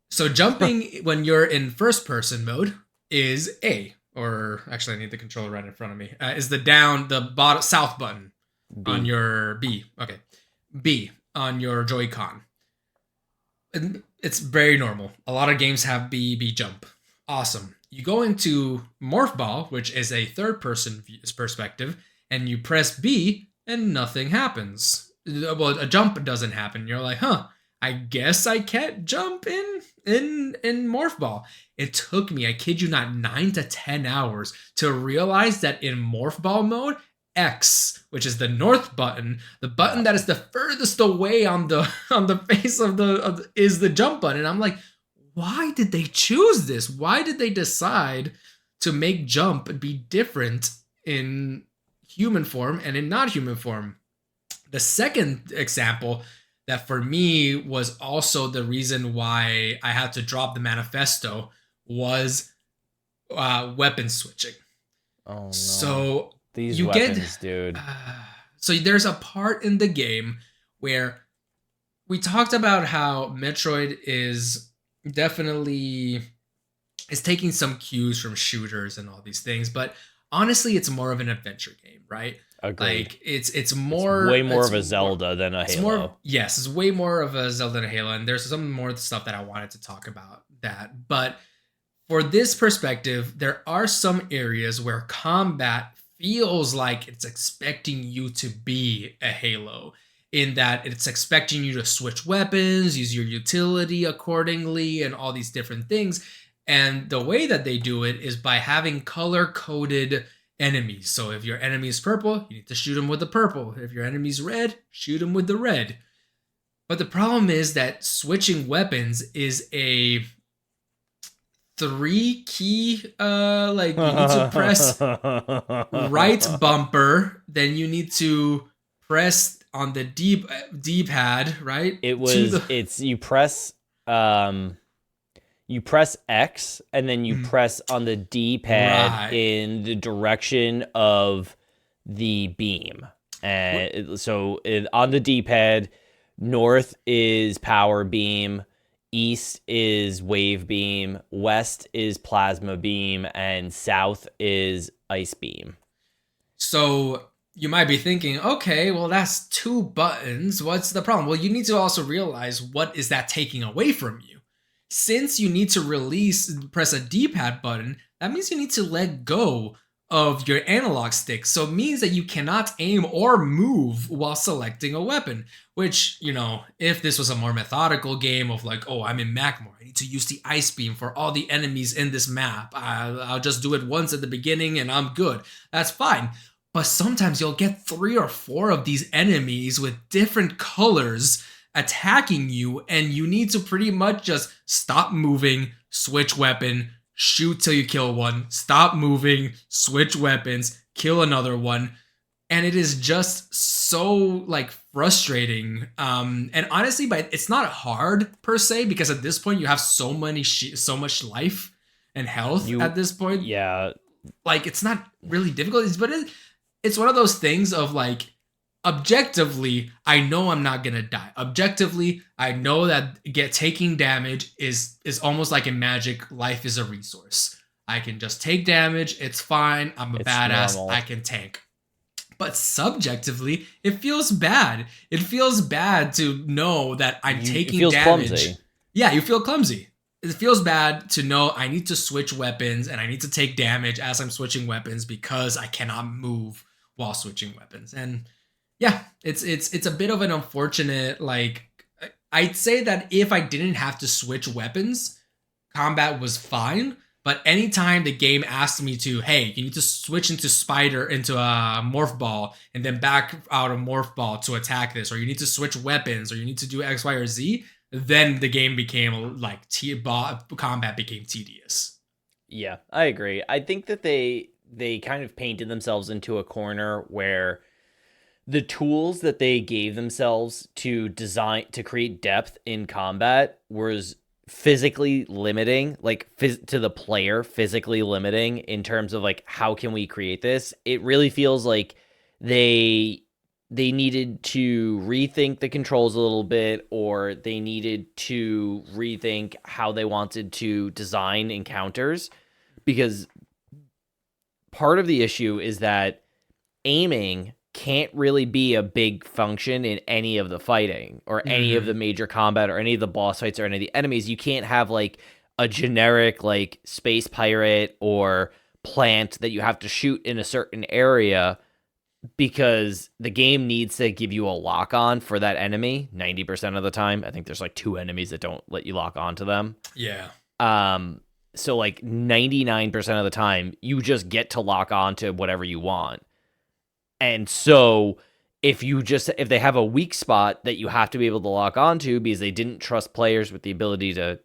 So jumping when you're in first person mode is A, or actually I need the controller right in front of me. Is the bottom south button on B. your B. Okay, B on your Joy-Con. And it's very normal. A lot of games have B jump. Awesome. You go into Morph Ball, which is a third person perspective, and you press B and nothing happens. Well, a jump doesn't happen. You're like, huh, I guess I can't jump in Morph Ball. It took me, I kid you not, 9 to 10 hours to realize that in Morph Ball mode, X, which is the north button, the button that is the furthest away on the face is the jump button. And I'm like, why did they choose this? Why did they decide to make jump be different in human form and in not human form? The second example that for me was also the reason why I had to drop the manifesto was weapon switching. Oh no. So These you weapons, dude. So there's a part in the game where we talked about how Metroid is definitely is taking some cues from shooters and all these things, but honestly, it's more of an adventure game, right? Agreed. Like it's more way more of a Zelda than a Halo. Yes, it's way more of a Zelda than a Halo, and there's some more stuff that I wanted to talk about that. But for this perspective, there are some areas where combat feels like it's expecting you to be a Halo, in that it's expecting you to switch weapons, use your utility accordingly, and all these different things. And the way that they do it is by having color-coded enemies. So if your enemy is purple, you need to shoot him with the purple. If your enemy's red, shoot him with the red. But the problem is that switching weapons is a 3-key, like you need to press right bumper, then you need to press on the D-pad, right? It's you press X and then you press on the D-pad in the direction of the beam. And so on the D-pad, north is power beam, east is wave beam, west is plasma beam, and south is ice beam. So you might be thinking, okay, well, that's 2 buttons. What's the problem? Well, you need to also realize what is that taking away from you. Since you need to press a D-pad button, that means you need to let go of your analog stick. So it means that you cannot aim or move while selecting a weapon, which, you know, if this was a more methodical game of like, oh, I'm in Magmore, I need to use the ice beam for all the enemies in this map. I'll just do it once at the beginning and I'm good. That's fine. But sometimes you'll get 3 or 4 of these enemies with different colors attacking you, and you need to pretty much just stop moving, switch weapon, shoot till you kill one, stop moving, switch weapons, kill another one. and it is just so like frustrating. And honestly, but it's not hard per se, because at this point you have so so much life and health You, at this point. yeah, Like it's not really difficult, but it's one of those things of like, objectively I know I'm not gonna die. Objectively I know that taking damage is almost like in Magic. Life is a resource. I can just take damage, it's fine, I'm a it's badass, normal. I can tank. But subjectively it feels bad. It feels bad to know that I'm taking it feels damage. clumsy. Yeah, you feel clumsy. It feels bad to know I need to switch weapons and I need to take damage as I'm switching weapons because I cannot move while switching weapons. And yeah, it's a bit of an unfortunate, like, I'd say that if I didn't have to switch weapons, combat was fine. But anytime the game asked me to, hey, you need to switch into a morph ball and then back out a morph ball to attack this, or you need to switch weapons, or you need to do X, Y, or Z, then the game became like combat became tedious. Yeah, I agree. I think that they kind of painted themselves into a corner where the tools that they gave themselves to create depth in combat was physically limiting, like to the player, physically limiting in terms of like, how can we create this? It really feels like they needed to rethink the controls a little bit, or they needed to rethink how they wanted to design encounters, because part of the issue is that aiming can't really be a big function in any of the fighting or any of the major combat or any of the boss fights or any of the enemies. You can't have like a generic like space pirate or plant that you have to shoot in a certain area, because the game needs to give you a lock on for that enemy 90% of the time. I think there's like 2 enemies that don't let you lock on to them. Yeah. So like 99% of the time you just get to lock on to whatever you want. And so if they have a weak spot that you have to be able to lock onto because they didn't trust players with the ability to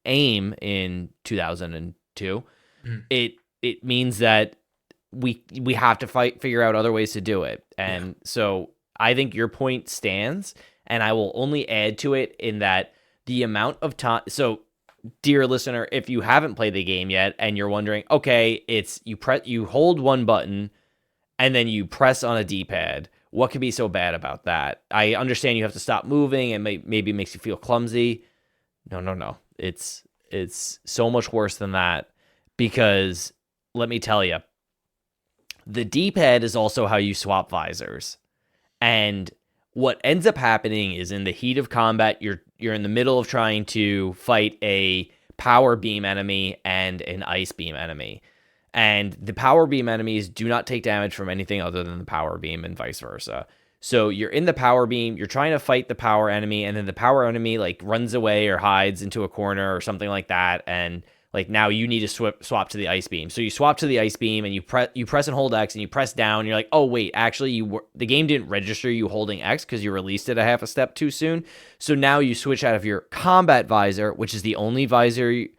aim in 2002, it means that we have to figure out other ways to do it. And so I think your point stands, and I will only add to it in that the amount of time. So dear listener, if you haven't played the game yet and you're wondering, okay, it's you hold one button and then you press on a D-pad. What could be so bad about that? I understand you have to stop moving and maybe it makes you feel clumsy. No. It's so much worse than that, because let me tell you, the D-pad is also how you swap visors. And what ends up happening is, in the heat of combat, you're in the middle of trying to fight a power beam enemy and an ice beam enemy. And the power beam enemies do not take damage from anything other than the power beam, and vice versa. So you're in the power beam, you're trying to fight the power enemy, and then the power enemy like runs away or hides into a corner or something like that, and like now you need to swap to the ice beam. So you swap to the ice beam and you press and hold X and you press down. And you're like, oh wait, actually the game didn't register you holding X because you released it a half a step too soon. So now you switch out of your combat visor, which is the only visor you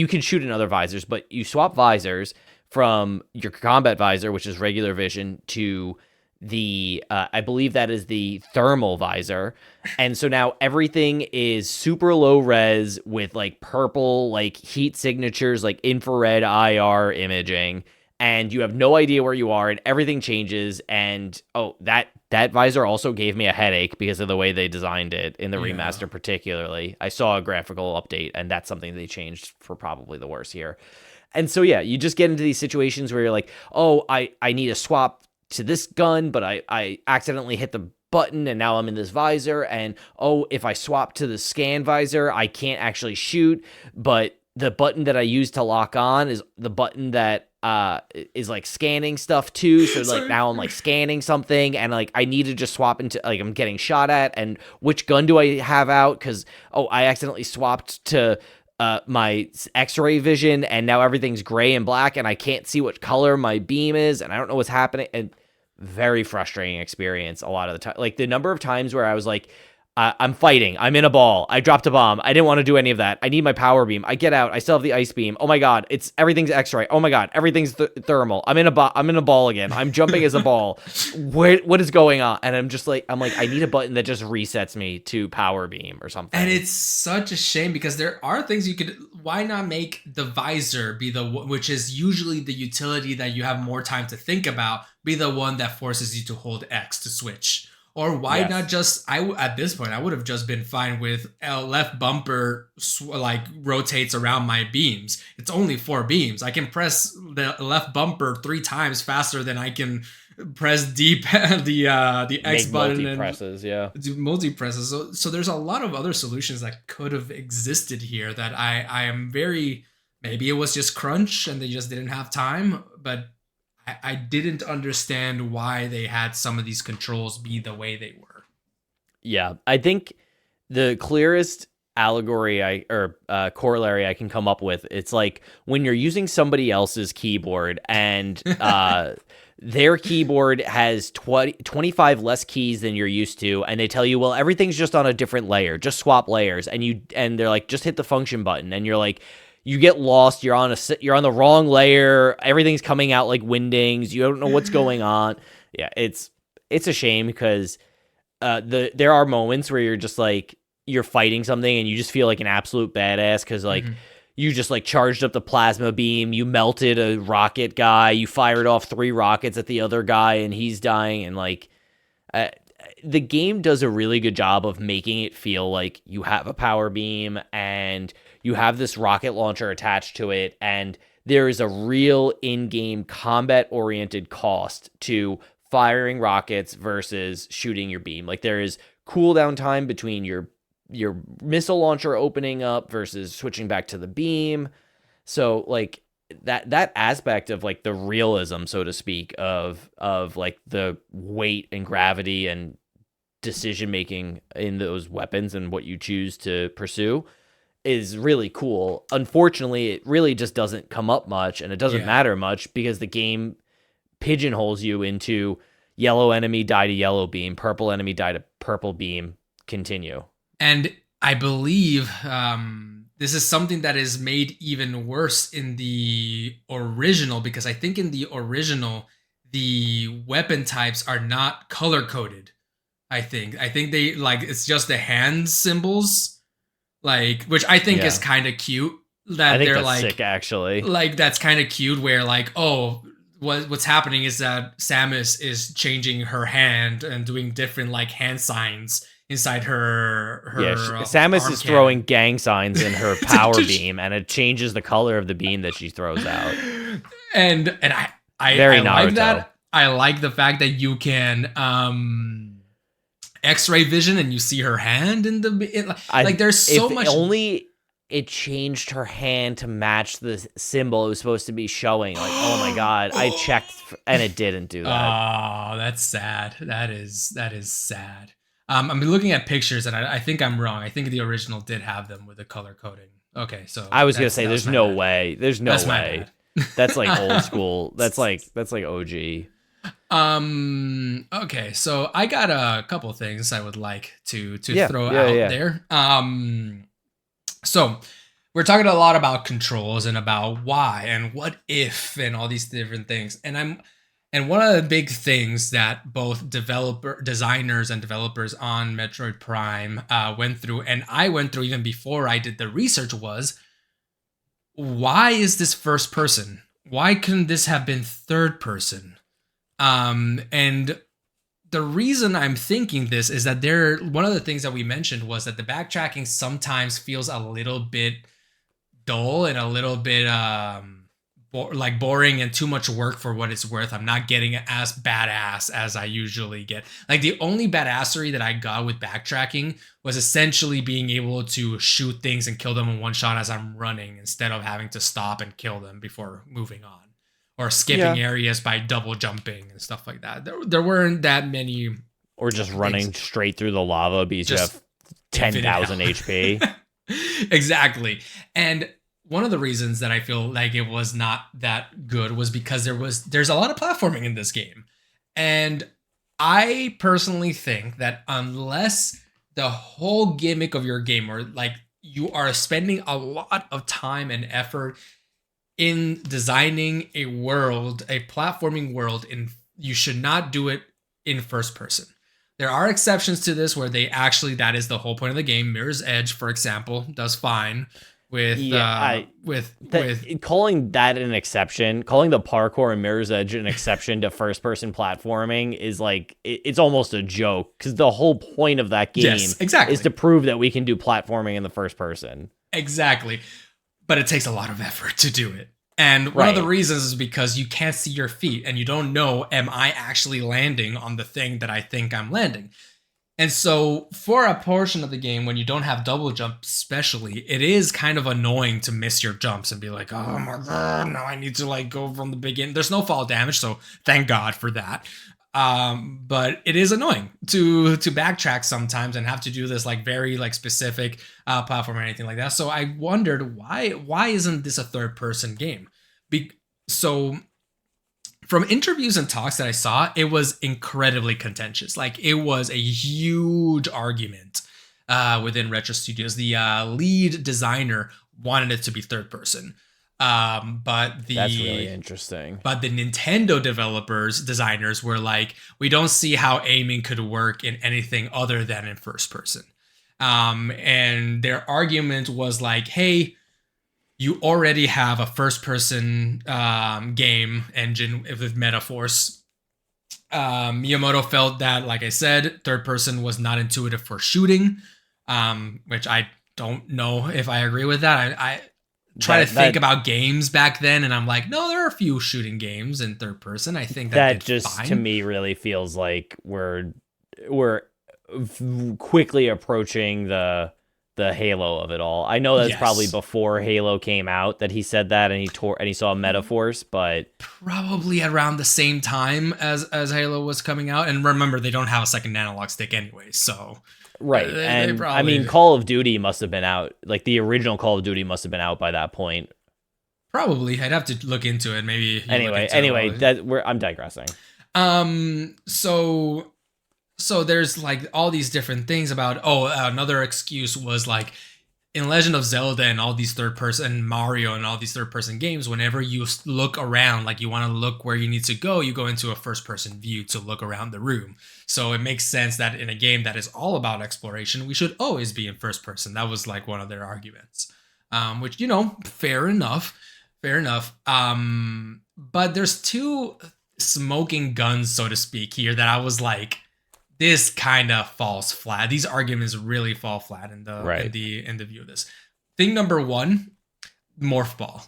can shoot in other visors, but you swap visors from your combat visor, which is regular vision, to the I believe that is the thermal visor. And so now everything is super low res with like purple like heat signatures, like infrared IR imaging, and you have no idea where you are, and everything changes. And that visor also gave me a headache because of the way they designed it in the remaster. Particularly, I saw a graphical update, and that's something they changed for probably the worse here. And so yeah, you just get into these situations where you're like, oh, I need to swap to this gun, but I accidentally hit the button and now I'm in this visor, and oh, if I swap to the scan visor, I can't actually shoot, but the button that I use to lock on is the button that is like scanning stuff too. So like now I'm like scanning something, and like I need to just swap into, like, I'm getting shot at, and which gun do I have out? Because I accidentally swapped to my X-ray vision, and now everything's gray and black, and I can't see what color my beam is, and I don't know what's happening. And very frustrating experience a lot of the time. Like the number of times where I was like, I'm fighting. I'm in a ball. I dropped a bomb. I didn't want to do any of that. I need my power beam. I get out. I still have the ice beam. Oh my god, everything's X-ray. Oh my god, everything's thermal. I'm in a ball again. I'm jumping as a ball. What is going on? And I'm like, I need a button that just resets me to power beam or something. And it's such a shame because there are things you could. Why not make the visor be which is usually the utility that you have more time to think about, be the one that forces you to hold X to switch? Or why not just, at this point, I would have just been fine with left bumper rotates around my beams. It's only 4 beams. I can press the left bumper 3 times faster than I can press the X button and do multi presses. So there's a lot of other solutions that could have existed here that I am very, maybe it was just crunch and they just didn't have time, but I didn't understand why they had some of these controls be the way they were. Yeah, I think the clearest corollary I can come up with, it's like when you're using somebody else's keyboard and their keyboard has 25 less keys than you're used to, and they tell you, well, everything's just on a different layer, just swap layers, and they're like, just hit the function button, and you're like, you get lost. You're on the wrong layer. Everything's coming out like windings. You don't know what's going on. Yeah, it's a shame because there are moments where you're just like you're fighting something and you just feel like an absolute badass because like you just like charged up the plasma beam. You melted a rocket guy. You fired off 3 rockets at the other guy and he's dying. And like the game does a really good job of making it feel like you have a power beam and you have this rocket launcher attached to it, and there is a real in-game combat-oriented cost to firing rockets versus shooting your beam. Like there is cooldown time between your missile launcher opening up versus switching back to the beam. So like that aspect of like the realism, so to speak, of like the weight and gravity and decision making in those weapons and what you choose to pursue is really cool. Unfortunately, it really just doesn't come up much, and it doesn't matter much because the game pigeonholes you into yellow enemy, die to yellow beam, purple enemy, die to purple beam, continue. And I believe this is something that is made even worse in the original, because I think in the original, the weapon types are not color-coded. I think they like, it's just the hand symbols. Like, which I think is kind of cute. That I think they're that's like sick, actually. Like that's kind of cute. Where like, oh, what's happening is that Samus is changing her hand and doing different like hand signs inside her. Samus is throwing gang signs in her power beam, and it changes the color of the beam that she throws out. And I like that. I like the fact that you can X-ray vision and you see her hand in the like there's so much. Only it changed her hand to match the symbol it was supposed to be showing. Like, oh my god, I checked and it didn't do that. Oh, that's sad. That is sad. I'm looking at pictures and I think I'm wrong. I think the original did have them with the color coding. Okay, so I was gonna say there's no way. There's no way. That's like old school. That's like OG. Okay, so I got a couple things I would like to throw out there. So we're talking a lot about controls and about why and what if and all these different things. And one of the big things that both designers and developers on Metroid Prime went through, and I went through even before I did the research, was why is this first person? Why couldn't this have been third person? And the reason I'm thinking this is that one of the things that we mentioned was that the backtracking sometimes feels a little bit dull and a little bit boring and too much work for what it's worth. I'm not getting as badass as I usually get. Like the only badassery that I got with backtracking was essentially being able to shoot things and kill them in one shot as I'm running instead of having to stop and kill them before moving on. Or skipping areas by double jumping and stuff like that. There weren't that many. Or just running straight through the lava because you have 10,000 HP. Exactly. And one of the reasons that I feel like it was not that good was because there's a lot of platforming in this game. And I personally think that unless the whole gimmick of your game, or like you are spending a lot of time and effort in designing a world, a platforming world, and you should not do it in first person. There are exceptions to this where they actually, that is the whole point of the game. Mirror's Edge, for example, does fine with calling that an exception, calling the parkour and Mirror's Edge an exception to first person platforming is like it's almost a joke, because the whole point of that game is to prove that we can do platforming in the first person. Exactly. But it takes a lot of effort to do it. And one of the reasons is because you can't see your feet and you don't know, am I actually landing on the thing that I think I'm landing? And so for a portion of the game, when you don't have double jump especially, it is kind of annoying to miss your jumps and be like, oh my God, now I need to like go from the beginning. There's no fall damage, so thank God for that. But it is annoying to backtrack sometimes and have to do this like very like specific platform or anything like that. So I wondered why isn't this a third person game? So from interviews and talks that I saw, it was incredibly contentious. Like it was a huge argument within Retro Studios. The lead designer wanted it to be third person. But that's really interesting. But the Nintendo designers were like, we don't see how aiming could work in anything other than in first person. And their argument was like, hey, you already have a first person game engine with Metaforce. Miyamoto felt that, like I said, third person was not intuitive for shooting, which I don't know if I agree with that. I try to think about games back then, and I'm like, no, there are a few shooting games in third person. I think that just fine. To me really feels like we're quickly approaching the Halo of it all. I know that's probably before Halo came out that he said that, and he saw Metaforce, but probably around the same time as Halo was coming out. And remember, they don't have a second analog stick anyway, so right. And probably, I mean, Call of Duty must have been out. Like the original Call of Duty must have been out by that point. Probably, I'd have to look into it. Maybe. Anyway, I'm digressing. So there's like all these different things about, another excuse was like in Legend of Zelda and all these third person, Mario and all these third person games, whenever you look around, like you want to look where you need to go, you go into a first person view to look around the room. So it makes sense that in a game that is all about exploration, we should always be in first person. That was like one of their arguments, which, fair enough. But there's two smoking guns, so to speak, here that I was like, this kind of falls flat. These arguments really fall flat in the view of this. Thing number one, Morph Ball.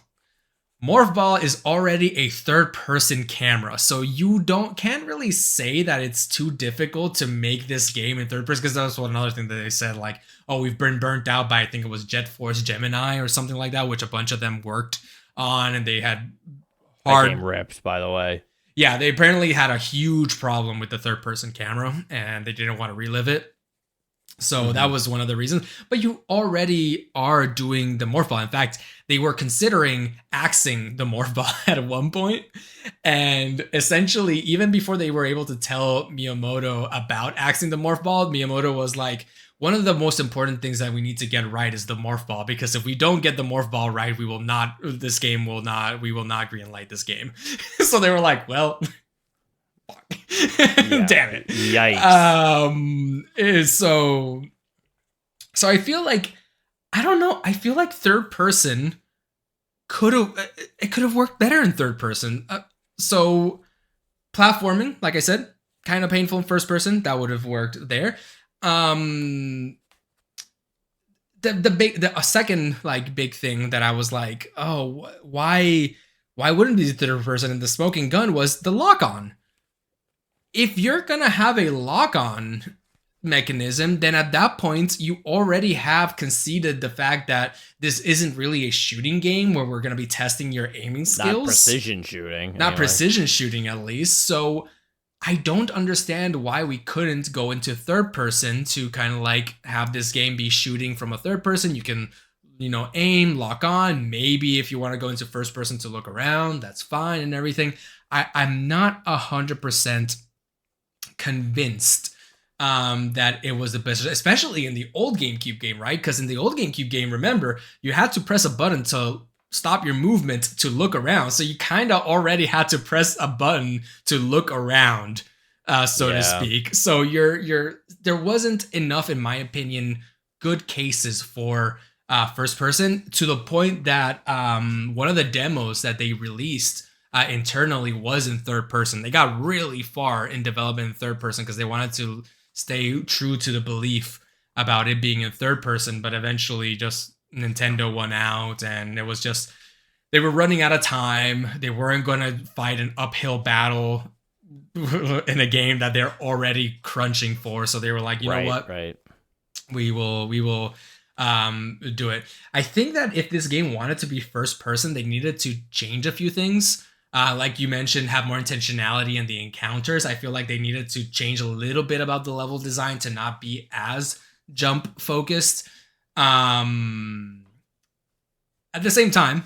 Morph Ball is already a third-person camera, so you can't really say that it's too difficult to make this game in third person, because that was another thing that they said, like, we've been burnt out by, I think it was Jet Force Gemini or something like that, which a bunch of them worked on, and they had hard... That game ripped, by the way. Yeah, they apparently had a huge problem with the third-person camera, and they didn't want to relive it. So that was one of the reasons. But you already are doing the Morph Ball. In fact, they were considering axing the Morph Ball at one point. And essentially, even before they were able to tell Miyamoto about axing the Morph Ball, Miyamoto was like, one of the most important things that we need to get right is the Morph Ball, because if we don't get the Morph Ball right, we will not greenlight this game. So they were like, well, damn it. Yikes. So I feel like, I don't know, I feel like third person could have worked better in third person. So platforming, like I said, kind of painful in first person, that would have worked there. A second like big thing that I was like, why wouldn't be the third person in the smoking gun was the lock-on. If you're gonna have a lock-on mechanism, then at that point you already have conceded the fact that this isn't really a shooting game where we're gonna be testing your aiming skills. Not precision shooting. Not precision shooting, at least. So I don't understand why we couldn't go into third person to kind of like have this game be shooting from a third person. You can, aim, lock on. Maybe if you want to go into first person to look around, that's fine and everything. I'm not 100% convinced that it was the best, especially in the old GameCube game, right? Because in the old GameCube game, remember, you had to press a button to stop your movement to look around. So you kind of already had to press a button to look around, so to speak. So there wasn't enough, in my opinion, good cases for first person, to the point that one of the demos that they released internally was in third person. They got really far in development in third person because they wanted to stay true to the belief about it being in third person, but eventually just Nintendo won out, and it was just, they were running out of time. They weren't going to fight an uphill battle in a game that they're already crunching for. So they were like, you know what? Right. We will do it. I think that if this game wanted to be first person, they needed to change a few things. Like you mentioned, have more intentionality in the encounters. I feel like they needed to change a little bit about the level design to not be as jump focused. At the same time,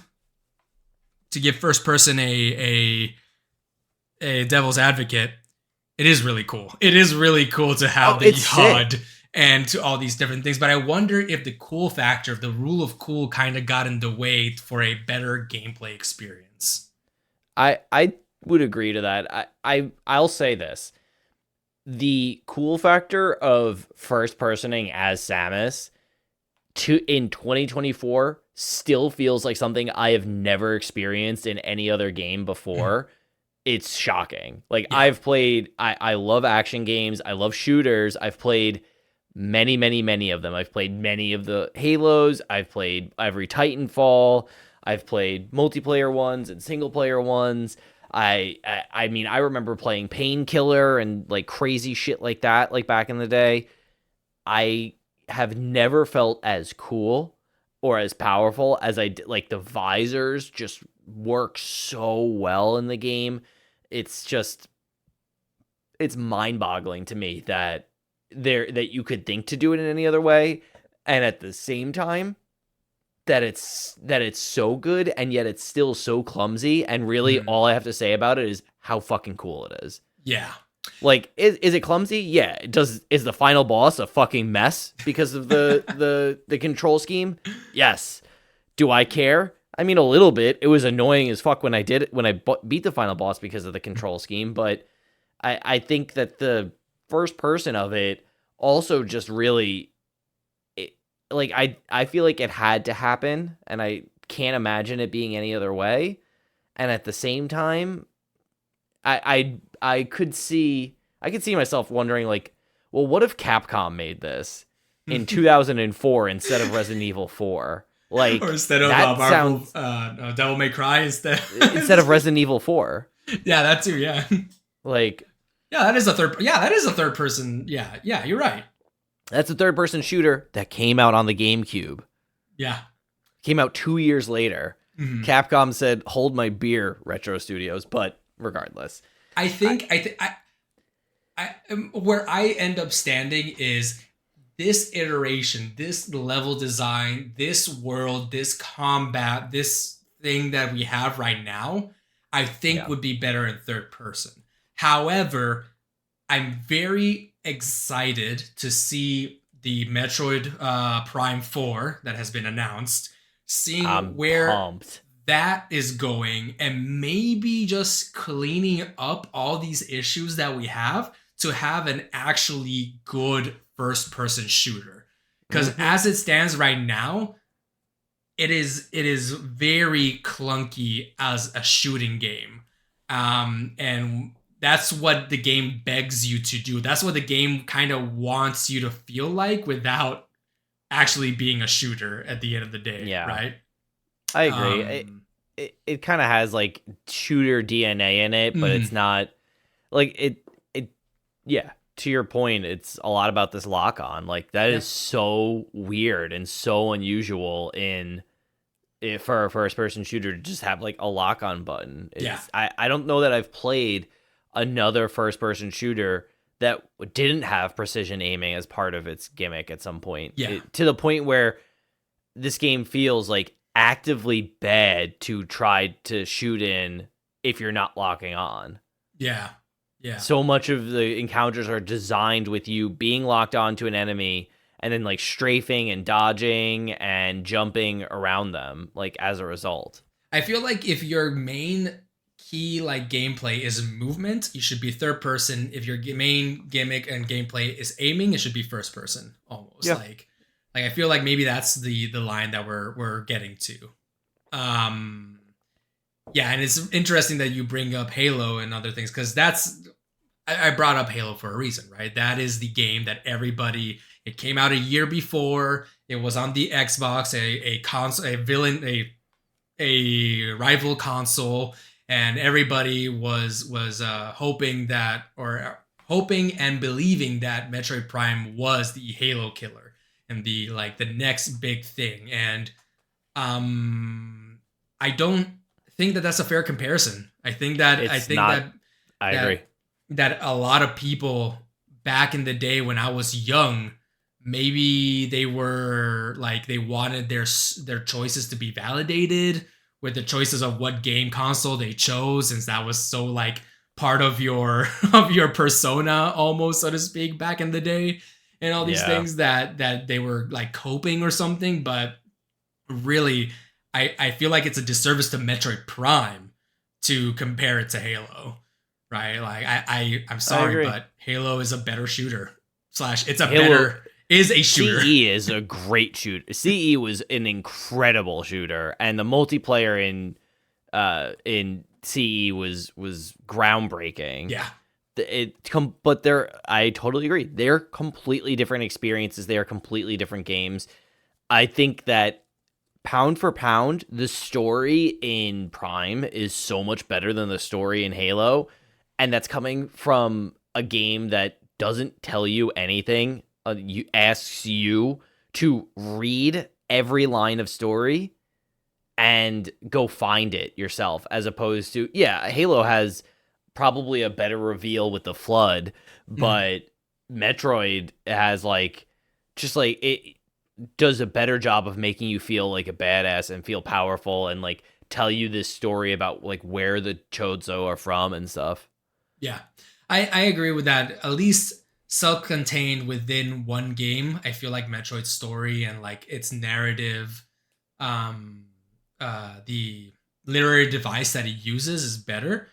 to give first person a devil's advocate, it is really cool. It is really cool to have the HUD and to all these different things. But I wonder if the cool factor, if the rule of cool kind of got in the way for a better gameplay experience. I would agree to that. I'll say this. The cool factor of first personing as Samus in 2024 still feels like something I have never experienced in any other game before. It's shocking. Like, I've played, I love action games. I love shooters. I've played many, many, many of them. I've played many of the Halos. I've played every Titanfall. I've played multiplayer ones and single player ones. I mean, I remember playing Painkiller and like crazy shit like that, like back in the day. I have never felt as cool or as powerful as I did. Like, the visors just work so well in the game. It's mind-boggling to me that you could think to do it in any other way, and at the same time that it's so good, and yet it's still so clumsy, and really all I have to say about it is how fucking cool it is. Yeah. Like, is it clumsy? Yeah. Is the final boss a fucking mess because of the control scheme? Yes. Do I care? I mean, a little bit. It was annoying as fuck when I beat the final boss because of the control scheme, but I think that the first person of it also just really, I feel like it had to happen, and I can't imagine it being any other way. And at the same time, I could see myself wondering, like, well, what if Capcom made this in 2004 instead of Resident Evil 4? Like, or instead of Devil May Cry instead of Resident Evil 4. Yeah, that too. Yeah. Like, that is a third person. Yeah, you're right. That's a third person shooter that came out on the GameCube. Yeah. Came out 2 years later. Mm-hmm. Capcom said, "Hold my beer, Retro Studios," but regardless. I think where I end up standing is this iteration, this level design, this world, this combat, this thing that we have right now, I think would be better in third person. However, I'm very excited to see the Metroid Prime 4 that has been announced, seeing where that is going, and maybe just cleaning up all these issues that we have to have an actually good first-person shooter. Because as it stands right now, it is very clunky as a shooting game, and that's what the game begs you to do. That's what the game kind of wants you to feel like without actually being a shooter at the end of the day, right? I agree. It kind of has like shooter DNA in it, but it's not like it. Yeah, to your point, it's a lot about this lock on. Like, that is so weird and so unusual for a first person shooter to just have like a lock on button. I don't know that I've played another first person shooter that didn't have precision aiming as part of its gimmick at some point. To the point where this game feels like actively bad to try to shoot in if you're not locking on. Yeah. Yeah. So much of the encounters are designed with you being locked onto an enemy and then like strafing and dodging and jumping around them like as a result. I feel like if your main key like gameplay is movement, you should be third person. If your main gimmick and gameplay is aiming, it should be first person almost. Yeah. Like I feel like maybe that's the line that we're getting to. Yeah, and it's interesting that you bring up Halo and other things because I brought up Halo for a reason, right? That is the game that everybody. It came out a year before. It was on the Xbox, a console, a rival console, and everybody was hoping and believing that Metroid Prime was the Halo killer and the next big thing. And I don't think that that's a fair comparison. I agree that a lot of people back in the day when I was young, maybe they were like they wanted their choices to be validated with the choices of what game console they chose, since that was so like part of your persona almost, so to speak, back in the day, and all these things that they were like coping or something. But really, I feel like it's a disservice to Metroid Prime to compare it to Halo, right? Like I'm sorry, but Halo is a better shooter. It's a better is a shooter. CE is a great shooter. CE was an incredible shooter, and the multiplayer in CE was groundbreaking. Yeah. But I totally agree. They're completely different experiences. They are completely different games. I think that pound for pound, the story in Prime is so much better than the story in Halo, and that's coming from a game that doesn't tell you anything. Asks you to read every line of story and go find it yourself, as opposed to Halo has probably a better reveal with the Flood, but Metroid has it does a better job of making you feel like a badass and feel powerful and like tell you this story about like where the Chozo are from and stuff. Yeah, I agree with that. At least self-contained within one game, I feel like Metroid's story and like its narrative, the literary device that it uses is better,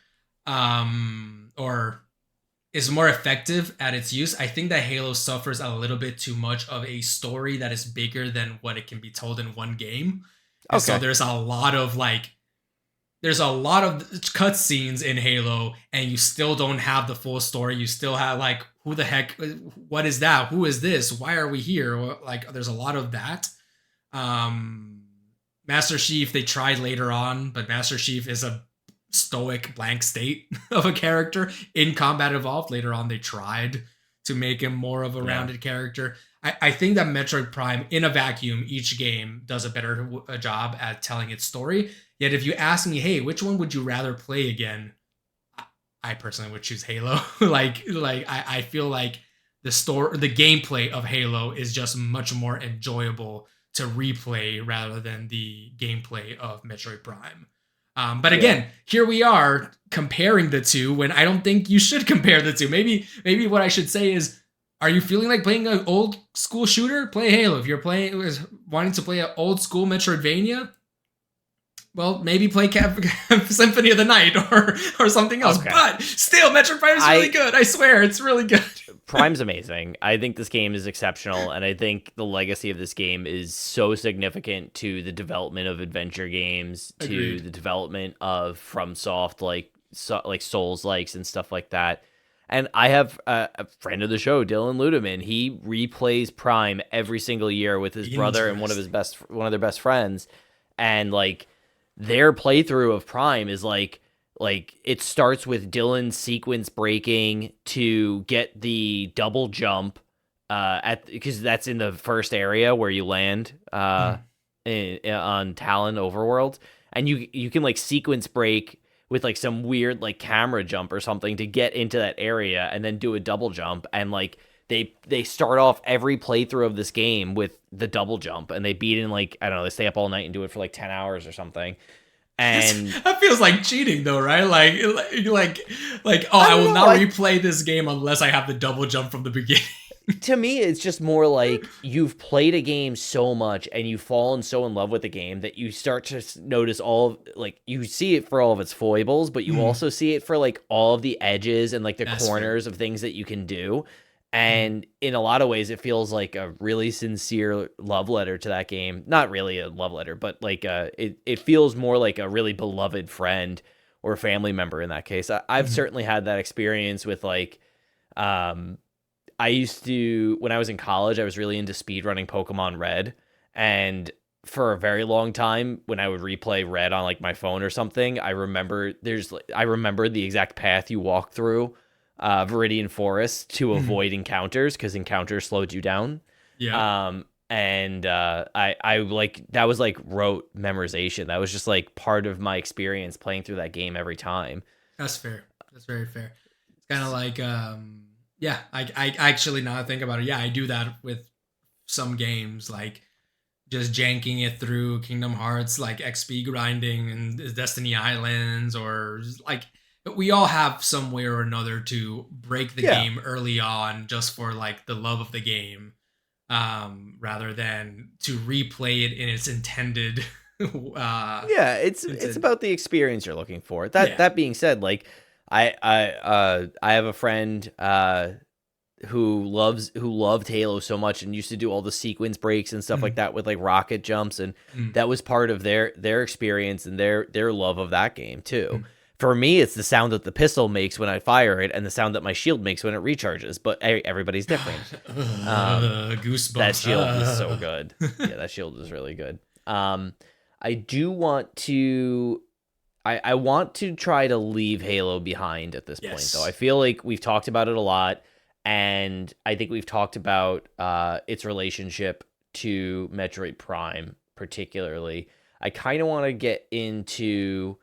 or is more effective at its use. I think that Halo suffers a little bit too much of a story that is bigger than what it can be told in one game. And so there's a lot of cutscenes in Halo, and you still don't have the full story. You still have like, who the heck, what is that? Who is this? Why are we here? Like, there's a lot of that. Master Chief, they tried later on, but Master Chief is a stoic blank state of a character. In Combat Evolved, later on, they tried to make him more of a rounded character. I think that Metroid Prime, in a vacuum, each game does a better job at telling its story. Yet if you ask me, hey, which one would you rather play again? I personally would choose Halo. I feel like the gameplay of Halo is just much more enjoyable to replay rather than the gameplay of Metroid Prime. But again, here we are comparing the two when I don't think you should compare the two. Maybe what I should say is, are you feeling like playing an old school shooter? Play Halo. If you're wanting to play an old school Metroidvania, well, maybe play Symphony of the Night or something else. Okay. But still, Metroid Prime is really good. I swear, it's really good. Prime's amazing. I think this game is exceptional, and I think the legacy of this game is so significant to the development of adventure games, to the development of FromSoft, like Souls-likes and stuff like that. And I have a friend of the show, Dylan Ludeman. He replays Prime every single year with his brother and one of their best friends, and like their playthrough of Prime is like it starts with Dylan sequence breaking to get the double jump because that's in the first area where you land on Tallon Overworld, and you can like sequence break with like some weird like camera jump or something to get into that area and then do a double jump, and like they start off every playthrough of this game with the double jump, and they beat in like, I don't know, they stay up all night and do it for like 10 hours or something. And that feels like cheating, though, right? I will not replay this game unless I have the double jump from the beginning. To me, it's just more like you've played a game so much and you've fallen so in love with the game that you start to notice you see it for all of its foibles, but you also see it for like all of the edges and like the corners of things that you can do. And in a lot of ways, it feels like a really sincere love letter to that game. Not really a love letter, but like it feels more like a really beloved friend or family member in that case. I've certainly had that experience with like, I used to, when I was in college, I was really into speedrunning Pokemon Red. And for a very long time, when I would replay Red on like my phone or something, I remember the exact path you walk through Viridian Forest to avoid encounters, because encounters slowed you down. Yeah. I like, that was like rote memorization. That was just like part of my experience playing through that game every time. That's fair. That's very fair. It's kind of like, yeah, I actually, now I think about it, yeah, I do that with some games, like just janking it through Kingdom Hearts, like XP grinding and Destiny Islands, or like we all have some way or another to break the game early on just for like the love of the game, rather than to replay it in its intended. It's about the experience you're looking for. That being said, like I have a friend who loved Halo so much and used to do all the sequence breaks and stuff like that with like rocket jumps, and that was part of their experience and their love of that game too. For me, it's the sound that the pistol makes when I fire it and the sound that my shield makes when it recharges, but everybody's different. Goosebumps. That shield is so good. Yeah, that shield is really good. I do want to I want to try to leave Halo behind at this point, though. I feel like we've talked about it a lot, and I think we've talked about its relationship to Metroid Prime, particularly. I kind of want to get into...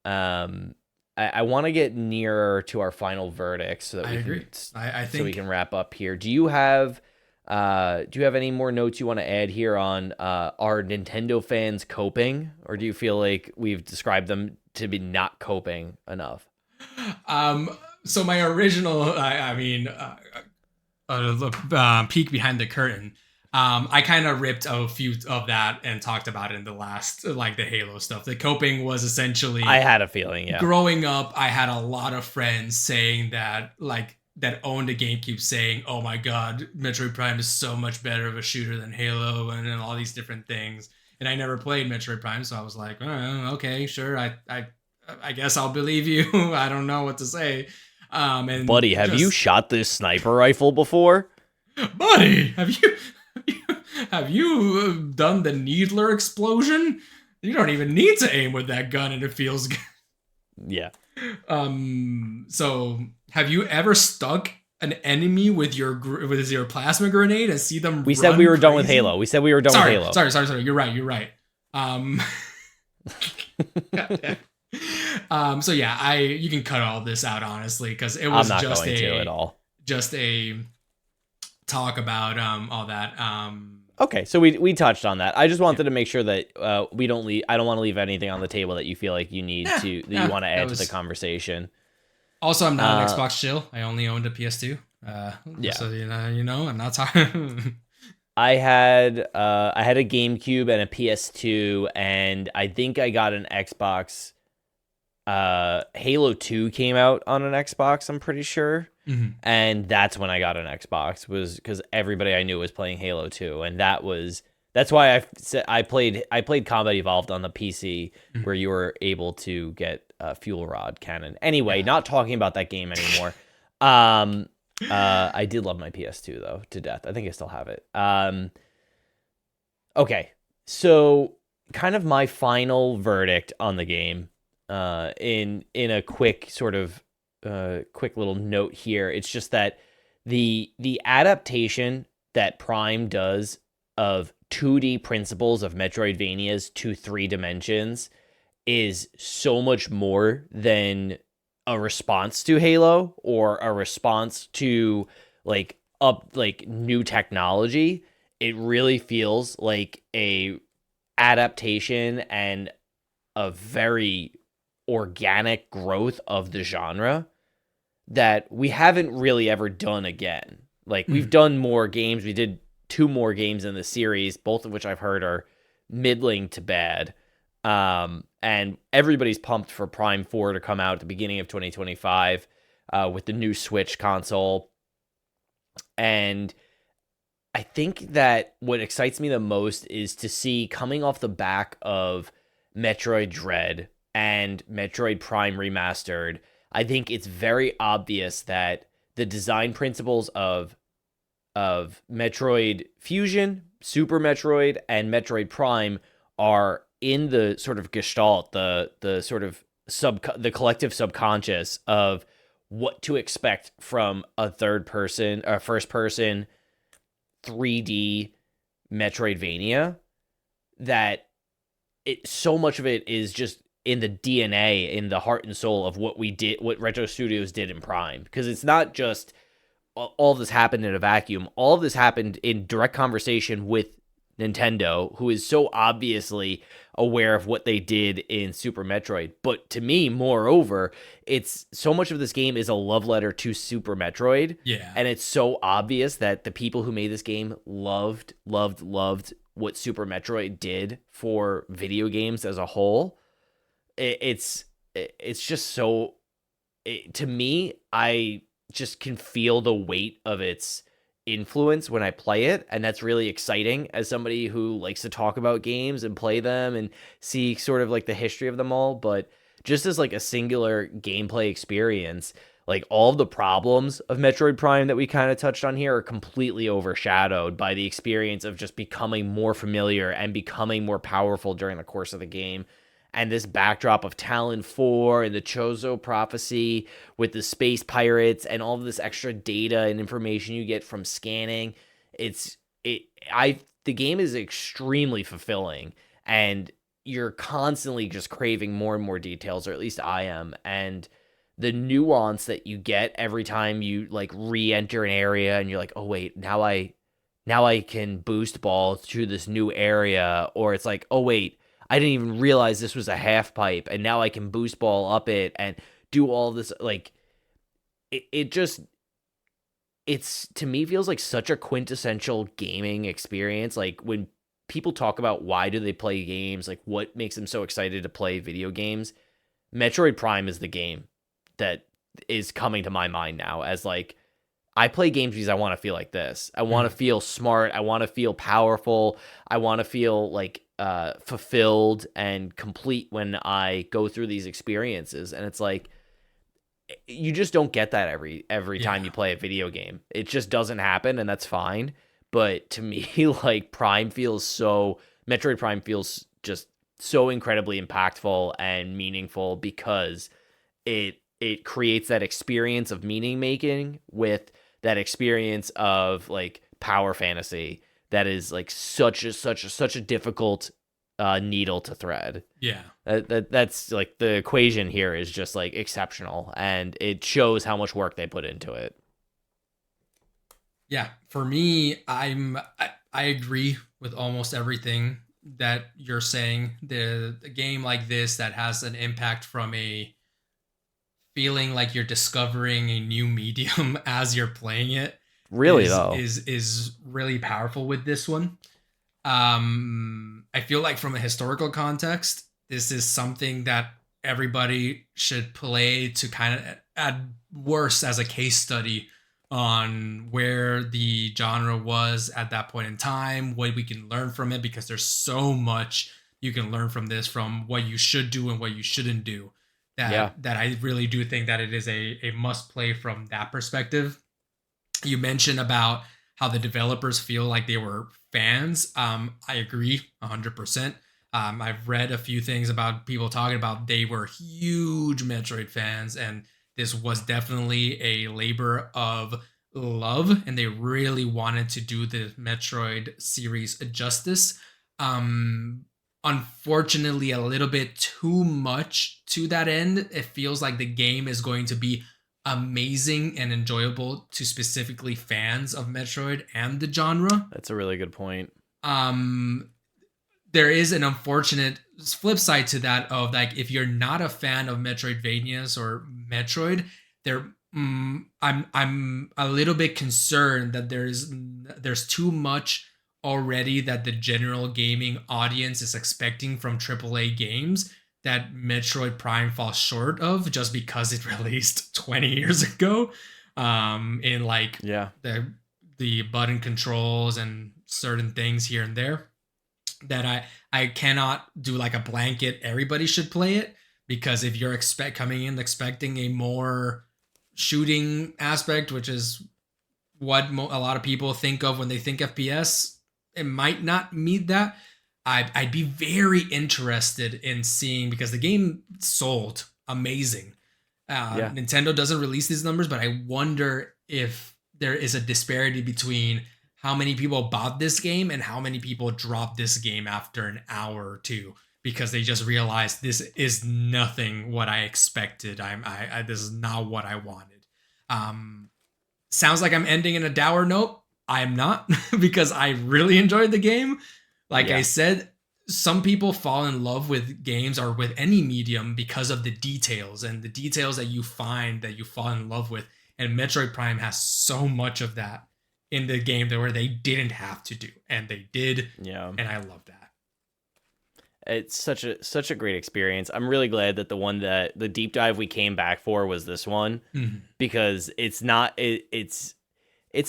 I want to get nearer to our final verdict so that I think we can wrap up here. Do you have any more notes you want to add here on are Nintendo fans coping, or do you feel like we've described them to be not coping enough? So my original, peek behind the curtain. I kind of ripped a few of that and talked about it in the last, like the Halo stuff. The coping was essentially... I had a feeling, yeah. Growing up, I had a lot of friends saying that, like, that owned a GameCube saying, oh my god, Metroid Prime is so much better of a shooter than Halo, and all these different things. And I never played Metroid Prime, so I was like, oh, okay, sure, I guess I'll believe you. I don't know what to say. And Buddy, have you shot this sniper rifle before? Buddy, have you done the Needler explosion? You don't even need to aim with that gun and it feels good. Yeah. So have you ever stuck an enemy with your plasma grenade and see them We said we were done with Halo. Sorry. You're right. So yeah, you can cut all this out, honestly, because it was just a talk about all that. Okay, so we touched on that. I just wanted to make sure that I don't want to leave anything on the table that you feel like you need you want to add to the conversation. Also, I'm not an Xbox chill. I only owned a PS2. So I'm not talking. I had a GameCube and a PS2, and I think I got an Xbox. Halo 2 came out on an Xbox, I'm pretty sure. And that's when I got an Xbox, was because everybody I knew was playing Halo 2, and that's why I played Combat Evolved on the PC, where you were able to get a fuel rod cannon. Anyway, not talking about that game anymore. I did love my PS2 though to death. I think I still have it. Okay, so kind of my final verdict on the game. In a quick sort of quick little note here, it's just that the adaptation that Prime does of 2D principles of Metroidvanias to 3 dimensions is so much more than a response to Halo or a response to like new technology. It really feels like a adaptation and a very organic growth of the genre that we haven't really ever done again. Like, we've done more games. We did 2 more games in the series, both of which I've heard are middling to bad. And everybody's pumped for Prime 4 to come out at the beginning of 2025 with the new Switch console. And I think that what excites me the most is to see, coming off the back of Metroid Dread and Metroid Prime Remastered, I think it's very obvious that the design principles of Metroid Fusion, Super Metroid, and Metroid Prime are in the sort of gestalt, the sort of the collective subconscious of what to expect from a first person 3D Metroidvania. That so much of it is just in the DNA, in the heart and soul of what Retro Studios did in Prime. Because it's not just all this happened in a vacuum. All of this happened in direct conversation with Nintendo, who is so obviously aware of what they did in Super Metroid. But to me, moreover, it's so much of this game is a love letter to Super Metroid. Yeah. And it's so obvious that the people who made this game loved what Super Metroid did for video games as a whole. It's just so, to me, I just can feel the weight of its influence when I play it, and that's really exciting as somebody who likes to talk about games and play them and see sort of like the history of them all. But just as like a singular gameplay experience, like, all of the problems of Metroid Prime that we kind of touched on here are completely overshadowed by the experience of just becoming more familiar and becoming more powerful during the course of the game. And this backdrop of Tallon IV and the Chozo prophecy with the space pirates and all of this extra data and information you get from scanning. The game is extremely fulfilling, and you're constantly just craving more and more details, or at least I am. And the nuance that you get every time you like re-enter an area and you're like, oh wait, now I can boost ball to this new area, or it's like, oh wait, I didn't even realize this was a half pipe, and now I can boost ball up it and do all this. Like, it's to me feels like such a quintessential gaming experience. Like, when people talk about why do they play games, like what makes them so excited to play video games, Metroid Prime is the game that is coming to my mind now as like, I play games because I want to feel like this. I want to feel smart. I want to feel powerful. I want to feel like fulfilled and complete when I go through these experiences. And it's like, you just don't get that every time you play a video game. It just doesn't happen, and that's fine. But to me, like, Metroid Prime feels just so incredibly impactful and meaningful because it creates that experience of meaning making with that experience of like power fantasy that is like such a difficult needle to thread. Yeah. That's like, the equation here is just like exceptional, and it shows how much work they put into it. Yeah, for me, I agree with almost everything that you're saying. The game like this that has an impact from a feeling like you're discovering a new medium as you're playing it. Really, is really powerful with this one. I feel like from a historical context, this is something that everybody should play to kind of, at worst, as a case study on where the genre was at that point in time, what we can learn from it, because there's so much you can learn from this, from what you should do and what you shouldn't do. That I really do think that it is a must play from that perspective. You mentioned about how the developers feel like they were fans. I agree 100%. I've read a few things about people talking about they were huge Metroid fans, and this was definitely a labor of love, and they really wanted to do the Metroid series justice. Unfortunately, a little bit too much to that end. It feels like the game is going to be amazing and enjoyable to specifically fans of Metroid and the genre. That's a really good point. There is an unfortunate flip side to that of like, if you're not a fan of Metroidvanias or Metroid, I'm a little bit concerned that there's too much already that the general gaming audience is expecting from AAA games that Metroid Prime falls short of, just because it released 20 years ago. In like the button controls and certain things here and there, that I cannot do like a blanket everybody should play it, because if you're coming in expecting a more shooting aspect, which is what a lot of people think of when they think FPS, it might not meet that. I'd be very interested in seeing, because the game sold amazing. Nintendo doesn't release these numbers, but I wonder if there is a disparity between how many people bought this game and how many people dropped this game after an hour or two, because they just realized this is nothing what I expected. This is not what I wanted. Sounds like I'm ending in a dour note. I'm not, because I really enjoyed the game. Like I said, some people fall in love with games or with any medium because of the details, and the details that you find that you fall in love with. And Metroid Prime has so much of that in the game where they didn't have to do, and they did. Yeah. And I love that. It's such a great experience. I'm really glad that the deep dive we came back for was this one, because it's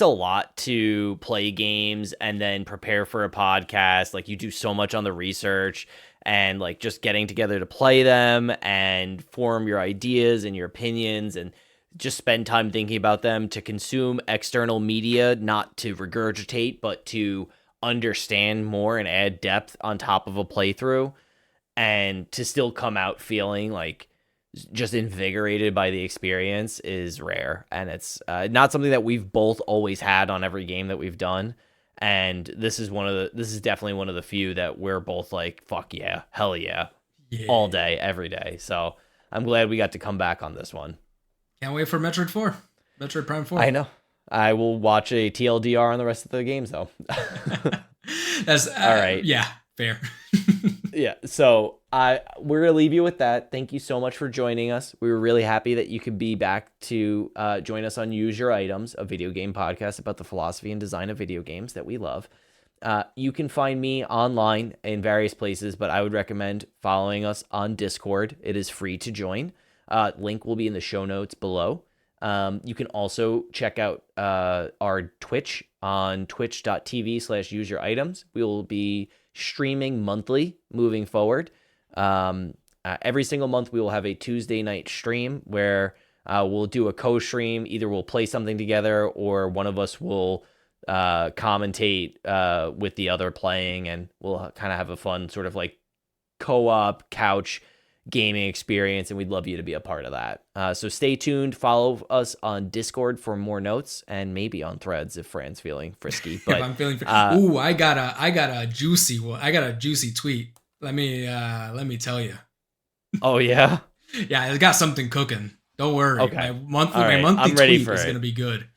a lot to play games and then prepare for a podcast. Like, you do so much on the research and like just getting together to play them and form your ideas and your opinions, and just spend time thinking about them, to consume external media, not to regurgitate, but to understand more and add depth on top of a playthrough, and to still come out feeling like just invigorated by the experience is rare. And it's not something that we've both always had on every game that we've done. And this is definitely one of the few that we're both like, fuck yeah, hell yeah, all day, every day. So I'm glad we got to come back on this one. Can't wait for Metroid Prime 4. I know. I will watch a TLDR on the rest of the games, though. That's all right. Yeah, fair. Yeah, so we're going to leave you with that. Thank you so much for joining us. We were really happy that you could be back to join us on Use Your Items, a video game podcast about the philosophy and design of video games that we love. You can find me online in various places, but I would recommend following us on Discord. It is free to join. Link will be in the show notes below. You can also check out our Twitch on twitch.tv/useyouritems. We will be streaming monthly moving forward. Every single month we will have a Tuesday night stream where we'll do a co-stream. Either we'll play something together, or one of us will commentate with the other playing, and we'll kind of have a fun sort of like co-op couch gaming experience, and we'd love you to be a part of that. So stay tuned, follow us on Discord for more notes, and maybe on Threads if Fran's feeling frisky. But if I'm feeling I got a juicy one. I got a juicy tweet. Let me tell you. Oh yeah? Yeah, it's got something cooking. Don't worry. Okay. My monthly tweet is going to be good.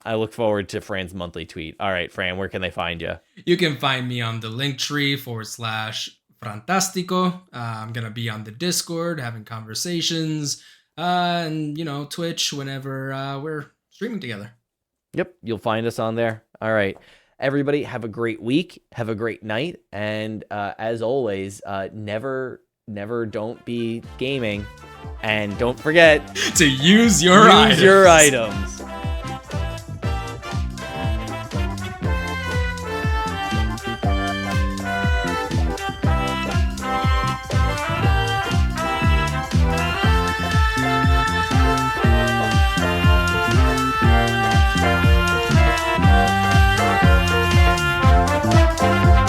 I look forward to Fran's monthly tweet. All right, Fran, where can they find you? You can find me on the Linktree /Fantastico. I'm going to be on the Discord having conversations, and, Twitch whenever we're streaming together. Yep, you'll find us on there. All right. Everybody, have a great week. Have a great night. And as always, never don't be gaming. And don't forget to use your items.